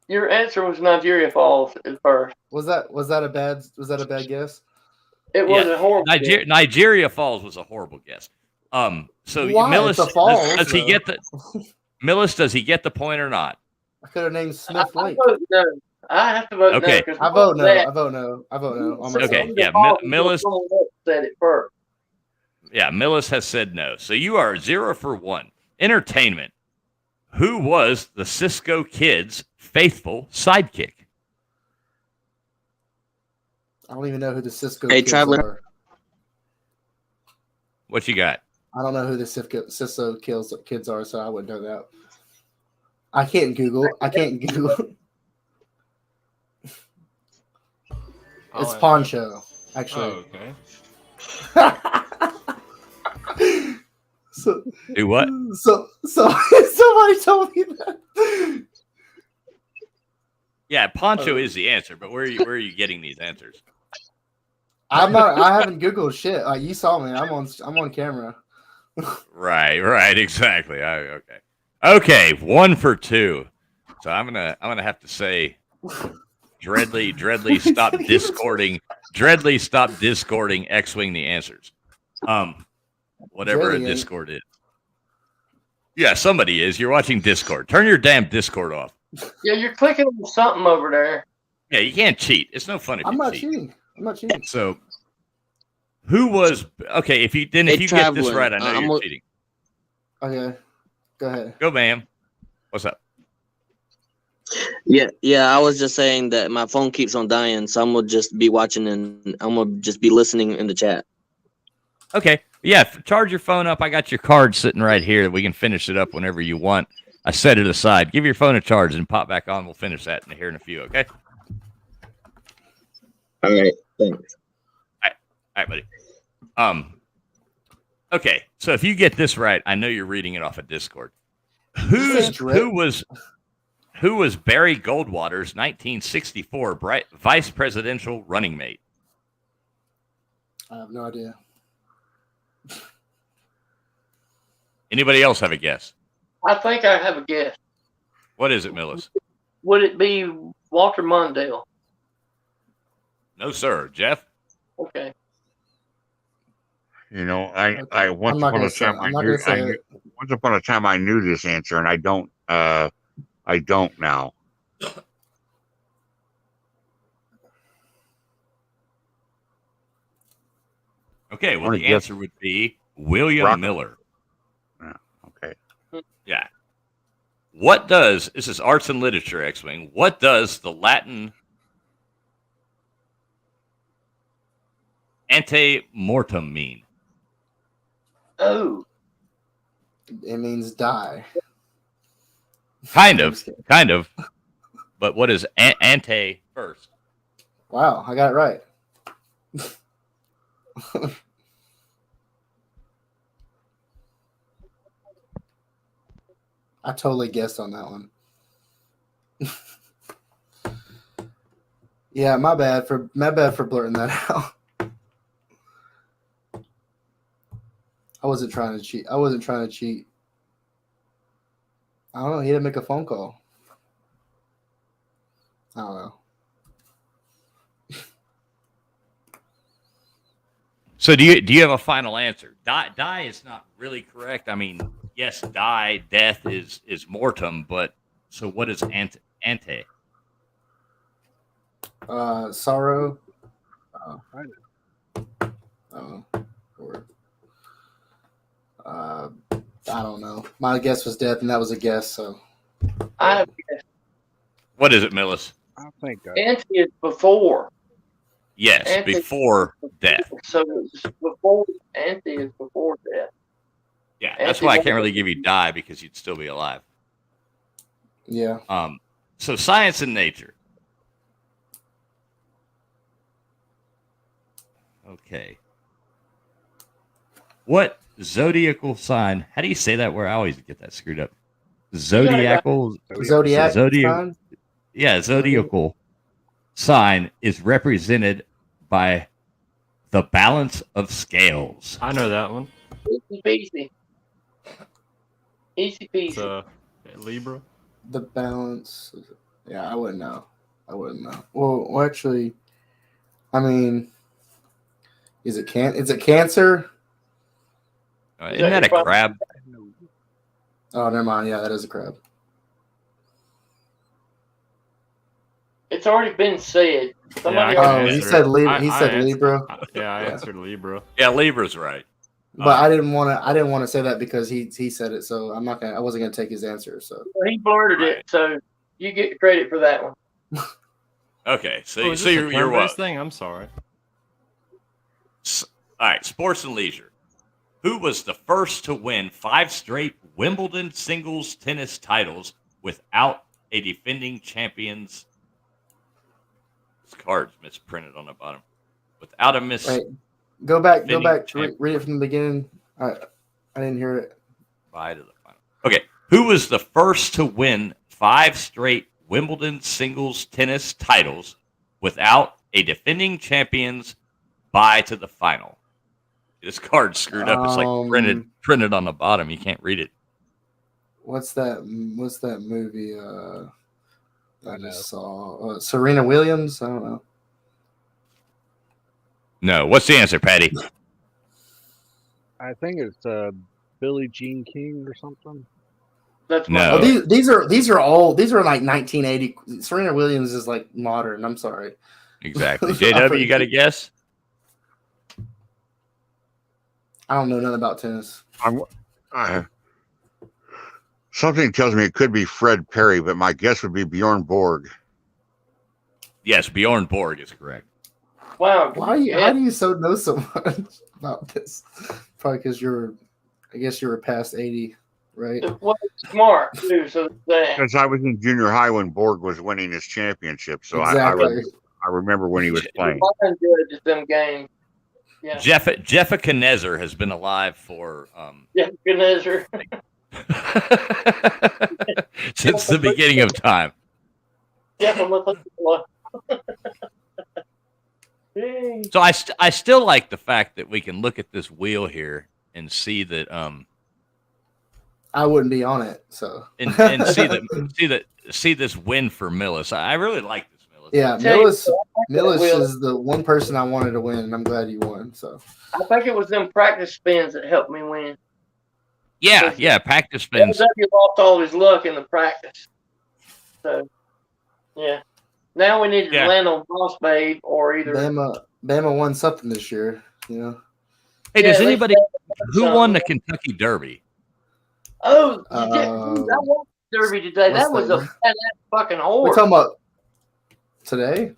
Your answer was Nigeria Falls at first. Was that a bad guess? It was Yeah, a horrible guess. Nigeria Falls was a horrible guess. So Why? Millis, It's a falls, does he though. get the Millis? Does he get the point or not? I could have named Smith I Lake. vote no. I have to vote Okay. no. 'cause I vote no. that- I vote no. I vote no. On Okay, myself. yeah, Falls Millis- until someone else said it first. Yeah, Millis has said no. So you are 0 for 1. Entertainment. Who was the Cisco Kid's faithful sidekick? I don't even know who the Cisco Hey, kids Traveler. are. What you got? I don't know who the Cisco kids are, so I wouldn't know that. I can't Google. It's Poncho, actually. okay. So Do what? So somebody told me that. Yeah, Poncho is the answer, but where are you getting these answers? I'm not. I haven't Googled shit. Like you saw me. I'm on camera. Right, exactly. Okay, 1 for 2. So I'm gonna have to say, Dreadly, stop discording. Dreadly, stop discording. X-wing the answers. Whatever a Discord is. Yeah, somebody is. You're watching Discord. Turn your damn Discord off. Yeah, you're clicking on something over there. Yeah, you can't cheat. It's no fun if I'm you not cheat. cheating. I'm not cheating. So, who was okay? If you get this right, I know you're cheating. Okay, go ahead. Go, ma'am. What's up? Yeah. I was just saying that my phone keeps on dying, so I'm gonna just be watching and I'm gonna just be listening in the chat. Okay. Yeah, charge your phone up. I got your card sitting right here. We can finish it up whenever you want. I set it aside. Give your phone a charge and pop back on. We'll finish that here in a few, okay? All right, thanks. All right, buddy. Okay, so if you get this right, I know you're reading it off of Discord. Who was Barry Goldwater's 1964 vice presidential running mate? I have no idea. Anybody else have a guess? I think I have a guess. What is it, Millis? Would it be Walter Mondale? No, sir. Jeff? Okay. You know, I once upon a time I knew this answer, and I don't now. Okay, well, the answer would be William Miller. Yeah, okay. Yeah. This is arts and literature, X-Wing. What does the Latin ante mortem mean? Oh. It means die. Kind of. But what is ante first? Wow, I got it right. I totally guessed on that one. Yeah, my bad for blurting that out. I wasn't trying to cheat. I don't know. He didn't make a phone call. I don't know. So do you have a final answer? Die is not really correct. I mean, yes, death is mortem, but so what is ante? Sorrow. I don't know. My guess was death, and that was a guess. So I have a guess. What is it, Millis? I think ante is before. Yes, ante before death. So it's before ante is before death. Yeah, that's why I can't really give you die because you'd still be alive. Yeah. So science and nature. Okay. What zodiacal sign? How do you say that? Where I always get that screwed up. Zodiacal. Zodiac sign? Yeah, zodiacal sign is represented by the balance of scales. I know that one. Easy peasy. It's Libra. The balance. Yeah, I wouldn't know. Well, actually, I mean, is it Cancer? Isn't that a crab? Oh, never mind. Yeah, that is a crab. It's already been said. He said Libra. He said Libra. I answered Libra. Yeah, Libra's right. But I didn't want to say that because he said it. So I wasn't gonna take his answer. So he blurted it. So you get credit for that one. Okay, so is so this a you're what? thing? I'm sorry. All right, sports and leisure. Who was the first to win 5 straight Wimbledon singles tennis titles without a defending champion's card's misprinted on the bottom? Without a miss. Wait, go back. Read it from the beginning. I didn't hear it. Bye to the final. Okay, who was the first to win 5 straight Wimbledon singles tennis titles without a defending champion's bye to the final. This card's screwed up. It's like printed on the bottom. You can't read it. What's that movie? I just saw Serena Williams. I don't know. No. What's the answer, Patty? I think it's Billie Jean King or something. That's no. Oh, these are all like 1980. Serena Williams is like modern. I'm sorry. Exactly. JW, you got a guess? I don't know nothing about tennis. Something tells me it could be Fred Perry, but my guess would be Bjorn Borg. Yes, Bjorn Borg is correct. Wow. How do you know so much about this? Probably because I guess you were past 80, right? Well, smart too. So because I was in junior high when Borg was winning his championship, so exactly. I remember when he was playing. Them games. Yeah. Jeffa Knezer has been alive for Jeffa Knezer. since the beginning of time. So I still like the fact that we can look at this wheel here and see that I wouldn't be on it, so and see this win for Millis. I really like this Millis. Yeah, Millis is the one person I wanted to win, and I'm glad you won. So I think it was them practice spins that helped me win. Yeah, practice spins. He lost all his luck in the practice. So, yeah. Now we need to land on Boss Babe or either. Bama won something this year, you know. Hey, does anybody who won the Kentucky Derby? Oh, I won the Derby today. That was a badass fucking horse. We're talking about today.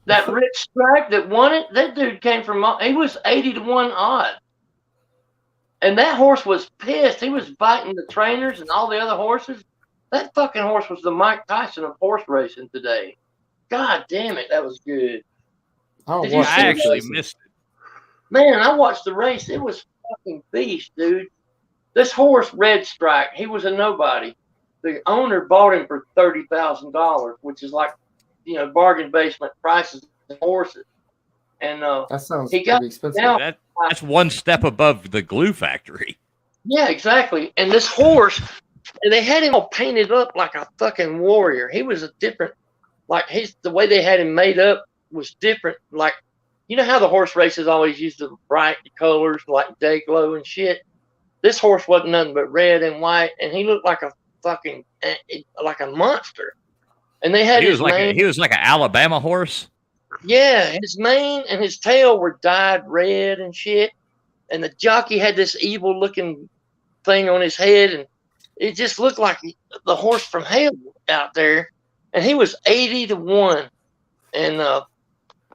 That Rich Strike that won it. That dude came from. He was 80-1 odd. And that horse was pissed. He was biting the trainers and all the other horses. That fucking horse was the Mike Tyson of horse racing today. God damn it, that was good. I actually missed it. Man, I watched the race. It was fucking beast, dude. This horse, Red Strike, he was a nobody. The owner bought him for $30,000, which is like, bargain basement prices of horses. And that sounds pretty expensive. That's one step above the glue factory. Yeah, exactly. And this horse, and they had him all painted up like a fucking warrior. He was a different, the way they had him made up was different. Like, you know how the horse races always use the bright colors like day glow and shit? This horse wasn't nothing but red and white, and he looked like a fucking, like a monster. And they had he was like an Alabama horse. Yeah, his mane and his tail were dyed red and shit. And the jockey had this evil looking thing on his head, and it just looked like the horse from hell out there. And he was 80-1. And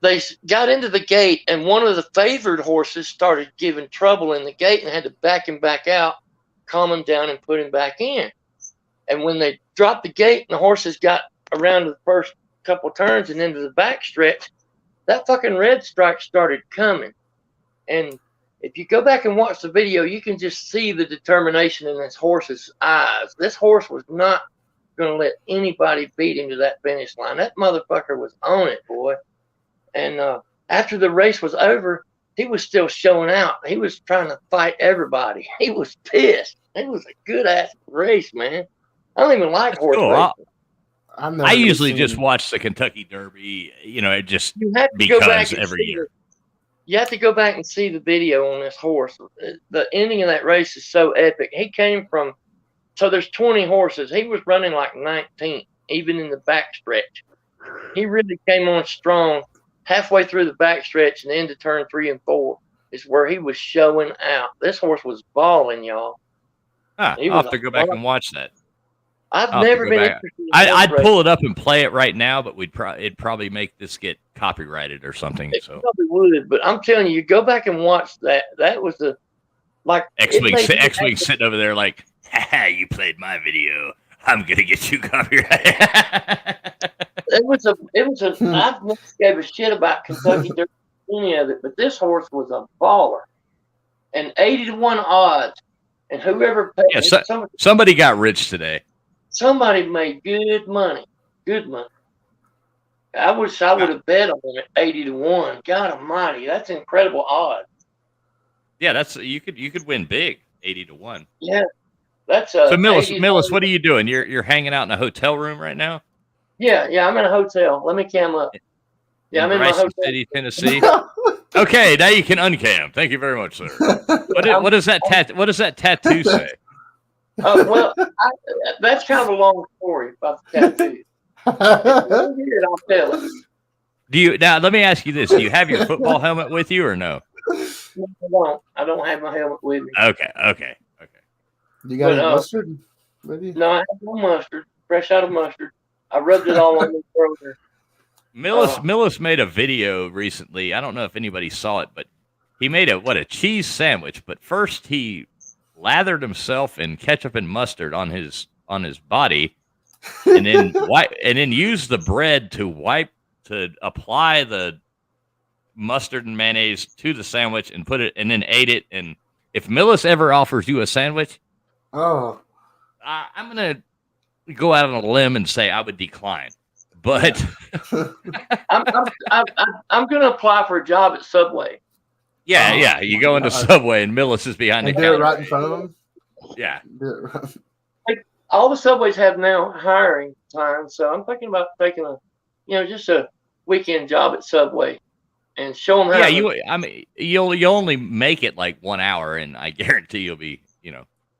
they got into the gate, and one of the favored horses started giving trouble in the gate and had to back him back out, calm him down, and put him back in. And when they dropped the gate and the horses got around to the first couple turns and into the back stretch, that fucking Red Strike started coming. And if you go back and watch the video, you can just see the determination in this horse's eyes. This horse was not going to let anybody beat him to that finish line. That motherfucker was on it, boy. And after the race was over, he was still showing out. He was trying to fight everybody. He was pissed. It was a good-ass race, man. I don't even like horse racing. I usually just watch the Kentucky Derby, just because every year. You have to go back and see the video on this horse. The ending of that race is so epic. He came from, so there's 20 horses. He was running like 19, even in the back stretch. He really came on strong halfway through the back stretch and into turn 3 and 4 is where he was showing out. This horse was balling, y'all. I'll have to go back and watch that. I've never been interested in I'd pull it up and play it right now, but it'd probably make this get copyrighted or something. It probably would, but I'm telling you, go back and watch that. That was X-Wing sitting over there like, ha, you played my video. I'm gonna get you copyrighted. I never gave a shit about Kentucky Derby, any of it, but this horse was a baller. And 80-1 odds. And whoever paid somebody got rich today. Somebody made good money. good money. I wish I would have bet on it 80-1. God Almighty, that's incredible odds. Yeah, that's you could win big 80-1. Yeah, that's so Millis, what are you doing? You're hanging out in a hotel room right now? Yeah, I'm in a hotel. Let me cam up. Yeah, I'm in my hotel. City, Tennessee. Okay, now you can uncam. Thank you very much, sir. What does that tattoo say? Well, that's kind of a long story about the tattoo. I'll tell it. Now? Let me ask you this: do you have your football helmet with you or no? No, I don't have my helmet with me. Okay. You got any mustard with you? No, I have no mustard. Fresh out of mustard. I rubbed it all on the burger. Millis made a video recently. I don't know if anybody saw it, but he made a cheese sandwich. But first he lathered himself in ketchup and mustard on his body, and then used the bread to apply the mustard and mayonnaise to the sandwich and and then ate it. And if Millis ever offers you a sandwich, I'm gonna go out on a limb and say I would decline. But I'm gonna apply for a job at Subway. Yeah. You go into Subway and Millis is behind the counter. Do it right in front of them. Yeah. Like, all the Subways have now hiring time, so I'm thinking about taking just a weekend job at Subway and show them how. Yeah, you'll only make it like 1 hour, and I guarantee you'll be,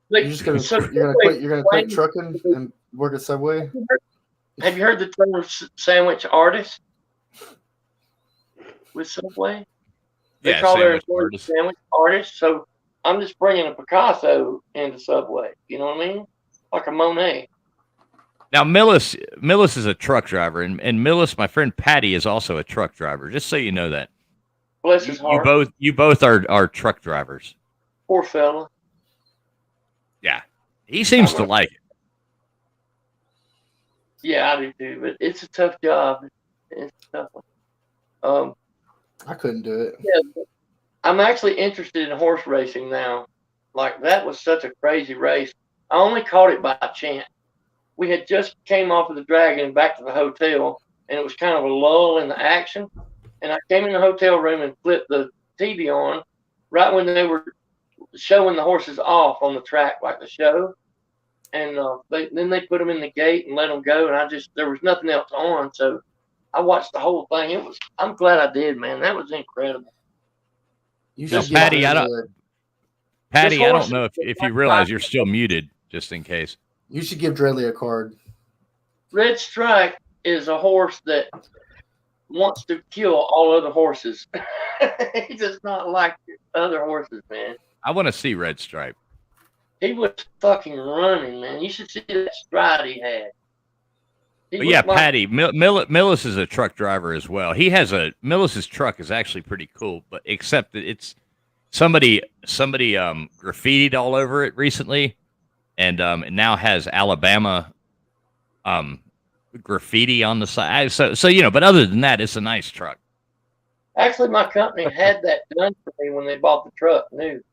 Like, you're gonna quit trucking and work at Subway. Have you heard the term sandwich artist with Subway? They call their employees sandwich artists. So I'm just bringing a Picasso into Subway. You know what I mean? Like a Monet. Now, Millis is a truck driver, and Millis, my friend Patty, is also a truck driver. Just so you know that. Bless his heart. You both are truck drivers. Poor fella. Yeah, he seems to like it. Yeah, I do too, but it's a tough job. It's a tough one. I couldn't do it. Yeah, I'm actually interested in horse racing now. Like, that was such a crazy race. I only caught it by chance. We had just came off of the Dragon back to the hotel, and it was kind of a lull in the action. And I came in the hotel room and flipped the TV on right when they were showing the horses off on the track, like the show. And then they put them in the gate and let them go. And there was nothing else on. So I watched the whole thing. I'm glad I did, man. That was incredible. Patty, I don't know if you realize you're still muted, just in case. You should give Dreadly a card. Red Stripe is a horse that wants to kill all other horses. He does not like other horses, man. I want to see Red Stripe. He was fucking running, man. You should see that stride he had. Patty, Millis is a truck driver as well. Millis's truck is actually pretty cool, but except that it's somebody graffitied all over it recently, and it now has Alabama graffiti on the side. So but other than that, it's a nice truck. Actually, my company had that done for me when they bought the truck new.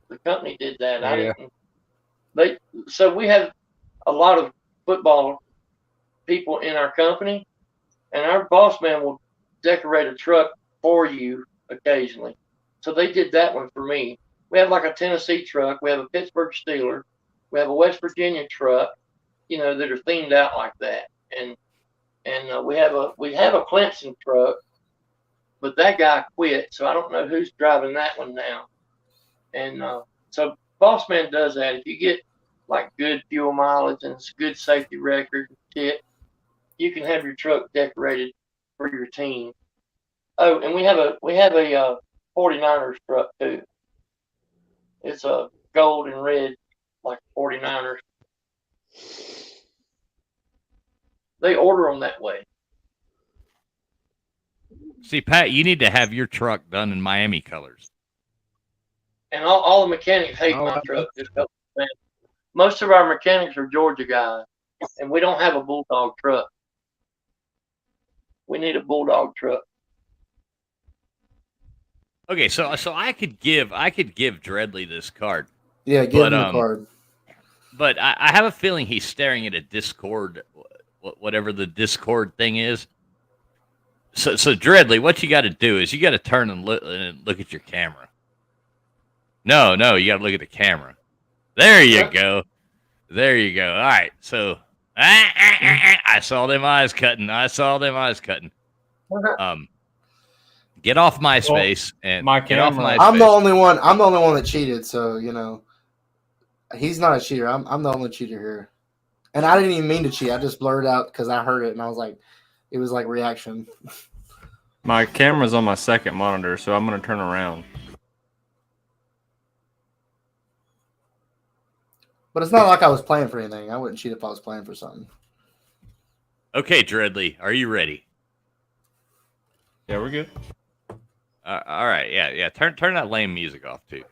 The company did that. I didn't. So we have a lot of football people in our company, and our boss man will decorate a truck for you occasionally. So they did that one for me. We have like a Tennessee truck. We have a Pittsburgh Steeler. We have a West Virginia truck, that are themed out like that. And we have a Clemson truck, but that guy quit, so I don't know who's driving that one now. And so boss man does that. If you get like good fuel mileage and good safety record and shit, you can have your truck decorated for your team. Oh, and we have a 49ers truck too. It's a gold and red like 49ers. They order them that way. See, Pat, you need to have your truck done in Miami colors. And all the mechanics hate my truck. Most of our mechanics are Georgia guys, and we don't have a Bulldog truck. We need a Bulldog truck. Okay, so I could give Dreadly this card. Yeah, give him the card. But I have a feeling he's staring at a Discord whatever the Discord thing is. So Dreadly, what you got to do is you got to turn and look at your camera. No, you got to look at the camera. There you go. There you go. All right. So I saw them eyes cutting. Get off MySpace and get off MySpace. I'm the only one that cheated. So he's not a cheater. I'm the only cheater here, and I didn't even mean to cheat. I just blurred out because I heard it, and I was like, it was like reaction. My camera's on my second monitor, so I'm gonna turn around. But it's not like I was playing for anything. I wouldn't cheat if I was playing for something. Okay, Dreadly, are you ready? Yeah, we're good. All right, yeah. Turn that lame music off too.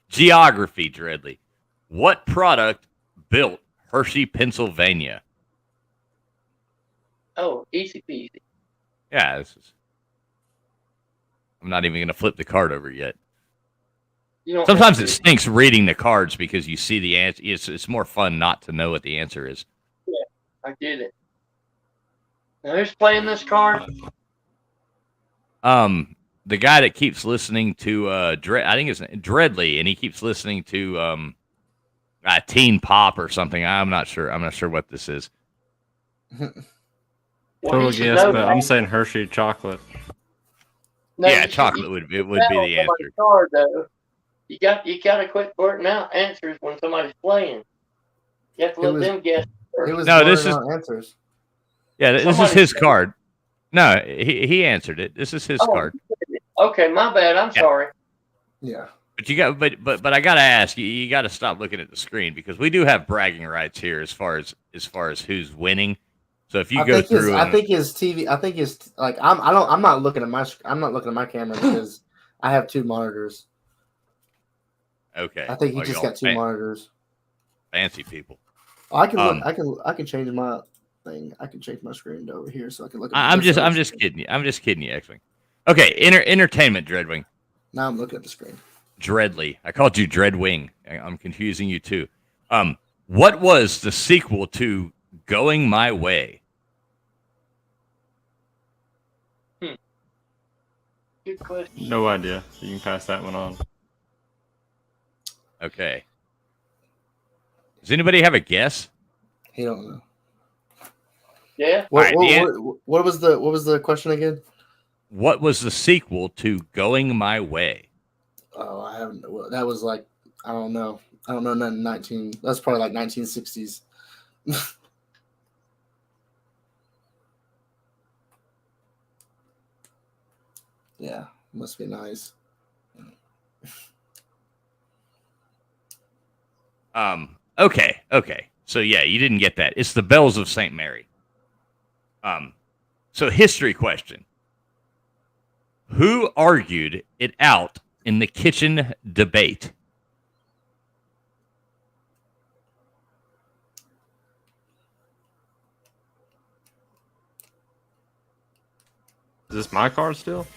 Geography, Dreadly. What product built Hershey, Pennsylvania? Oh, easy peasy. Yeah, I'm not even going to flip the card over yet. Sometimes it stinks reading the cards because you see the answer. It's more fun not to know what the answer is. Yeah, I get it. Now, who's playing this card? The guy that keeps listening to I think it's Dreadly, and he keeps listening to Teen Pop or something. I'm not sure what this is. Total guess, but I'm saying Hershey chocolate. No, yeah, chocolate would be the answer. Card, though. You got to quit blurting out answers when somebody's playing. You have to let them guess. This is answers. Yeah, this is his card. No, he answered it. This is his card. Okay, my bad. I'm sorry. Yeah. But I gotta ask you. You got to stop looking at the screen because we do have bragging rights here as far as who's winning. So if you go through, I think his TV. I think his like I'm not looking at my camera because I have two monitors. Okay. I think he just got two monitors. Fancy people. I can look. I can change my thing. I can change my screen to over here so I can look at I'm just kidding you. I'm just kidding you, X-Wing. Okay, entertainment, Dreadwing. Now I'm looking at the screen. Dreadly. I called you Dreadwing. I'm confusing you too. What was the sequel to Going My Way? Good question. No idea. You can pass that one on. Okay. Does anybody have a guess? He don't know. Yeah. What was the question again? What was the sequel to Going My Way? Oh, I haven't. That was like I don't know. Nothing. That's probably like 1960s. Yeah, must be nice. Okay. So yeah, you didn't get that. It's the Bells of St. Mary. So history question. Who argued it out in the kitchen debate? Is this my card still?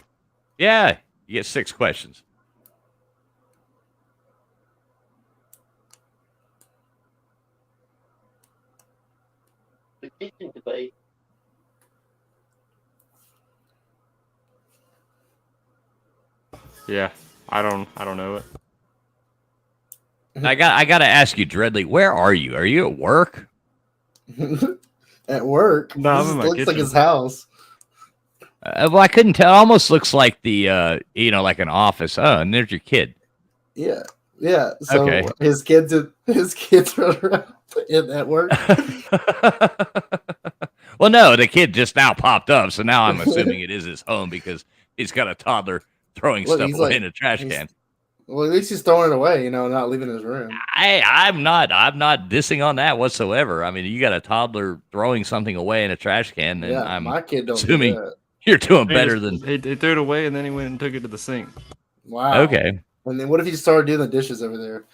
Yeah, you get 6 questions. The kitchen debate. Yeah, I don't know it. I got to ask you, Dreadly, where are you? Are you at work? At work? No, I'm in my looks kitchen. like his house. Well, I couldn't tell. It almost looks like the like an office. Oh, and there's your kid. Yeah. So okay. his kids run around at work. Well, no, the kid just now popped up, so now I'm assuming it is his home because he's got a toddler throwing stuff away in a trash can. Well, at least he's throwing it away, not leaving his room. I'm not dissing on that whatsoever. I mean, you got a toddler throwing something away in a trash can, and I'm my kid don't assuming do that. You're doing better than he threw it away, and then he went and took it to the sink. Wow. Okay. And then what if he started doing the dishes over there?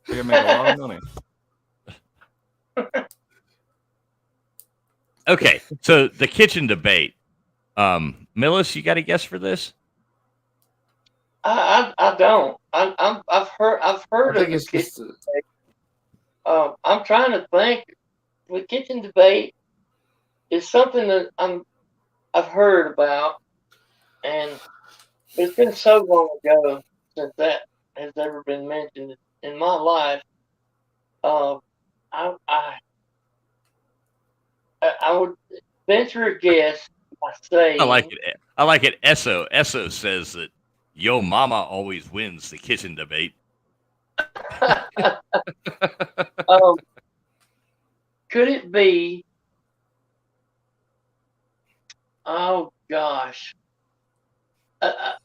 You're gonna make a lot of money. Okay, so the kitchen debate. Millis, you got a guess for this? I don't. I've heard of I think it. it's just I'm trying to think. The kitchen debate is something that I've heard about, and it's been so long ago since that has ever been mentioned in my life. I would venture a guess by saying I like it. I like it. Esso says that yo mama always wins the kitchen debate. Could it be? Oh gosh,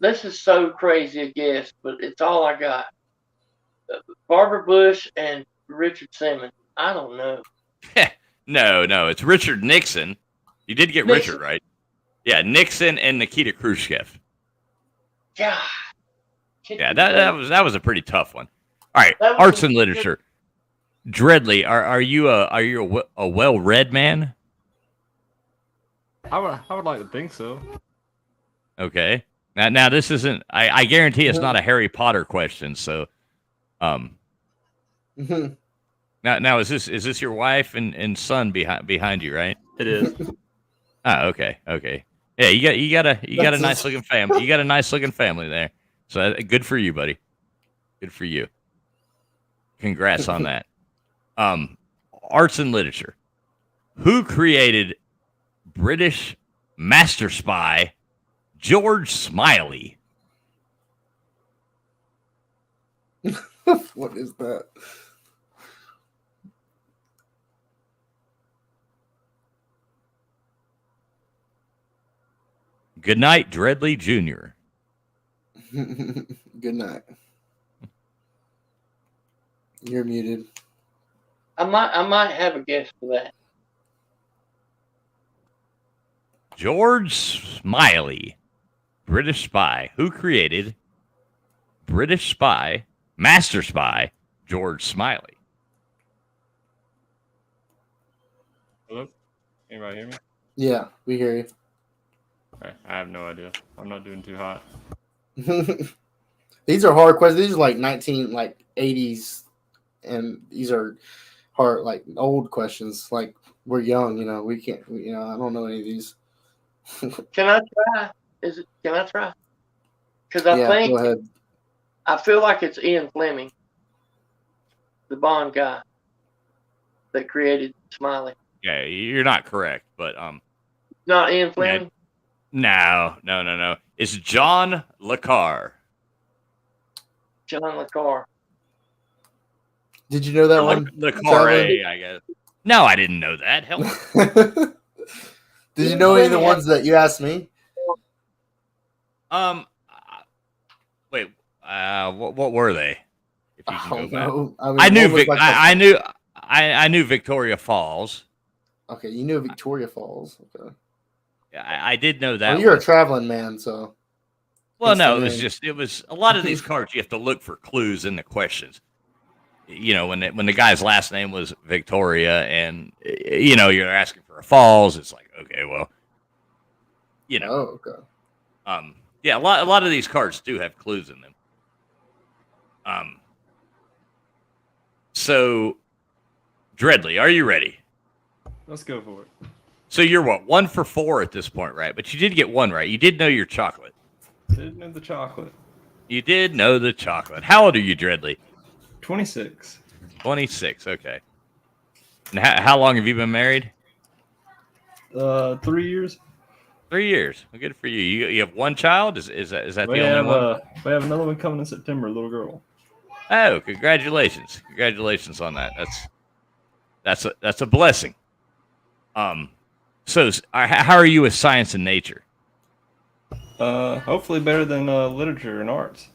this is so crazy a guess, but it's all I got. Barbara Bush and Richard Simmons. I don't know. No, it's Richard Nixon. You did get Nixon. Richard right. Yeah, Nixon and Nikita Khrushchev. God. Yeah, that was a pretty tough one. All right, arts and literature. Dreadly, are you a well-read man? I would like to think so. Okay. Now this isn't. I guarantee it's not a Harry Potter question. So, now is this your wife and son behind you, right? It is. Oh, okay. Yeah, you got a nice looking family. You got a nice looking family there. So good for you, buddy. Good for you. Congrats on that. Arts and literature. Who created British master spy George Smiley? What is that? Good night, Dreadly Jr. Good night. You're muted. I might have a guess for that. George Smiley, British spy. Who created British spy, master spy, George Smiley? Hello? Anybody hear me? Yeah, we hear you. Okay, I have no idea. I'm not doing too hot. These are hard questions. These are like 80s, and these are hard, like old questions. Like we're young, we can't. I don't know any of these. Can I try? Can I try? Because I think go ahead. I feel like it's Ian Fleming, the Bond guy that created Smiley. Yeah, you're not correct, but Not Ian Fleming. No. It's John Le Carre. John Le Carre. Did you know that one? Le Carre, I guess. No, I didn't know that. Hell. Did you know any of the ones that you asked me? Wait. What were they? If you can go back. I mean, I knew Victoria Falls. Okay, you knew Victoria Falls. Okay. Yeah, I did know that. Well, you're a traveling man, so. Well, no, it was a lot of these cards. You have to look for clues in the questions. When the guy's last name was Victoria, and you're asking for a falls, it's like, okay, well, Oh, okay. Yeah, a lot of these cards do have clues in them. So, Dreadly, are you ready? Let's go for it. So you're what, 1 for 4 at this point, right? But you did get one right. You did know your chocolate. Did know the chocolate. You did know the chocolate. How old are you, Dreadly? 26. 26, okay. And how long have you been married? 3 years. 3 years. Well, good for you. You have one child? Is that the only one? We have another one coming in September, a little girl. Oh, congratulations. Congratulations on that. That's a blessing. So how are you with science and nature? Hopefully better than literature and arts.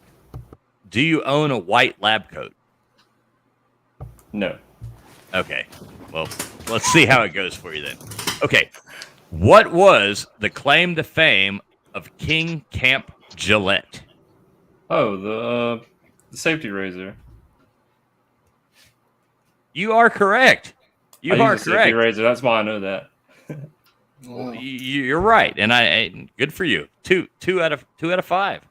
Do you own a white lab coat? No. Okay. Well, let's see how it goes for you then. Okay. What was the claim to fame of King Camp Gillette? Oh, the safety razor. You are correct. You are correct. Safety razor. That's why I know that. Well, you're right, and I good for you. Two out of 5.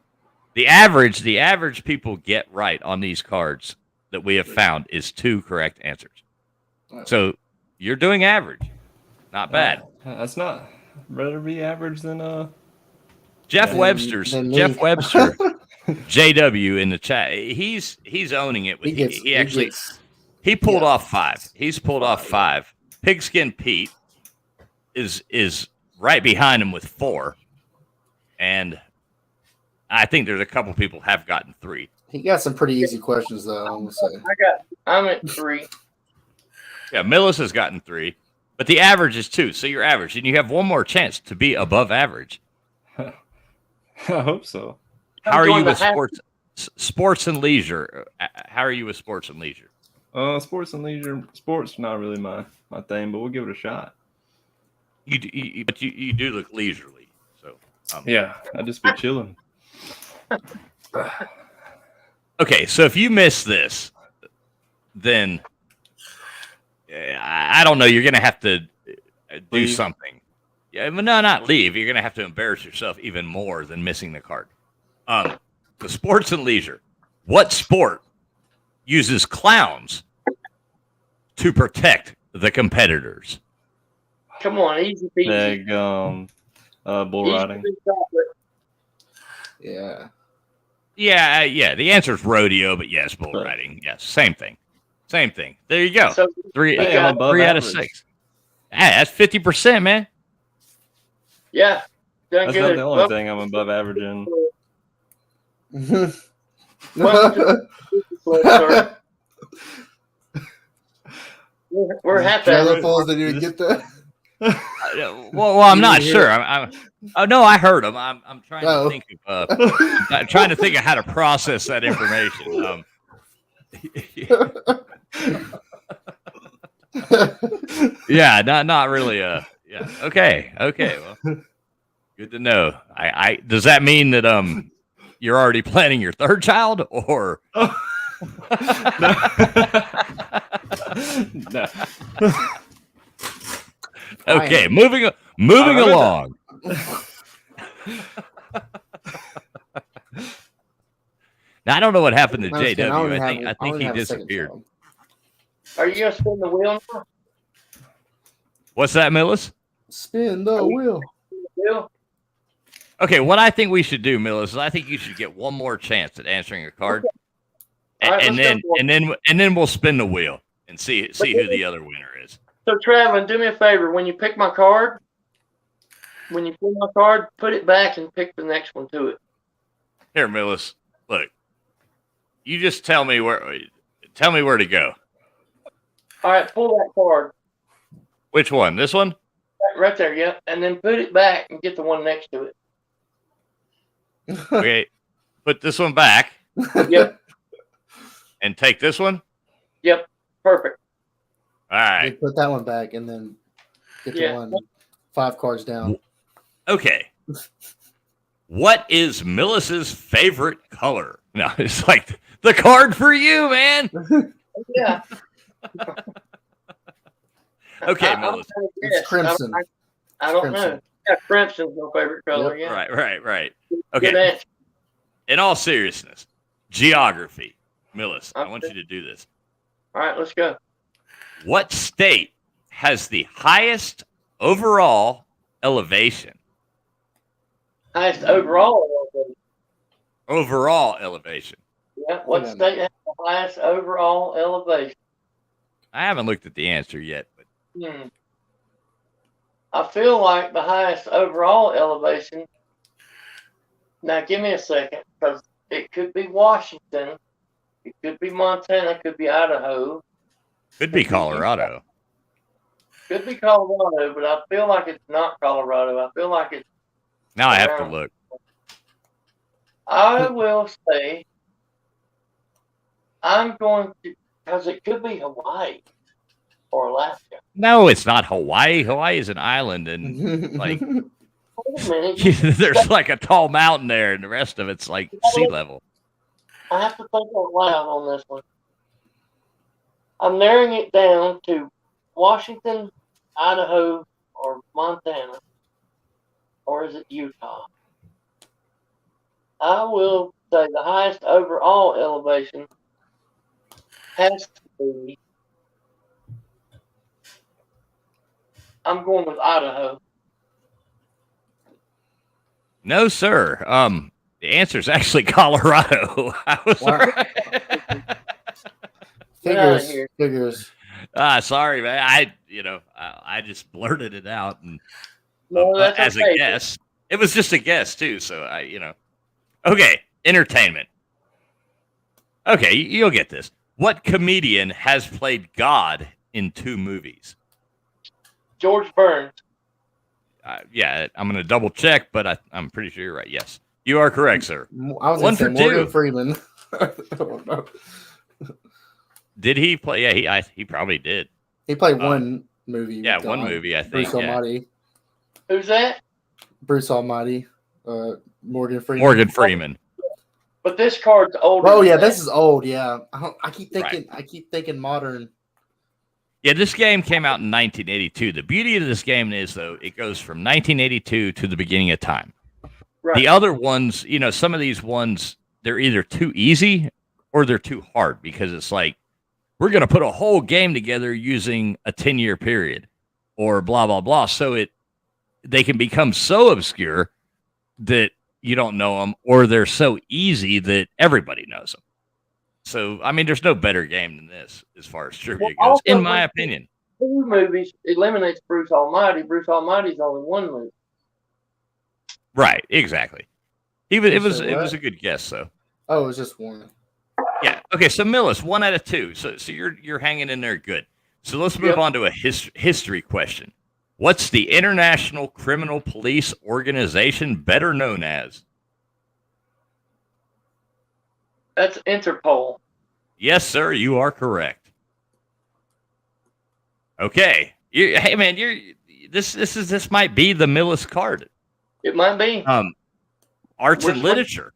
The average people get right on these cards that we have found is 2 correct answers. So you're doing average. Not bad. That's not. Rather be average than Jeff Webster, JW in the chat. He's owning it. With he pulled off 5. He's pulled off 5. Pigskin Pete is right behind him with 4, and I think there's a couple people have gotten 3. He got some pretty easy questions though. I'm gonna say. I'm at 3. Yeah, Millis has gotten 3, but the average is 2. So you're average, and you have one more chance to be above average. I hope so. How are you with sports and leisure? How are you with sports and leisure? Sports and leisure. Sports not really my thing, but we'll give it a shot. But you do look leisurely, so yeah, I just be chilling. Okay, so if you miss this, then I don't know. You're gonna have to do something. Yeah, but no, not leave. You're gonna have to embarrass yourself even more than missing the card. The sports and leisure. What sport uses clowns to protect the competitors? Come on, easy peasy. Bull riding. Yeah. Yeah. The answer is rodeo, but yes, bull riding. Yes, same thing. There you go. So, 3 out of 6. Yeah, that's 50%, man. Yeah. That's not the only thing I'm above average in. We're happy. Other fools that didn't get that. Well, I'm not sure. Oh no, I heard him. I'm trying to think of trying to think of how to process that information. Yeah, not really. Yeah. Okay. Well, good to know. I does that mean that you're already planning your 3rd child, or? No. Okay, moving along. Now I don't know what happened to JW. I think he disappeared. Are you gonna spin the wheel now? What's that, Millis? Spin the wheel. Okay, what I think we should do, Millis, is I think you should get one more chance at answering a card, and then we'll spin the wheel and see who the other winner is. So, Traveling, do me a favor. When you pick my card, put it back and pick the next one to it. Here, Millis, look. You just tell me where to go. All right, pull that card. Which one? This one? Right there, yep. And then put it back and get the one next to it. Okay, put this one back. Yep. And take this one? Yep, perfect. All right. Put that one back and then get the one 5 cards down. Okay. What is Millis's favorite color? No, it's like the card for you, man. Yeah. Okay, Millis. It's crimson. I don't know. Yeah, crimson's my favorite color. Yep. Yeah. Right. Okay. In all seriousness, geography. Millis, I want you to do this. All right, let's go. What state has the highest overall elevation? Highest overall elevation. Overall elevation. Yeah. What state has the highest overall elevation? I haven't looked at the answer yet, but I feel like the highest overall elevation. Now, give me a second, because it could be Washington, it could be Montana, it could be Idaho. Could be Colorado. Could be Colorado, but I feel like it's not Colorado. I feel like it's. Now I have to look. I will say, I'm going to, because it could be Hawaii or Alaska. No, it's not Hawaii. Hawaii is an island, and like there's like a tall mountain there, and the rest of it's like sea level. I have to think out loud on this one. I'm narrowing it down to Washington, Idaho, or Montana, or is it Utah? I will say the highest overall elevation has to be. I'm going with Idaho. No, sir. The answer is actually Colorado. I was right. Figures. Sorry, man. I just blurted it out and that's as okay. a guess. It was just a guess too, so Okay, entertainment. Okay, you'll get this. What comedian has played God in 2 movies? George Burns. Yeah, I'm going to double check, but I'm pretty sure you're right. Yes, you are correct, sir. I was 1 for for Morgan 2. Freeman. I don't know. Did he play? Yeah, he probably did. He played one movie. Yeah, one movie, I think. Bruce Almighty. Who's that? Bruce Almighty. Morgan Freeman. Morgan Freeman. But this card's older. Oh yeah, this is old. Yeah, I keep thinking. Right. I keep thinking modern. Yeah, this game came out in 1982. The beauty of this game is, though, it goes from 1982 to the beginning of time. Right. The other ones, some of these ones, they're either too easy or they're too hard because it's like, we're going to put a whole game together using a 10-year period or blah, blah, blah. So they can become so obscure that you don't know them, or they're so easy that everybody knows them. So, I mean, there's no better game than this as far as trivia goes, in my opinion. 2 movies eliminates Bruce Almighty. Bruce Almighty's only 1 movie. Right, exactly. It was a good guess, though. Oh, it was just 1. Yeah. Okay. So Millis, 1 out of 2. So you're hanging in there good. So let's move on to a history question. What's the International Criminal Police Organization better known as? That's Interpol. Yes, sir. You are correct. Okay. Hey, man. This might be the Millis card. It might be. Arts and literature.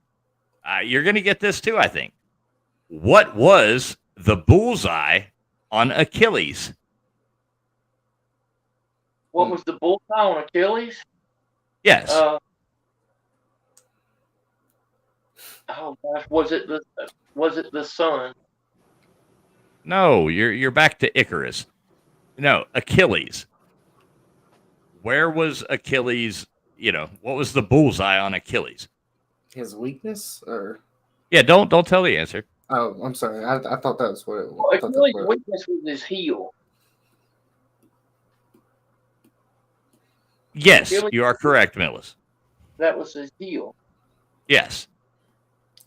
You're going to get this too, I think. What was the bullseye on Achilles? What was the bullseye on Achilles? Yes. Oh gosh, was it the sun? No, you're back to Icarus. No, Achilles. Where was Achilles? What was the bullseye on Achilles? His weakness, or yeah, don't tell the answer. Oh, I'm sorry. I thought that was what it was. Well, Achilles' weakness was his heel. Yes, you are correct, Millis. That was his heel. Yes.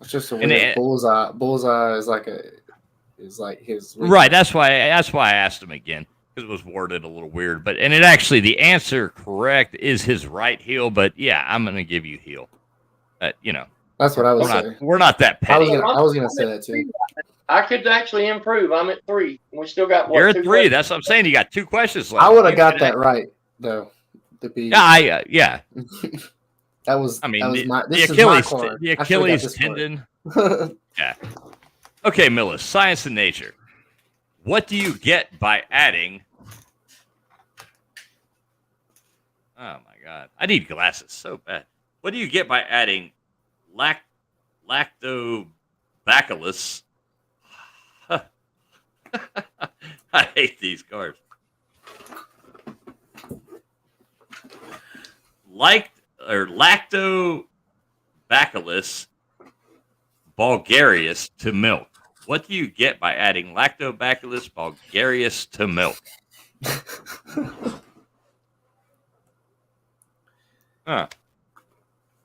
It's just a weird bullseye. Bullseye is like his weakness. Right. That's why I asked him again, because it was worded a little weird. But it actually, the answer correct is his right heel. But yeah, I'm going to give you heel. That's what I was saying. We're not that petty. I was going to say that too. I could actually improve. I'm at 3. We still got what? You're at 3. That's what I'm saying. You got 2 questions left. I would have got that right though. To be. Yeah. That was. I mean, that was the Achilles tendon. Yeah. Okay, Millis. Science and nature. What do you get by adding? Oh my God! I need glasses so bad. What do you get by adding lactobacillus? I hate these cards. Lactobacillus bulgarius to milk. What do you get by adding Lactobacillus bulgarius to milk?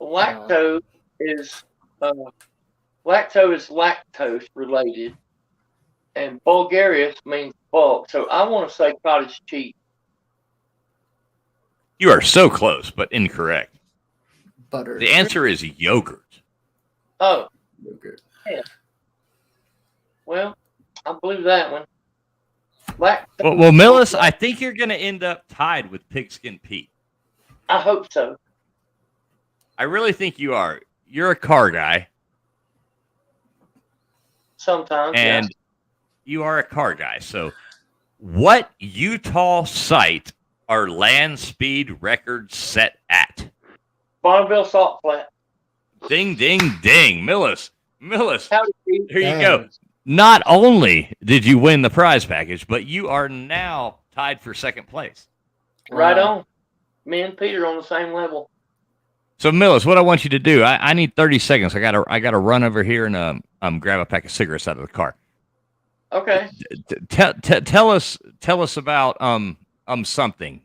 Lactose is lactose related, and bulgarius means bulk. So I want to say cottage cheese. You are so close, but incorrect. Butter. The answer is yogurt. Oh. Yogurt. Yeah. Well, I blew that one. Well, Millis, I think you're going to end up tied with Pigskin Pete. I hope so. I really think you are. You're a car guy. Sometimes. And yes. You are a car guy. So what Utah site are land speed records set at? Bonneville Salt Flat. Ding, ding, ding. Millis. Here you go. not only did you win the prize package, but you are now tied for second place. Right on. Me and Peter on the same level. So, Millis, what I want you to do, I need 30 seconds. I gotta run over here and grab a pack of cigarettes out of the car. Okay. Tell us about something.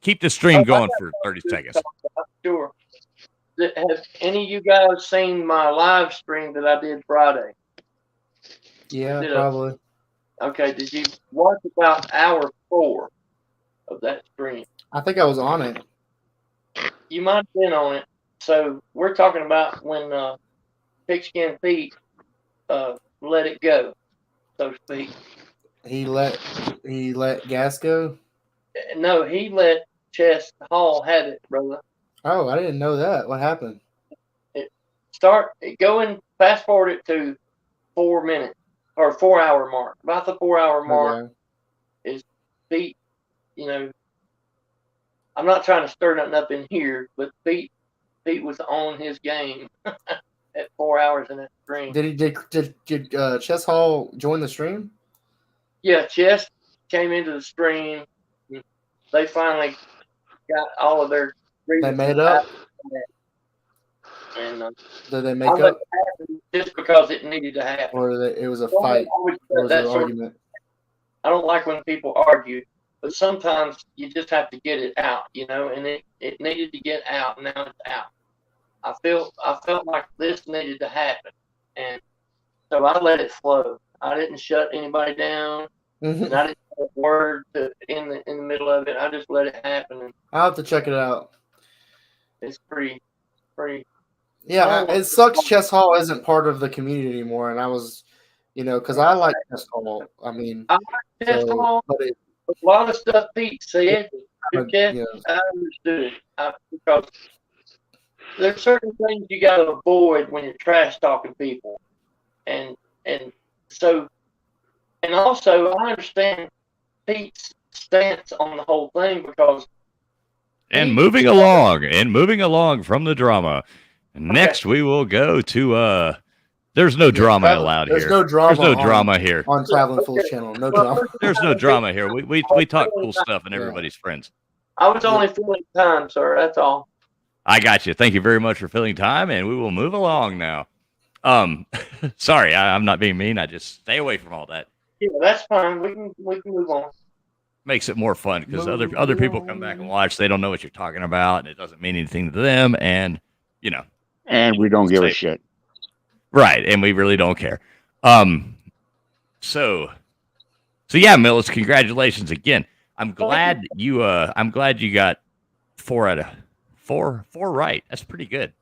Keep the stream going for 30 seconds. Sure. Have any of you guys seen my live stream that I did Friday? Yeah, probably. Okay. Did you watch about hour 4 of that stream? I think I was on it. You might have been on it. So we're talking about when Pigskin Pete let it go, so to speak. He let gas go? No, he let Chest Hall have it, brother. Oh, I didn't know that. What happened? Fast forward it to 4 minutes or 4 hour mark. About the 4 hour mark is Pete, I'm not trying to stir nothing up in here, but Pete was on his game at 4 hours in that stream. Did Chess Hall join the stream? Yeah, Chess came into the stream. They finally got all of their They made up. And did they make up? Just because it needed to happen. Or it was a fight? Or was it an argument? I don't like when people argue, but sometimes you just have to get it out, and it needed to get out. Now it's out. I felt like this needed to happen, and so I let it flow. I didn't shut anybody down, and I didn't say a word in the middle of it. I just let it happen. And I'll have to check it out. It's pretty. Yeah, it sucks. Chess Hall isn't part of the community anymore, and I was, because I like Chess Hall. I mean, I like Chess Hall. A lot of stuff Pete said, I understood it because there's certain things you got to avoid when you're trash talking people, and also I understand Pete's stance on the whole thing because. And moving along from the drama. Next, we will go to there's no drama allowed here. There's no drama here on Traveling Fool's channel. No drama. There's no drama here. We talk cool stuff and everybody's friends. I was only filling time, sir. That's all. I got you. Thank you very much for filling time, and we will move along now. Sorry, I'm not being mean. I just stay away from all that. Yeah, that's fine. We can move on. Makes it more fun because other people come back and watch. They don't know what you're talking about, and it doesn't mean anything to them. And and we don't give a shit. Right, and we really don't care. So yeah, Millis, congratulations again. I'm glad you got 4 out of 4 right. That's pretty good.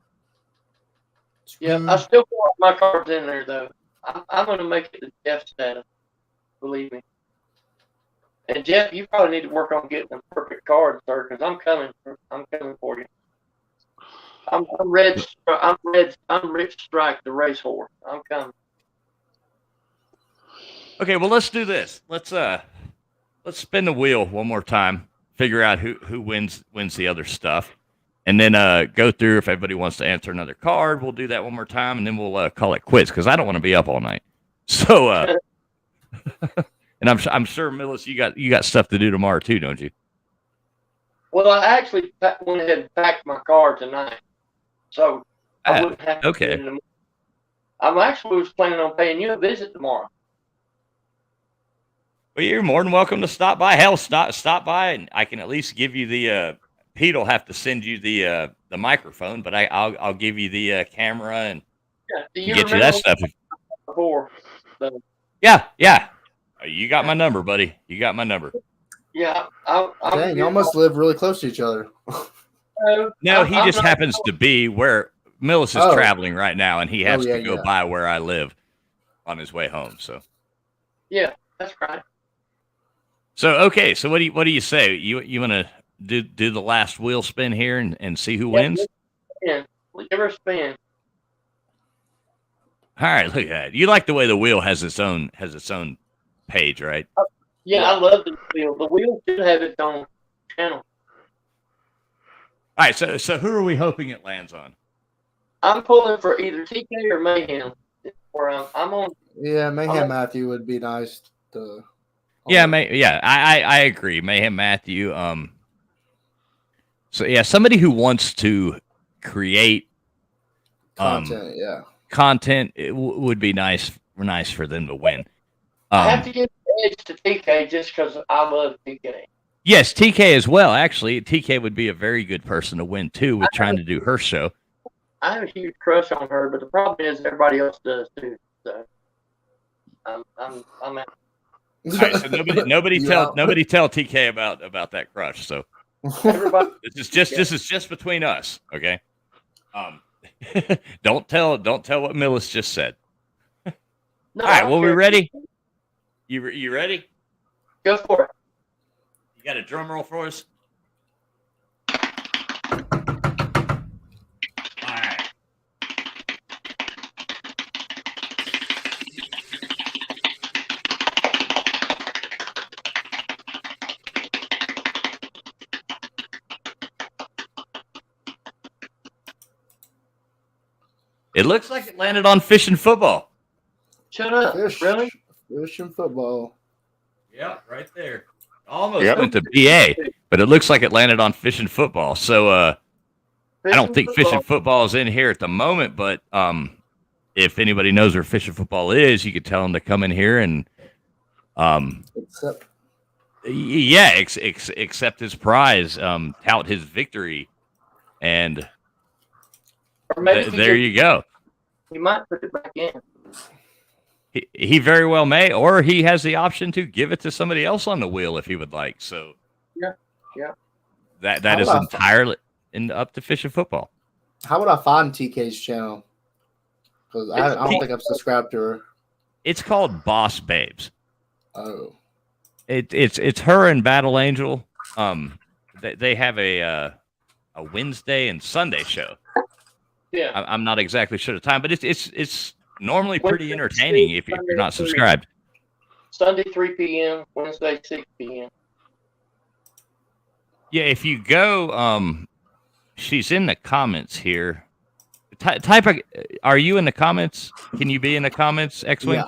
Yeah, I still put my cards in there though. I'm going to make it to Jeff's status. Believe me. And Jeff, you probably need to work on getting the perfect card, sir, because I'm coming for you. I'm Rich Strike, the racehorse. I'm coming. Okay, well let's do this. Let's spin the wheel one more time. Figure out who wins the other stuff, and then go through. If everybody wants to answer another card, we'll do that one more time, and then we'll call it quits because I don't want to be up all night. So, and I'm sure Millis, you got stuff to do tomorrow too, don't you? Well, I actually went ahead and packed my car tonight, so I wouldn't have to. Okay. I'm actually was planning on paying you a visit tomorrow. Well, you're more than welcome to stop by. Hell, stop by, and I can at least give you the. Pete will have to send you the microphone, but I'll give you the camera and get you that stuff. Before, so. Yeah. You got my number, buddy. You got my number. Yeah. Dang, y'all must live really close to each other. No, he just happens to be where Millis is traveling right now, and he has to go by where I live on his way home. So. Yeah, that's right. So okay, so what do you say? You want to do the last wheel spin here and see who wins? Yeah, give her a spin. All right, look at that. You like the way the wheel has its own page, right? Yeah, I love the wheel. The wheel should have its own channel. All right, so who are we hoping it lands on? I'm pulling for either TK or Mayhem. Or I'm on Yeah, Mayhem Matthew would be nice to. Yeah, I agree. Mayhem Matthew. So yeah, somebody who wants to create content, content would be nice for them to win. I have to give the edge to TK just because I love TK. Yes, TK as well. Actually, TK would be a very good person to win too with trying to do her show. I have a huge crush on her, but the problem is everybody else does too. So I'm out. All right, so nobody tell TK about that crush. So everybody, this is just between us, okay? Don't tell what Millis just said. No, all right, well, we ready? You ready? Go for it. You got a drum roll for us? All right. It looks like it landed on fish and football. Shut up. Really? Fish and football. Yeah, right there. Almost went to BA, but it looks like it landed on fish and football. So I don't think fish and football is in here at the moment, but if anybody knows where fish and football is, you could tell them to come in here and accept his prize, tout his victory, and there you go. You might put it back in. He very well may, or he has the option to give it to somebody else on the wheel if he would like. So yeah. That is entirely up to fish and football. How would I find TK's channel? Because I don't think I've subscribed to her. It's called Boss Babes. Oh, it's her and Battle Angel. They have a Wednesday and Sunday show. Yeah, I'm not exactly sure the time, but it's normally pretty entertaining if you're not subscribed. Sunday 3 p.m., Wednesday 6 p.m. Yeah, if you go, she's in the comments here. Type. Are you in the comments? Can you be in the comments, X-Wing?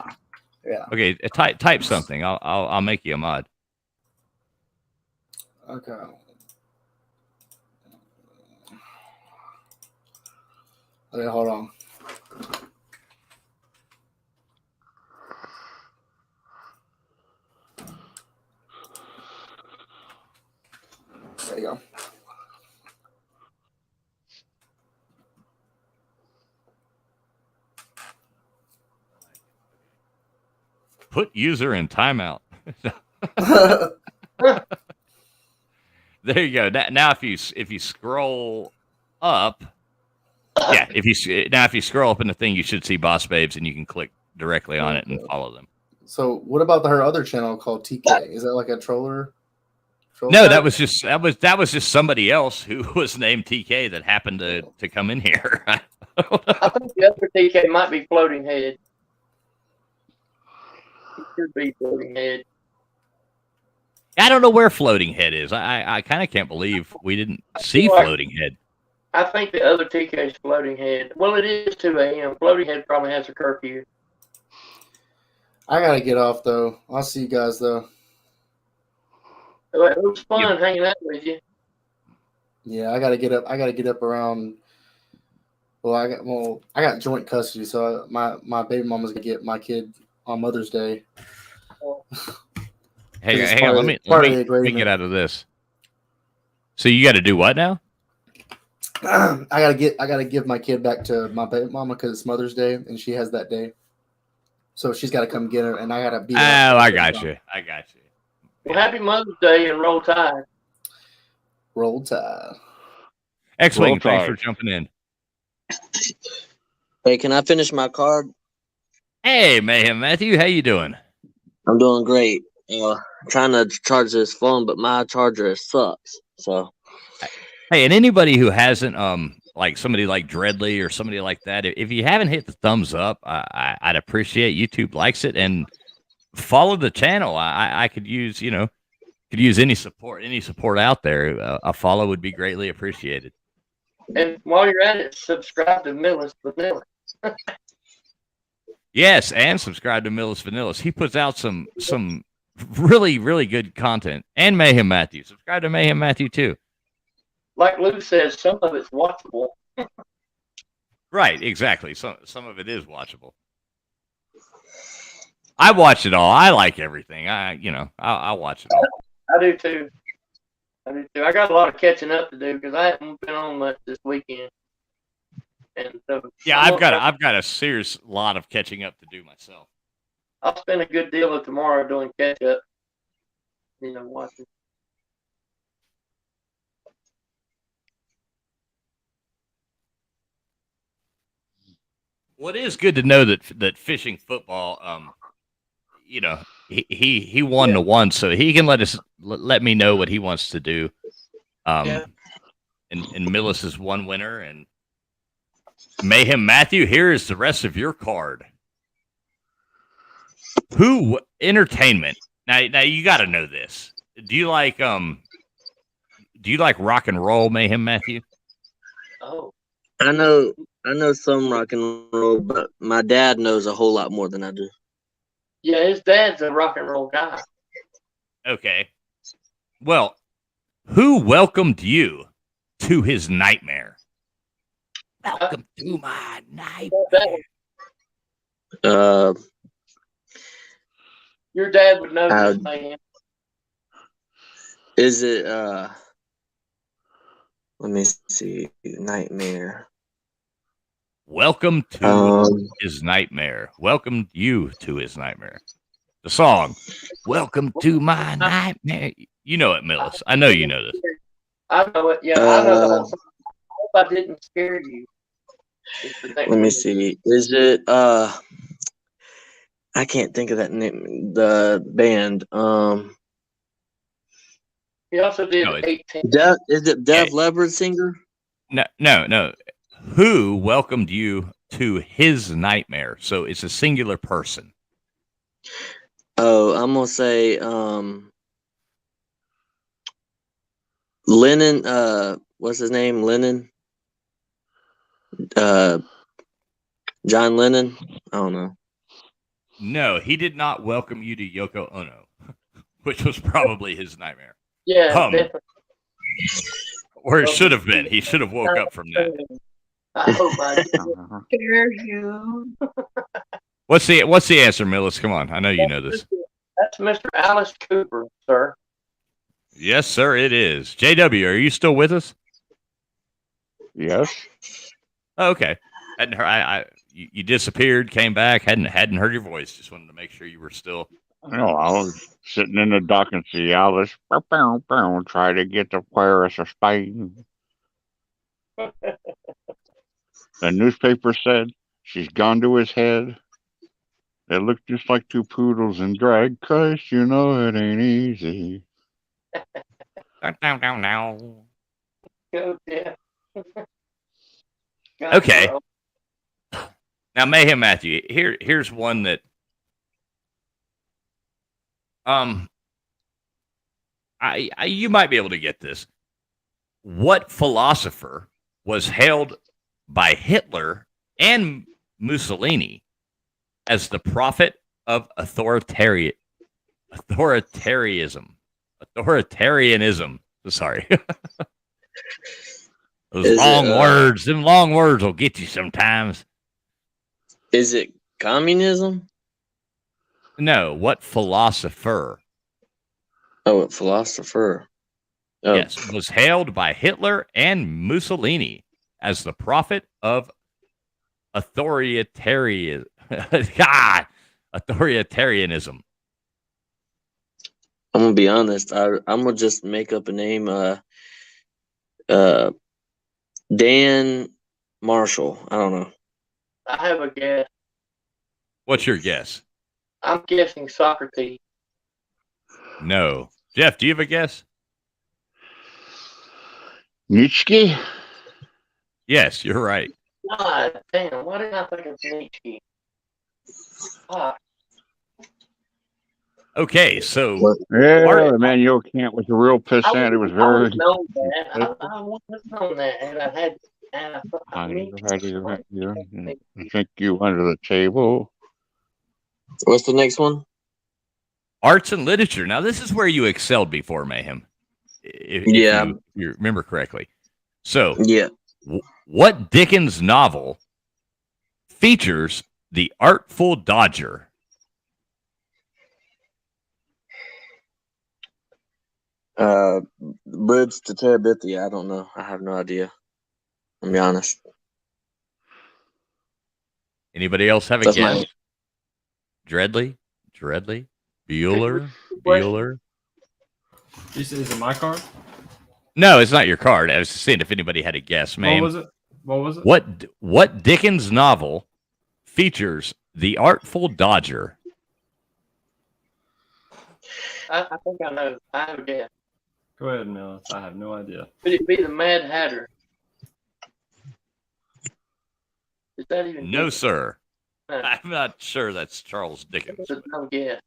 Yeah. Okay, type something. I'll make you a mod. Okay. Okay, hold on. There you go. Put user in timeout. There you go. Now, if you scroll up, if you scroll up in the thing, you should see Boss Babes, and you can click directly on it and follow them. So, what about her other channel called TK? Is that like a troller? No, that was just somebody else who was named TK that happened to come in here. I think the other TK might be Floating Head. He could be Floating Head. I don't know where Floating Head is. I kind of can't believe we didn't see Floating Head. I think the other TK is Floating Head. Well, it is 2 a.m. Floating Head probably has a curfew. I gotta get off though. I'll see you guys though. It was fun hanging out with you. Yeah, I gotta get up. I gotta get up around. I got joint custody, so my baby mama's gonna get my kid on Mother's Day. Hang on, let me get out of this. So you got to do what now? I gotta give my kid back to my baby mama because it's Mother's Day and she has that day. So she's got to come get her, and I gotta be. I got you. Well, happy Mother's Day and roll tide. Roll tide. X-Wing, thanks for jumping in. Hey, can I finish my card? Hey, Mayhem Matthew, how you doing? I'm doing great. Trying to charge this phone, but my charger sucks. So, hey, and anybody who hasn't, like somebody like Dreadly or somebody like that, if you haven't hit the thumbs up, I'd appreciate. YouTube likes it, and follow the channel. I could use, any support out there. A follow would be greatly appreciated. And while you're at it, subscribe to Millis Vanilla. Yes, and subscribe to Millis Vanillis. He puts out some really, really good content. And Mayhem Matthew. Subscribe to Mayhem Matthew too. Like Lou says, some of it's watchable. Right, exactly. Some of it is watchable. I watch it all. I like everything. I'll watch it all. I do too. I got a lot of catching up to do because I haven't been on much this weekend. And so yeah, I've got a serious lot of catching up to do myself. I'll spend a good deal of tomorrow doing catch up. Watching. Well, it is good to know that fishing football, he won the one, so he can let me know what he wants to do. And Millis is one winner, and Mayhem Matthew, here is the rest of your card. Who entertainment? Now you got to know this. Do you like rock and roll, Mayhem Matthew? Oh, I know some rock and roll, but my dad knows a whole lot more than I do. Yeah, his dad's a rock and roll guy. Okay. Well, who welcomed you to his nightmare? Welcome to my nightmare. Your dad would know this, man. Is it let me see, nightmare. Welcome to his nightmare. Welcome you to his nightmare. The song, Welcome to my nightmare. You know it, Millis. I know you know this. I know it. Yeah, I know the whole song. I hope I didn't scare you. Let me see. Is it I can't think of that name. The band. He also did 18. Is it Def Leppard singer? No. Who welcomed you to his nightmare? So it's a singular person. Oh, I'm gonna say Lennon. What's his name? Lennon. John Lennon. I don't know. No, he did not welcome you to Yoko Ono, which was probably his nightmare. Yeah, definitely. Or it should have been. He should have woke up from that. I hope I didn't scare you. What's the answer, Millis? Come on, I know you know this. That's Mr. Alice Cooper, sir. Yes, sir, it is. JW, are you still with us? Yes. Oh, okay. You disappeared, came back, hadn't heard your voice. Just wanted to make sure you were still. No, I was sitting in the dock and see Alice try to get the Pirates of Spain. The newspaper said she's gone to his head. They look just like two poodles in drag, 'cause you know it ain't easy. No. Go, yeah. Okay. Now, Mayhem Matthew, here's one that you might be able to get this. What philosopher was hailed by Hitler and Mussolini as the prophet of authoritarianism? Sorry. Those words. Them long words will get you sometimes. Is it communism? No. What philosopher? Oh, a philosopher. Oh. Yes, was hailed by Hitler and Mussolini as the prophet of authoritarianism. I'm gonna be honest. I'm gonna just make up a name. Dan Marshall. I don't know. I have a guess. What's your guess? I'm guessing Socrates. No. Jeff, do you have a guess? Nietzsche? Yes, you're right. God damn, why didn't I think of Nietzsche? Fuck. Okay, so yeah, Immanuel Kant was a real pissant. It was very. I wouldn't have known that, and I had. I think you under the table. What's the next one? Arts and literature. Now, this is where you excelled before, Mayhem. If you remember correctly. So, yeah. What Dickens novel features the Artful Dodger? Bridge to Terabithia. I don't know. I have no idea. I'll be honest. Anybody else have a guess? Dreadly? Bueller? Is it my card? No, it's not your card. I was just seeing if anybody had a guess, man. What was it? What Dickens novel features the Artful Dodger? I think I know. I have a guess. Go ahead, Millis. I have no idea. Could it be the Mad Hatter? Is that even? No, sir. I'm not sure that's Charles Dickens. That's no guess.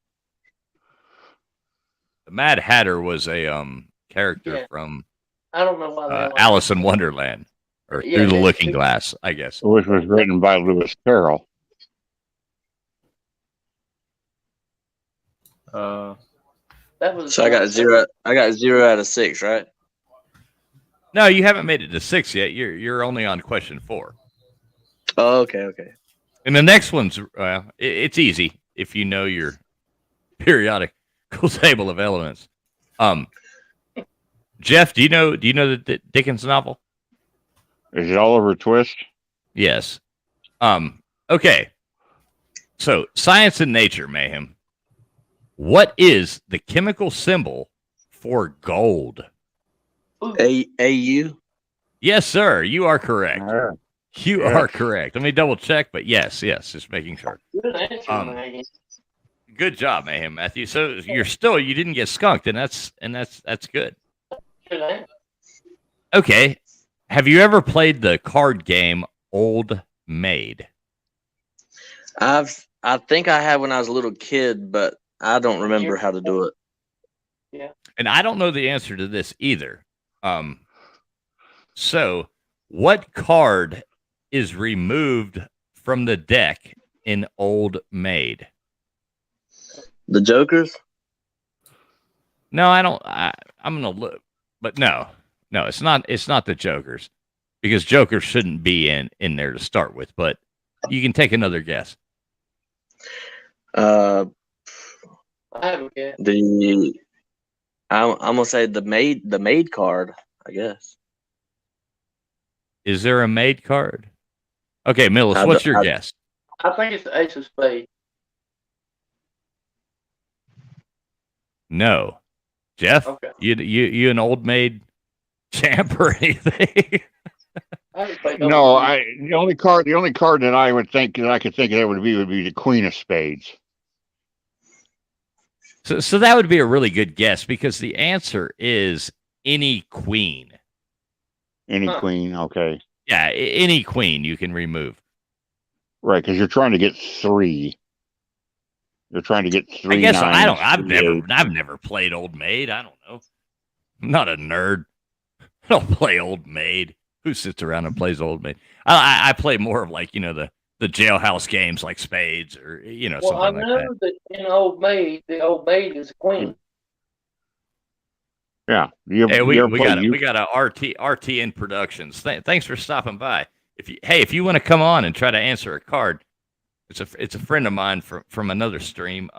The Mad Hatter was a character from I don't know why Alice in Wonderland, or Through the Looking Glass, I guess. Which was written by Lewis Carroll. That was so I got 0. I got 0 out of 6, right? No, you haven't made it to 6 yet. You're only on question 4. Oh, okay. And the next one's it's easy if you know your periodic table of elements. Jeff, do you know the Dickens novel? Is it Oliver Twist? Yes. Okay. So, Science and Nature, Mayhem. What is the chemical symbol for gold? AU? Yes, sir. You are correct. You Yes. are correct. Let me double check, but yes, just making sure. Good answer, Mayhem. Good job, Mayhem, Matthew. So you didn't get skunked, and that's good. Good answer. Okay. Have you ever played the card game Old Maid? I think I had when I was a little kid, but I don't remember how to do it. Yeah. And I don't know the answer to this either. So what card is removed from the deck in Old Maid? The Jokers? No, I don't. I'm gonna look, but no, it's not. It's not the Jokers, because Jokers shouldn't be in there to start with. But you can take another guess. I have a guess. I'm gonna say the maid card, I guess. Is there a maid card? Okay, Millis, what's your guess? I think it's the Ace of Spades. No, Jeff. Okay. You an Old Maid champ or anything? No, the only card that I would think that I could think of would be the Queen of Spades. So that would be a really good guess, because the answer is any queen. Any queen, okay. Yeah, any queen you can remove. Right, because you're trying to get 3. You're trying to get 3. I guess I don't. nines, I've never played Old Maid. I don't know. I'm not a nerd. I don't play Old Maid. Who sits around and plays Old Maid? I play more of the jailhouse games like Spades or Well, something I like know that. that in Old Maid, the Old Maid is a queen. Yeah, we got a RTN Productions. Thanks for stopping by. If you want to come on and try to answer a card, it's a friend of mine from another stream,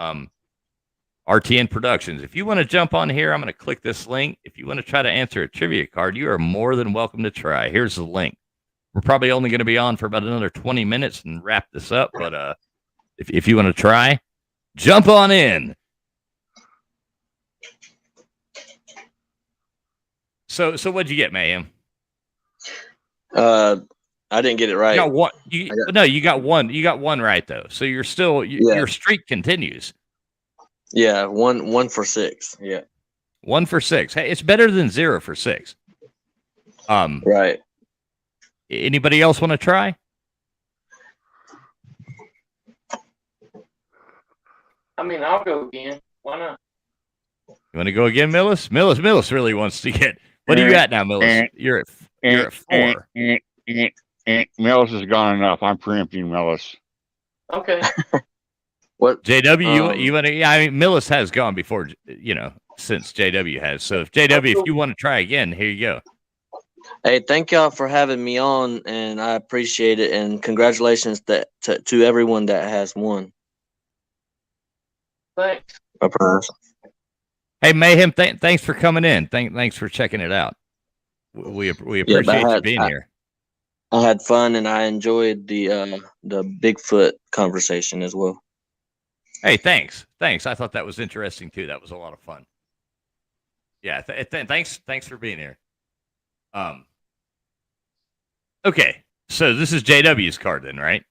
RTN Productions. If you want to jump on here, I'm going to click this link. If you want to try to answer a trivia card, you are more than welcome to try. Here's the link. We're probably only going to be on for about another 20 minutes and wrap this up. But if you want to try, jump on in. So what'd you get, Mayhem? I didn't get it right. You got one. You got one. You got one right though. So you're still your streak continues. Yeah, one for 6. Yeah, 1 for 6. Hey, it's better than 0 for 6. Right. Anybody else want to try? I mean, I'll go again. Why not? You want to go again, Millis? Millis really wants to get. What are you at now, Millis? You're at 4. Millis has gone enough. I'm preempting Millis. Okay. What JW, you want to? Yeah, I mean, Millis has gone before, since JW has. So if JW, if you want to try again, here you go. Hey, thank y'all for having me on, and I appreciate it. And congratulations to everyone that has won. Thanks. I promise. Hey, Mayhem, thanks for coming in. Thanks for checking it out. We appreciate you being here. I had fun, and I enjoyed the Bigfoot conversation as well. Hey, thanks. I thought that was interesting too. That was a lot of fun. Yeah, thanks for being here. Okay, so this is JW's card then, right?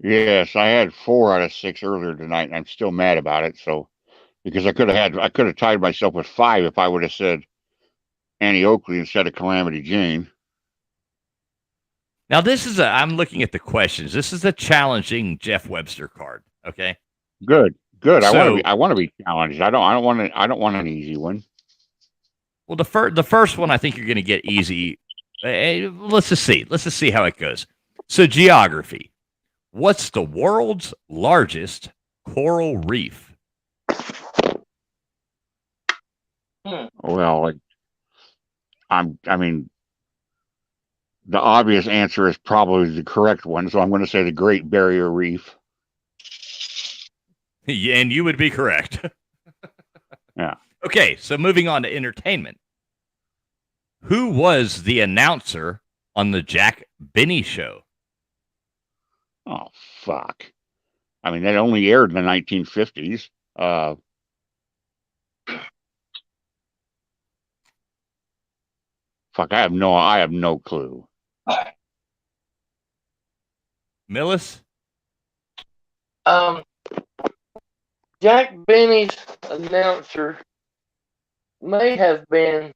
Yes, I had 4 out of 6 earlier tonight, and I'm still mad about it. So, because I could have tied myself with 5 if I would have said Annie Oakley instead of Calamity Jane. Now I'm looking at the questions. This is a challenging Jeff Webster card. Okay. Good. So, I want to be challenged. I don't want an easy one. Well, the first one I think you're going to get easy. Let's just see how it goes. So geography. What's the world's largest coral reef? Well, I mean, the obvious answer is probably the correct one, so I'm going to say the Great Barrier Reef. Yeah, and you would be correct. Yeah. Okay, so moving on to entertainment. Who was the announcer on the Jack Benny show? Oh, fuck. I mean, that only aired in the 1950s. Fuck, I have no clue. Millis? Jack Benny's announcer may have been,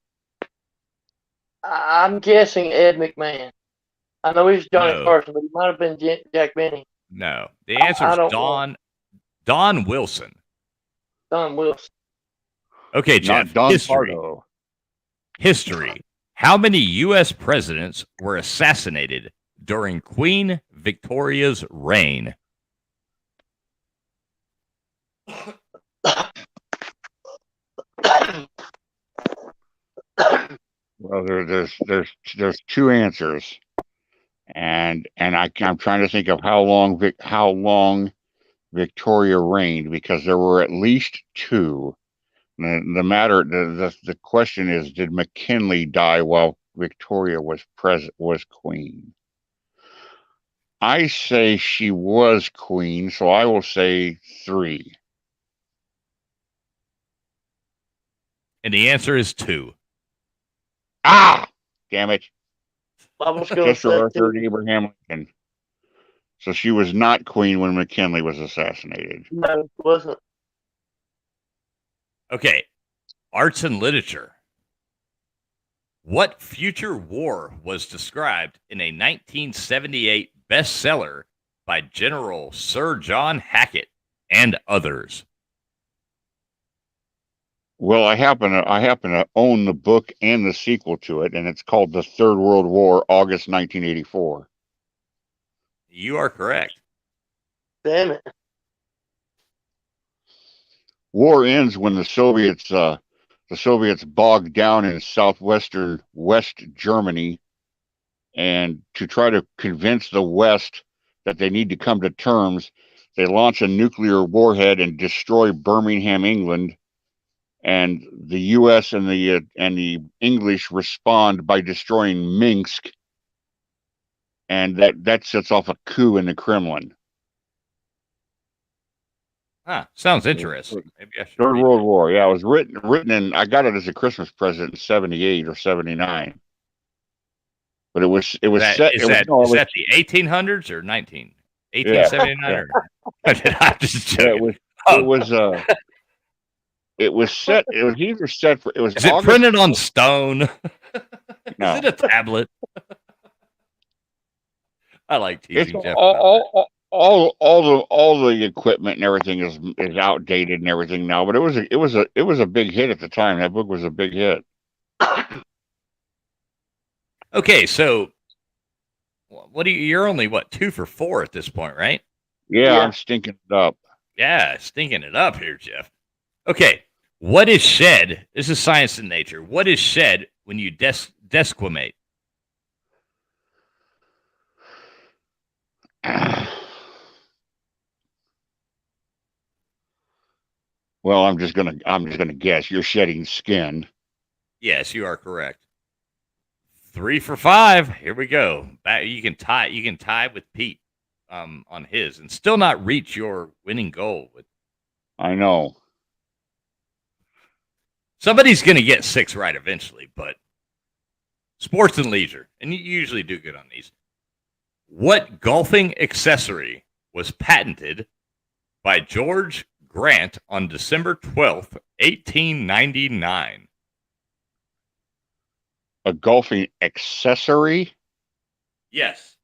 I'm guessing, Ed McMahon. I know he's Johnny Carson, but he might have been Jack Benny. No. The answer is Don Wilson. Don Wilson. Okay, Jeff. History. How many U.S. presidents were assassinated during Queen Victoria's reign? Well, there's 2 answers, and I'm trying to think of how long Victoria reigned, because there were at least 2. The question is, did McKinley die while Victoria was queen? I say she was queen, so I will say 3. And the answer is 2. Ah, damn it! Sister Arthur and Abraham Lincoln. So she was not queen when McKinley was assassinated. No, it wasn't. Okay, arts and literature. What future war was described in a 1978 bestseller by General Sir John Hackett and others? Well, I happen to own the book and the sequel to it, and it's called The Third World War, August 1984. You are correct. Damn it. War ends when the Soviets bogged down in southwestern West Germany, and to try to convince the West that they need to come to terms, they launch a nuclear warhead and destroy Birmingham, England. And the U.S. and the English respond by destroying Minsk, and that sets off a coup in the Kremlin. Sounds interesting. Maybe I should Third World War. Yeah, it was written in. I got it as a Christmas present in '78 or '79. But it was set. Is that the 1800s or 1879? Yeah. I'm just joking. It was set. It was either set for. It was. Is it printed on stone? No. Is it a tablet? I like teasing Jeff. All the equipment and everything is outdated and everything now. But it was a big hit at the time. That book was a big hit. Okay, so you're only 2 for 4 at this point, right? Yeah, I'm stinking it up. Yeah, stinking it up here, Jeff. Okay, what is shed? This is science in nature. What is shed when you desquamate? Well, I'm just gonna guess. You're shedding skin. Yes, you are correct. 3 for 5. Here we go. You can tie with Pete on his and still not reach your winning goal. I know. Somebody's going to get 6 right eventually, but sports and leisure, and you usually do good on these. What golfing accessory was patented by George Grant on December 12th, 1899? A golfing accessory? Yes.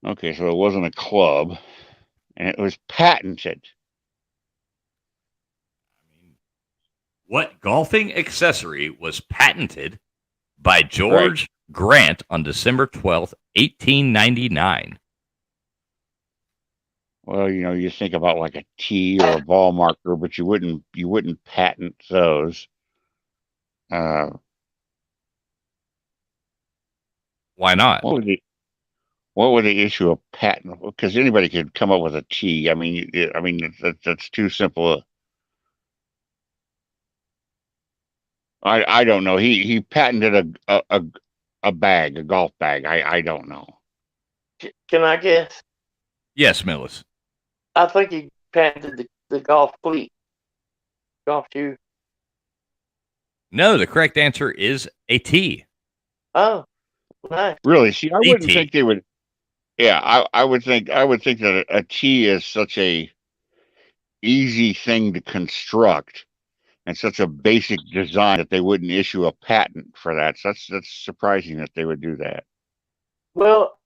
Okay, so it wasn't a club, and it was patented. What golfing accessory was patented by George Grant on December 12th, 1899? Well, you think about like a tee or a ball marker, but you wouldn't patent those. Why not? What would they issue a patent? Because anybody could come up with a tee. I mean, that's too simple. I don't know. He patented a bag, a golf bag. I don't know. Can I guess? Yes, Millis. I think he patented the golf cleat, golf shoe. No, the correct answer is a tee. Oh, nice. Really? See, I wouldn't think they would. Yeah, I would think that a tee is such a easy thing to construct and such a basic design that they wouldn't issue a patent for that. So that's surprising that they would do that. Well,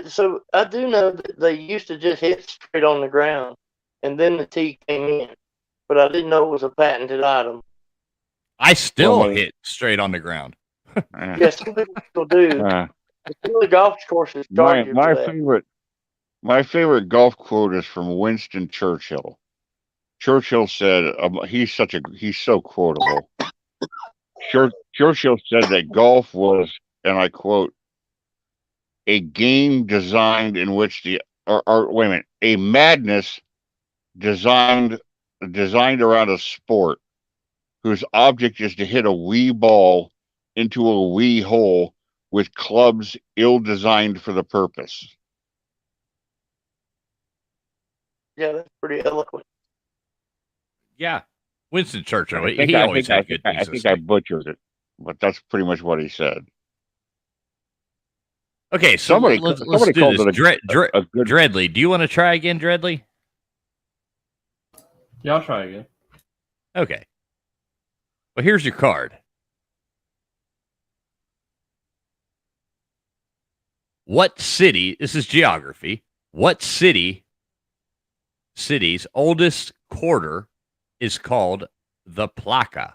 so I do know that they used to just hit straight on the ground, and then the tee came in, but I didn't know it was a patented item. I still hit straight on the ground. Yes, some people still do. The golf courses charge you for that. My favorite golf quote is from Winston Churchill. Churchill said, he's so quotable. Churchill said that golf was, and I quote, a game designed in which a madness designed around a sport whose object is to hit a wee ball into a wee hole with clubs ill-designed for the purpose. Yeah, that's pretty eloquent. Yeah, Winston Churchill. He always had good things. I think I butchered it, but that's pretty much what he said. Okay, so let's do this. Dreadly, do you want to try again, Dreadly? Yeah, I'll try again. Okay. Well, here's your card. What city, this is geography, what city's oldest quarter is called the Plaka?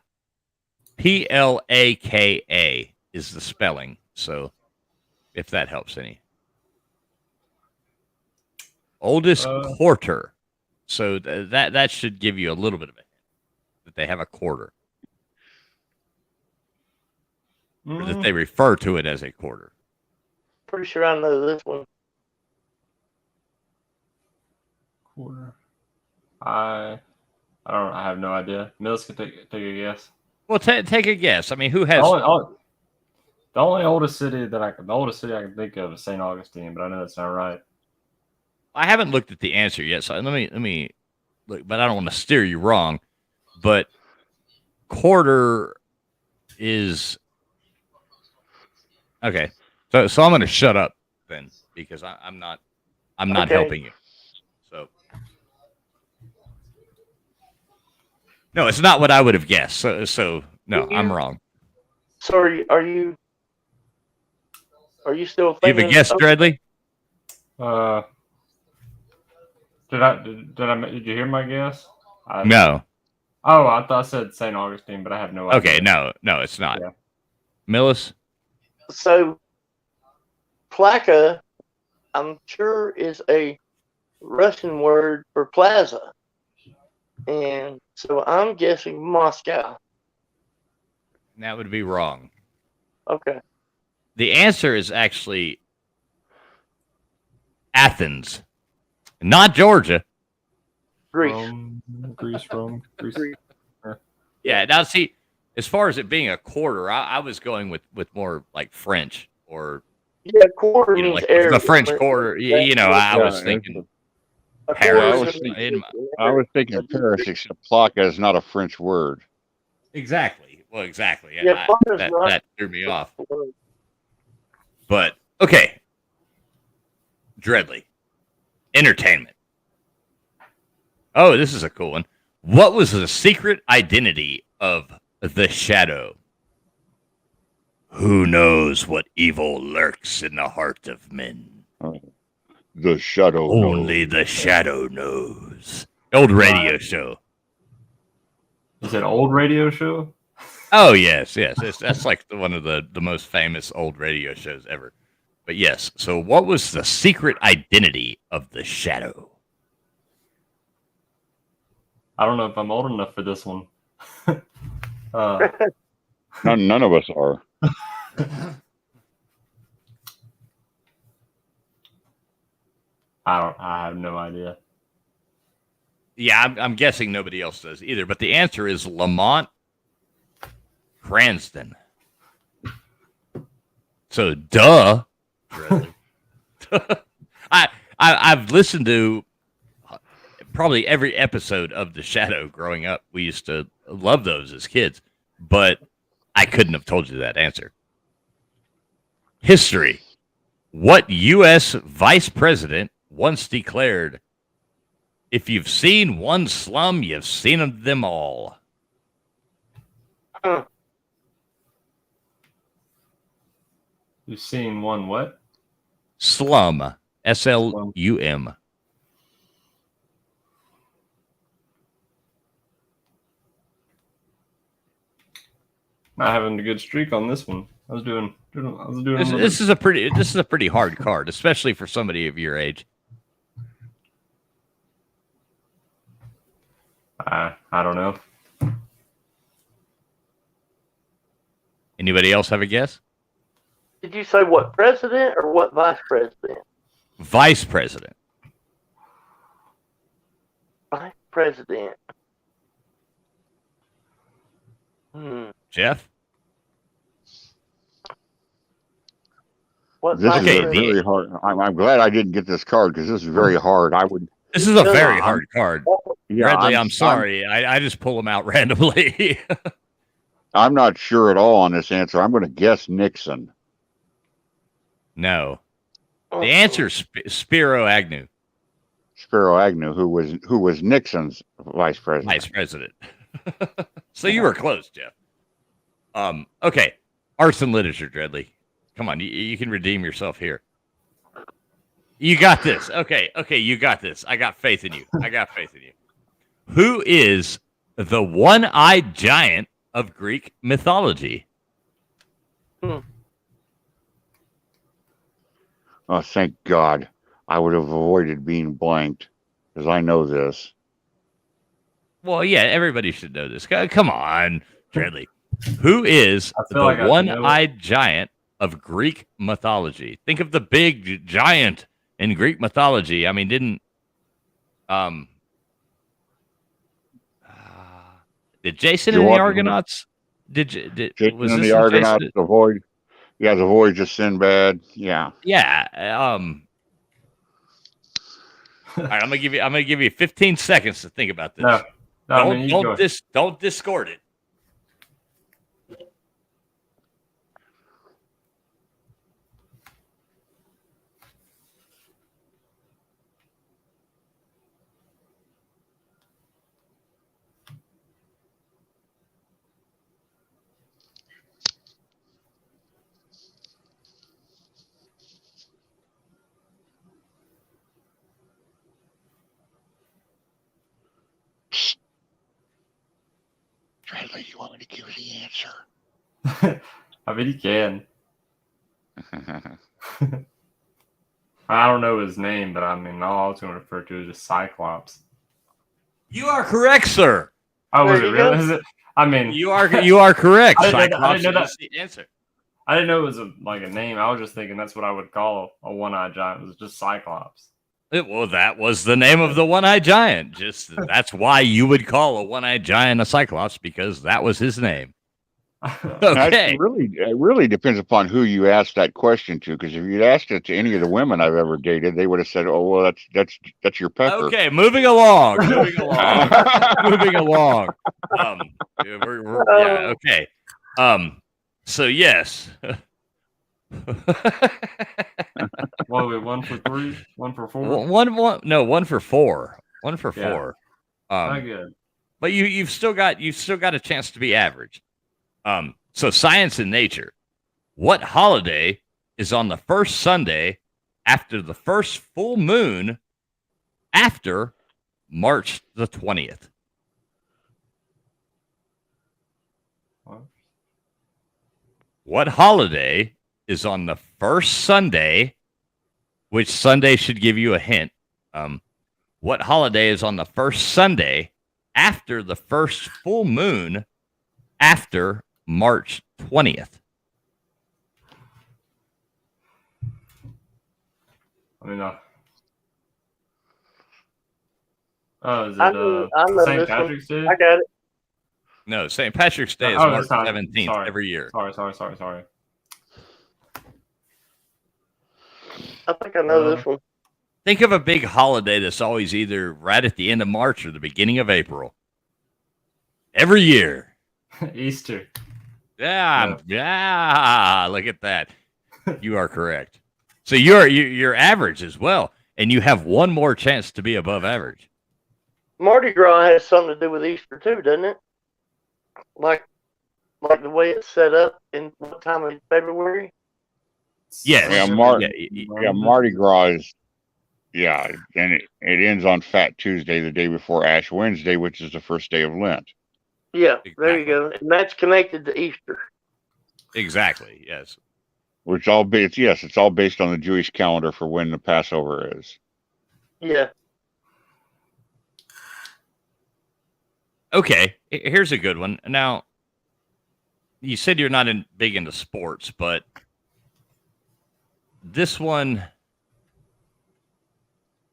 Plaka is the spelling, so if that helps any. Oldest quarter. So that should give you a little bit of a hint that they have a quarter. Or that they refer to it as a quarter. Pretty sure I know this one. Quarter. I have no idea. Mills can take a guess. Well, take a guess. I mean, who has the oldest city I can think of is St. Augustine, but I know that's not right. I haven't looked at the answer yet, so let me look, but I don't want to steer you wrong. But quarter is okay. So I'm going to shut up then because I'm not helping you. So no, it's not what I would have guessed. So no, I'm wrong. Sorry, are you still thinking? You have a guess, Dreadly? Did you hear my guess? No. Oh, I thought I said St. Augustine, but I have no idea. Okay, no, it's not. Yeah. Millis? So Plaka, I'm sure, is a Russian word for plaza. And so I'm guessing Moscow. That would be wrong. Okay. The answer is actually Athens, not Georgia. Greece. Rome, Greece. Yeah. Now, see, as far as it being a quarter, I was going with more like French or quarter means like area. the French quarter. I was thinking Paris. I was thinking Paris, except Plaka is not a French word. Exactly. Well, exactly. Yeah, that threw me off. But okay, Dreadly, entertainment. Oh, this is a cool one. What was the secret identity of the Shadow? Who knows what evil lurks in the heart of men? The Shadow Only the Shadow knows. Old radio show. Is it old radio show? Oh, yes. That's like one of the most famous old radio shows ever. But yes, so what was the secret identity of the Shadow? I don't know if I'm old enough for this one. None of us are. I have no idea. Yeah, I'm guessing nobody else does either. But the answer is Lamont Cranston. So, duh. Really. I've listened to probably every episode of The Shadow growing up. We used to love those as kids, but I couldn't have told you that answer. History. What U.S. vice president once declared, "If you've seen one slum, you've seen them all"? You've seen one what? Slum. S-L-U-M. Not having a good streak on this one. I was doing. This is a pretty hard card, especially for somebody of your age. I don't know. Anybody else have a guess? Did you say what president or what vice president? Vice president. Vice president. Jeff? What this is very hard. I'm glad I didn't get this card because this is very hard. This is a very hard card. Yeah, Bradley, I'm sorry. I just pull them out randomly. I'm not sure at all on this answer. I'm going to guess Nixon. No. The answer is Spiro Agnew. Spiro Agnew, who was Nixon's vice president. Vice president. So you were close, Jeff. Okay. Arts and literature, Dreadly. Come on, you can redeem yourself here. You got this. Okay, you got this. I got faith in you. Who is the one-eyed giant of Greek mythology? Oh, thank God. I would have avoided being blanked because I know this. Well, yeah, everybody should know this. Come on, Dreadly. Who is the one-eyed giant of Greek mythology? Think of the big giant in Greek mythology. I mean, did Jason and the Argonauts? Jason and the Argonauts, the voyage? Yeah, the voyage of Sinbad. Yeah. Yeah. All right, I'm gonna give you 15 seconds to think about this. Don't discord it. Bradley, you want me to give you the answer? I bet you can. I don't know his name, but I mean, all I was going to refer to is just Cyclops. You are correct, sir. Oh, was it really? Is it? I mean, you are correct. I didn't know that. Is the answer. I didn't know it was like a name. I was just thinking that's what I would call a one-eyed giant. It was just Cyclops. Well, that was the name of the one-eyed giant. Just that's why you would call a one-eyed giant a Cyclops, because that was his name. Okay. It really depends upon who you ask that question to. Because if you'd asked it to any of the women I've ever dated, they would have said, "Oh, well, that's your pecker." Okay, moving along. Moving along. Yeah. Okay. So yes. Well, wait, 1 for 3, 1 for 4. One for four. 1 for 4. Not good. But you've still got a chance to be average. So science and nature. What holiday is on the first Sunday after the first full moon after March the 20th? What holiday is on the first Sunday, which Sunday should give you a hint. What holiday is on the first Sunday after the first full moon after March 20th? I mean, is it St. Patrick's Day? I got it. No, St. Patrick's Day is March 17th every year. Sorry. I think I know this one. Think of a big holiday that's always either right at the end of March or the beginning of April. Every year. Easter. Yeah. Look at that. You are correct. So you're average as well, and you have one more chance to be above average. Mardi Gras has something to do with Easter too, doesn't it? Like the way it's set up in what time of February? Yes. Yeah, Mardi Gras is, and it ends on Fat Tuesday, the day before Ash Wednesday, which is the first day of Lent. Yeah, there you go. And that's connected to Easter. Exactly, yes. Which it's all based on the Jewish calendar for when the Passover is. Yeah. Okay, here's a good one. Now, you said you're not big into sports, but this one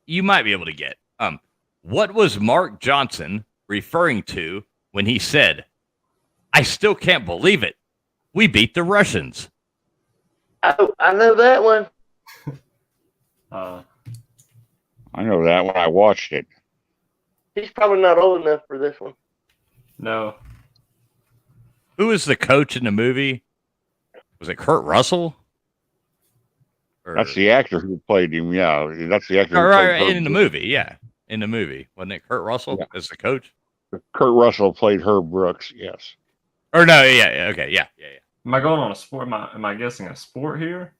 you might be able to get. What was Mark Johnson referring to when he said, "I still can't believe it. We beat the Russians"? Oh, I know that one. I know that when I watched it. He's probably not old enough for this one. No. Who was the coach in the movie? Was it Kurt Russell? That's the actor who played him. Yeah, that's the actor. Who played in the movie. Yeah, in the movie, wasn't it Kurt Russell as the coach? Kurt Russell played Herb Brooks. Yes. Or no? Yeah. Okay. Yeah. Am I going on a sport? Am I guessing a sport here?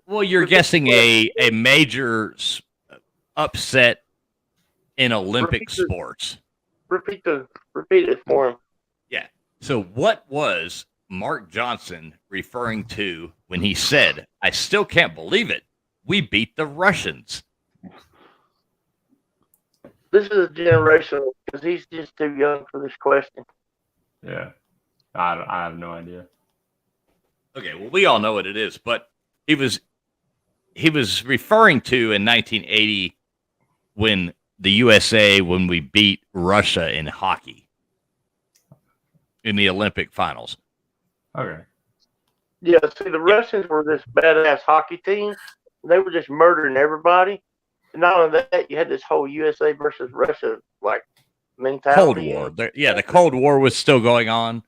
Well, you're guessing a major upset in Olympic sports. Repeat it for him. Yeah. So what was Mark Johnson referring to when he said, "I still can't believe it. We beat the Russians"? This is a generational because he's just too young for this question. Yeah. I have no idea. Okay, well, we all know what it is, but he was referring to in 1980 when we beat Russia in hockey in the Olympic finals. Okay. Yeah, see, the Russians were this badass hockey team. They were just murdering everybody. And not only that, you had this whole USA versus Russia mentality. Cold War. The Cold War was still going on.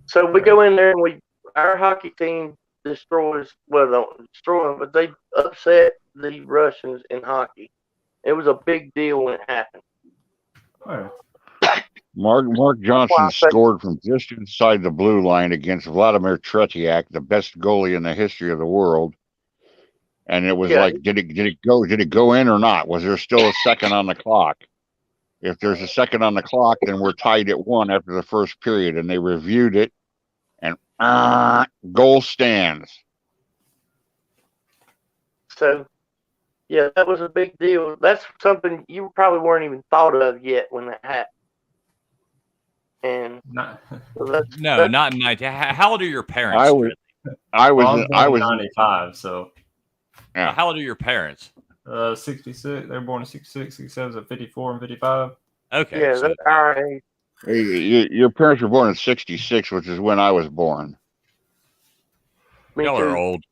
So we go in there and our hockey team don't destroy them, but they upset the Russians in hockey. It was a big deal when it happened. Oh. Mark Johnson scored from just inside the blue line against Vladimir Tretiak, the best goalie in the history of the world. And it was like, did it go in or not? Was there still a second on the clock? If there's a second on the clock, then we're tied at 1 after the first period. And they reviewed it, and goal stands. So, yeah, that was a big deal. That's something you probably weren't even thought of yet when that happened. And Not, no, not in 19. How old are your parents? I was born in 95, so. Yeah. How old are your parents? 66. They were born in 66, 67, so 54 and 55. Okay. Yeah, so, that's our age. Your parents were born in 66, which is when I was born. Y'all are old.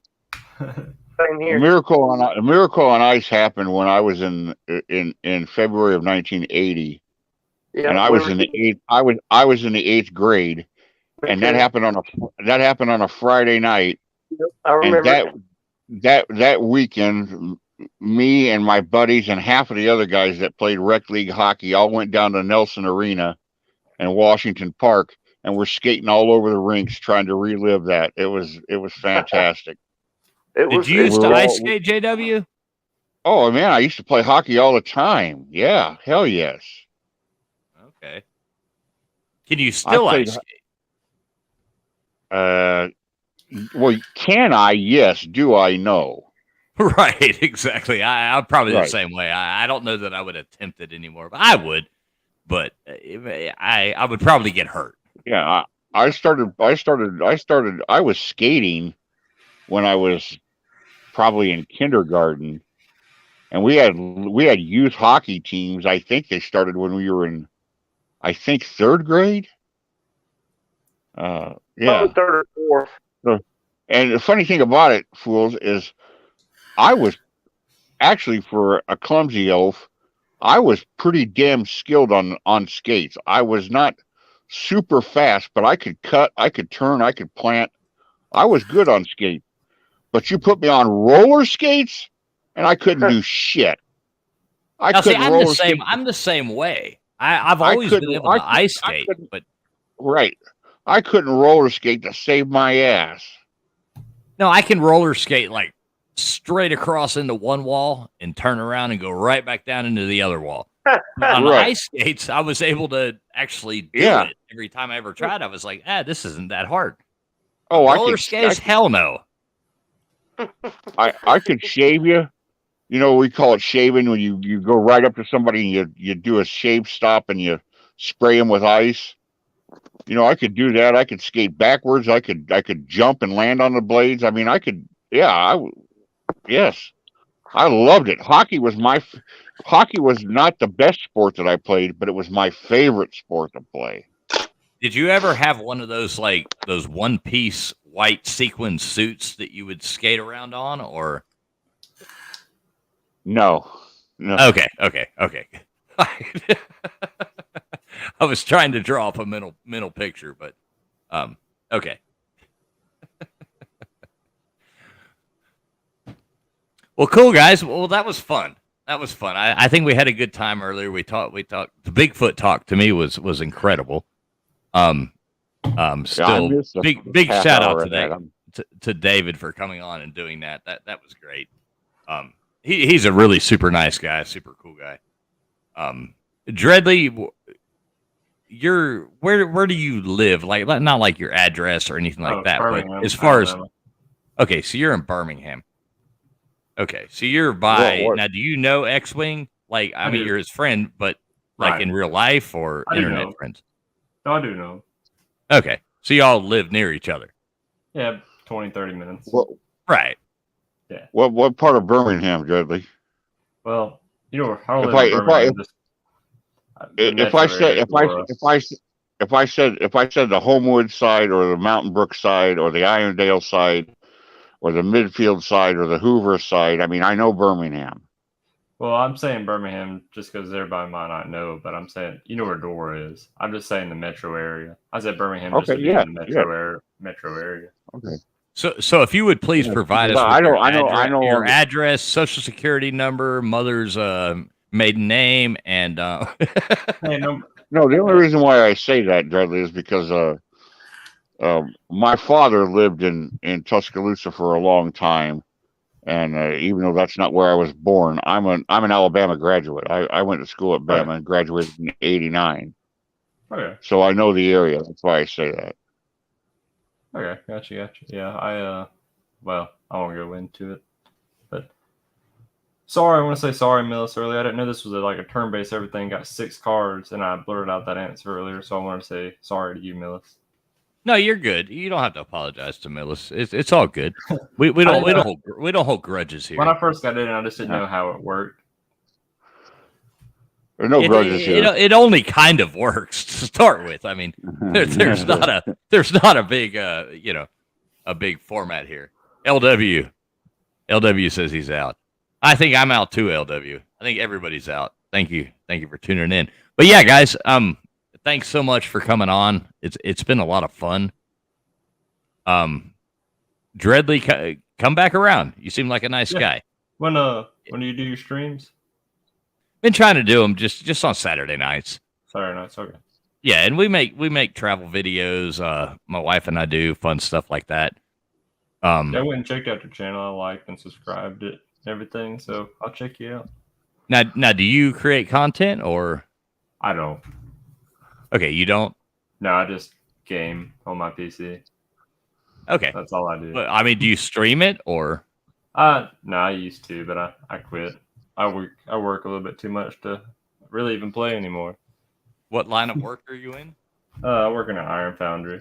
Same here. A miracle on ice happened when I was in February of 1980, and I was in the eighth. I was in the 8th grade, and that happened on a Friday night. Yep, I remember. And that weekend, me and my buddies and half of the other guys that played rec league hockey all went down to Nelson Arena and Washington Park, and we're skating all over the rinks trying to relive that. It was fantastic. Did you used to ice skate, JW? Oh man, I used to play hockey all the time. Yeah, hell yes. Okay. Can you still ice skate? Well, can I? Yes. Do I? No. Right, exactly. I'm probably the same way. I don't know that I would attempt it anymore, but I would. But I would probably get hurt. Yeah, I was skating when I was probably in kindergarten, and we had youth hockey teams. I think they started when we were in, I think, 3rd grade. Yeah, 3rd or 4th. And the funny thing about it, fools, is I was actually, for a clumsy elf, I was pretty damn skilled on skates. I was not super fast, but I could cut, I could turn, I could plant. I was good on skates. But you put me on roller skates, and I couldn't do shit. I'm the same way. I've always been able to ice skate, but right, I couldn't roller skate to save my ass. No, I can roller skate like straight across into one wall and turn around and go right back down into the other wall. On ice skates, I was able to actually do it every time I ever tried. I was like, this isn't that hard. Oh, roller skates? Hell no. I could shave you. You know, we call it shaving when you go right up to somebody and you do a shave stop and you spray them with ice. You know, I could do that. I could skate backwards. I could jump and land on the blades. I mean, I could. Yeah, yes, I loved it. Hockey was not the best sport that I played, but it was my favorite sport to play. Did you ever have one of those those one-piece white sequin suits that you would skate around on, or? No. Okay. I was trying to draw up a mental picture, but okay. Well, cool, guys. Well, that was fun. I think we had a good time earlier. We talked. The Bigfoot talk to me was incredible. Still big shout out to David for coming on and doing that. That was great. He's a really super nice guy, super cool guy. Dreadly, where do you live? Like, not like your address or anything like that, Birmingham, but as far as okay, so you're in Birmingham. Okay, so you're by now. Do you know X-Wing? Like, I mean, you're his friend, but like in real life or internet friends? No, I do know. Okay, so y'all live near each other. Yeah, 20, 30 minutes. Well, right. Yeah. What part of Birmingham, Dudley? Well, you know, I don't live in Birmingham. If I said the Homewood side or the Mountain Brook side or the Irondale side or the Midfield side or the Hoover side, I mean, I know Birmingham. Well, I'm saying Birmingham just because everybody might not know, but I'm saying, you know where Dora is. I'm just saying the metro area. I said Birmingham just to be in the metro area. Okay. So if you would please provide us with your address, social security number, mother's maiden name, and No, the only reason why I say that, Dudley, is because my father lived in Tuscaloosa for a long time, and even though that's not where I was born, I'm an Alabama graduate. I went to school at Bama and graduated in '89. Okay. So I know the area. That's why I say that. Okay, gotcha. Yeah, well, I won't go into it, but Sorry, I want to say sorry, Millis, earlier. I didn't know this was like a turn-based everything. Got 6 cards, and I blurted out that answer earlier, so I want to say sorry to you, Millis. No, you're good. You don't have to apologize to Millis. It's all good. We don't hold grudges here. When I first got in, I just didn't know how it worked. There's no grudges here. It only kind of works to start with. I mean, there's not a big a big format here. LW says he's out. I think I'm out too, LW. I think everybody's out. Thank you for tuning in. But yeah, guys, thanks so much for coming on. It's been a lot of fun. Dreadly, come back around. You seem like a nice guy. When do you do your streams? Been trying to do them just on Saturday nights. Saturday nights, okay. Yeah, and we make travel videos. My wife and I do fun stuff like that. I went and checked out your channel. I liked and subscribed it and everything, so I'll check you out. Now, do you create content or? I don't. Okay, you don't? No, I just game on my PC. Okay, that's all I do. But, I mean, do you stream it or? No, I used to, but I quit. I work a little bit too much to really even play anymore. What line of work are you in? I work in an iron foundry.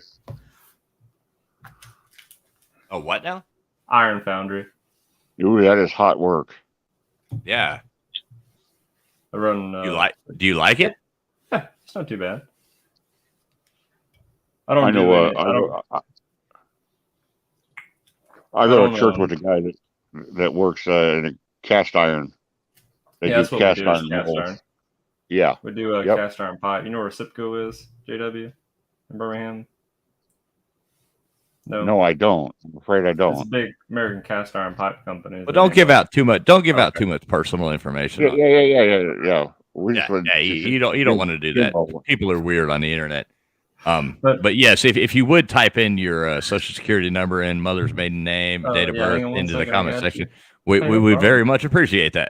Oh, what now? Iron foundry. Ooh, that is hot work. Yeah. I run. Do you like it? Yeah, it's not too bad. I go to church with a guy that works in a cast iron. They do cast iron. Yeah. We do a cast iron pipe. You know where Sipco is, JW, in Birmingham? No, I don't. I'm afraid I don't. It's a big American cast iron pipe company. But don't give out too much. Don't give out too much personal information. Yeah. You don't want to do that. People are weird on the internet. But yes, if you would type in your social security number and mother's maiden name, date of birth into the comment section, we would very much appreciate that.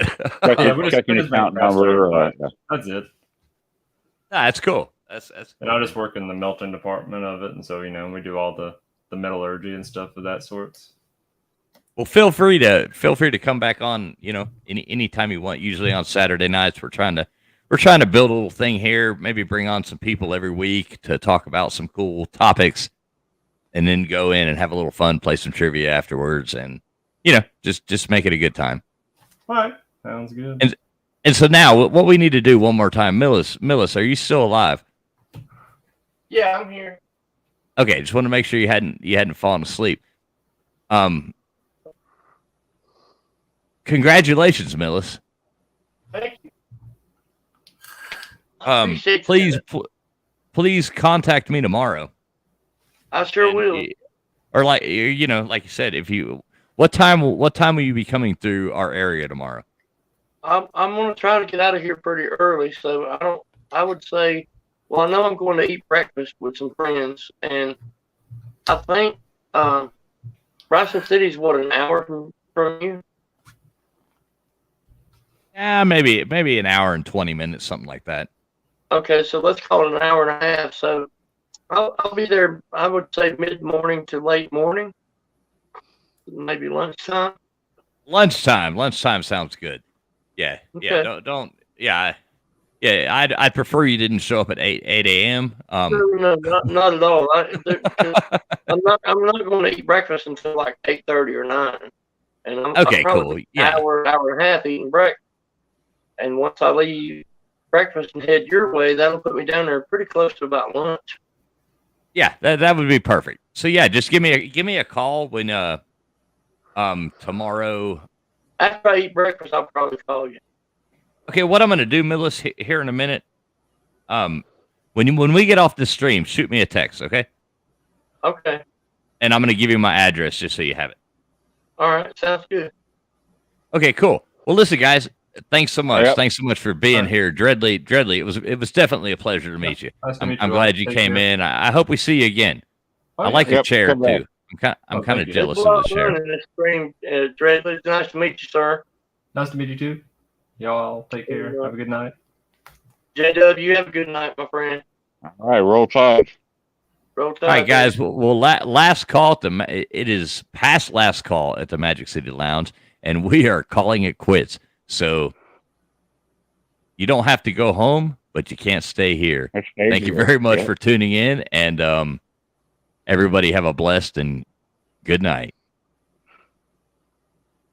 Checking account number. That's it. That's cool. That's cool. And I just work in the melting department of it, and so we do all the metallurgy and stuff of that sorts. Well, feel free to come back on. Any time you want. Usually on Saturday nights, we're trying to build a little thing here. Maybe bring on some people every week to talk about some cool topics, and then go in and have a little fun, play some trivia afterwards, and just make it a good time. All right, sounds good. And so now, what we need to do one more time, Millis, are you still alive? Yeah, I'm here. Okay, just want to make sure you hadn't fallen asleep. Congratulations, Millis. Thank you. Please contact me tomorrow. I sure will. Or like you said, what time will you be coming through our area tomorrow? I'm gonna try to get out of here pretty early, so I would say, well, I know I'm going to eat breakfast with some friends, and I think Bryson City's an hour from you? Yeah, maybe an hour and 20 minutes, something like that. Okay, so let's call it an hour and a half. So I'll be there, I would say mid-morning to late morning, maybe lunchtime. Lunchtime sounds good. Yeah, okay. I'd prefer you didn't show up at 8 a.m. No, not at all. I'm not going to eat breakfast until like 8:30 or 9, and I'm cool. Yeah, hour and a half eating breakfast. And once I leave breakfast and head your way, that'll put me down there pretty close to about lunch. Yeah, that would be perfect. So yeah, just give me a call when tomorrow. After I eat breakfast, I'll probably call you. Okay, what I'm going to do, Millis, here in a minute, when we get off the stream, shoot me a text, okay? Okay. And I'm going to give you my address just so you have it. All right, sounds good. Okay, cool. Well, listen, guys, thanks so much. Yep. Thanks so much for being here, Dreadly. It was definitely a pleasure to meet you. Nice to meet I'm you. glad you came in. I hope we see you again. I like your chair too. I'm kind of jealous of the chair. Dreadly, it's nice to meet you, sir. Nice to meet you too. Y'all take care. Have a good night. JW, you have a good night, my friend. All right, roll tide. Roll tide. All right, guys. Well, last call it is past last call at the Magic City Lounge, and we are calling it quits. So you don't have to go home, but you can't stay here. Thank you very much for tuning in, and everybody have a blessed and good night.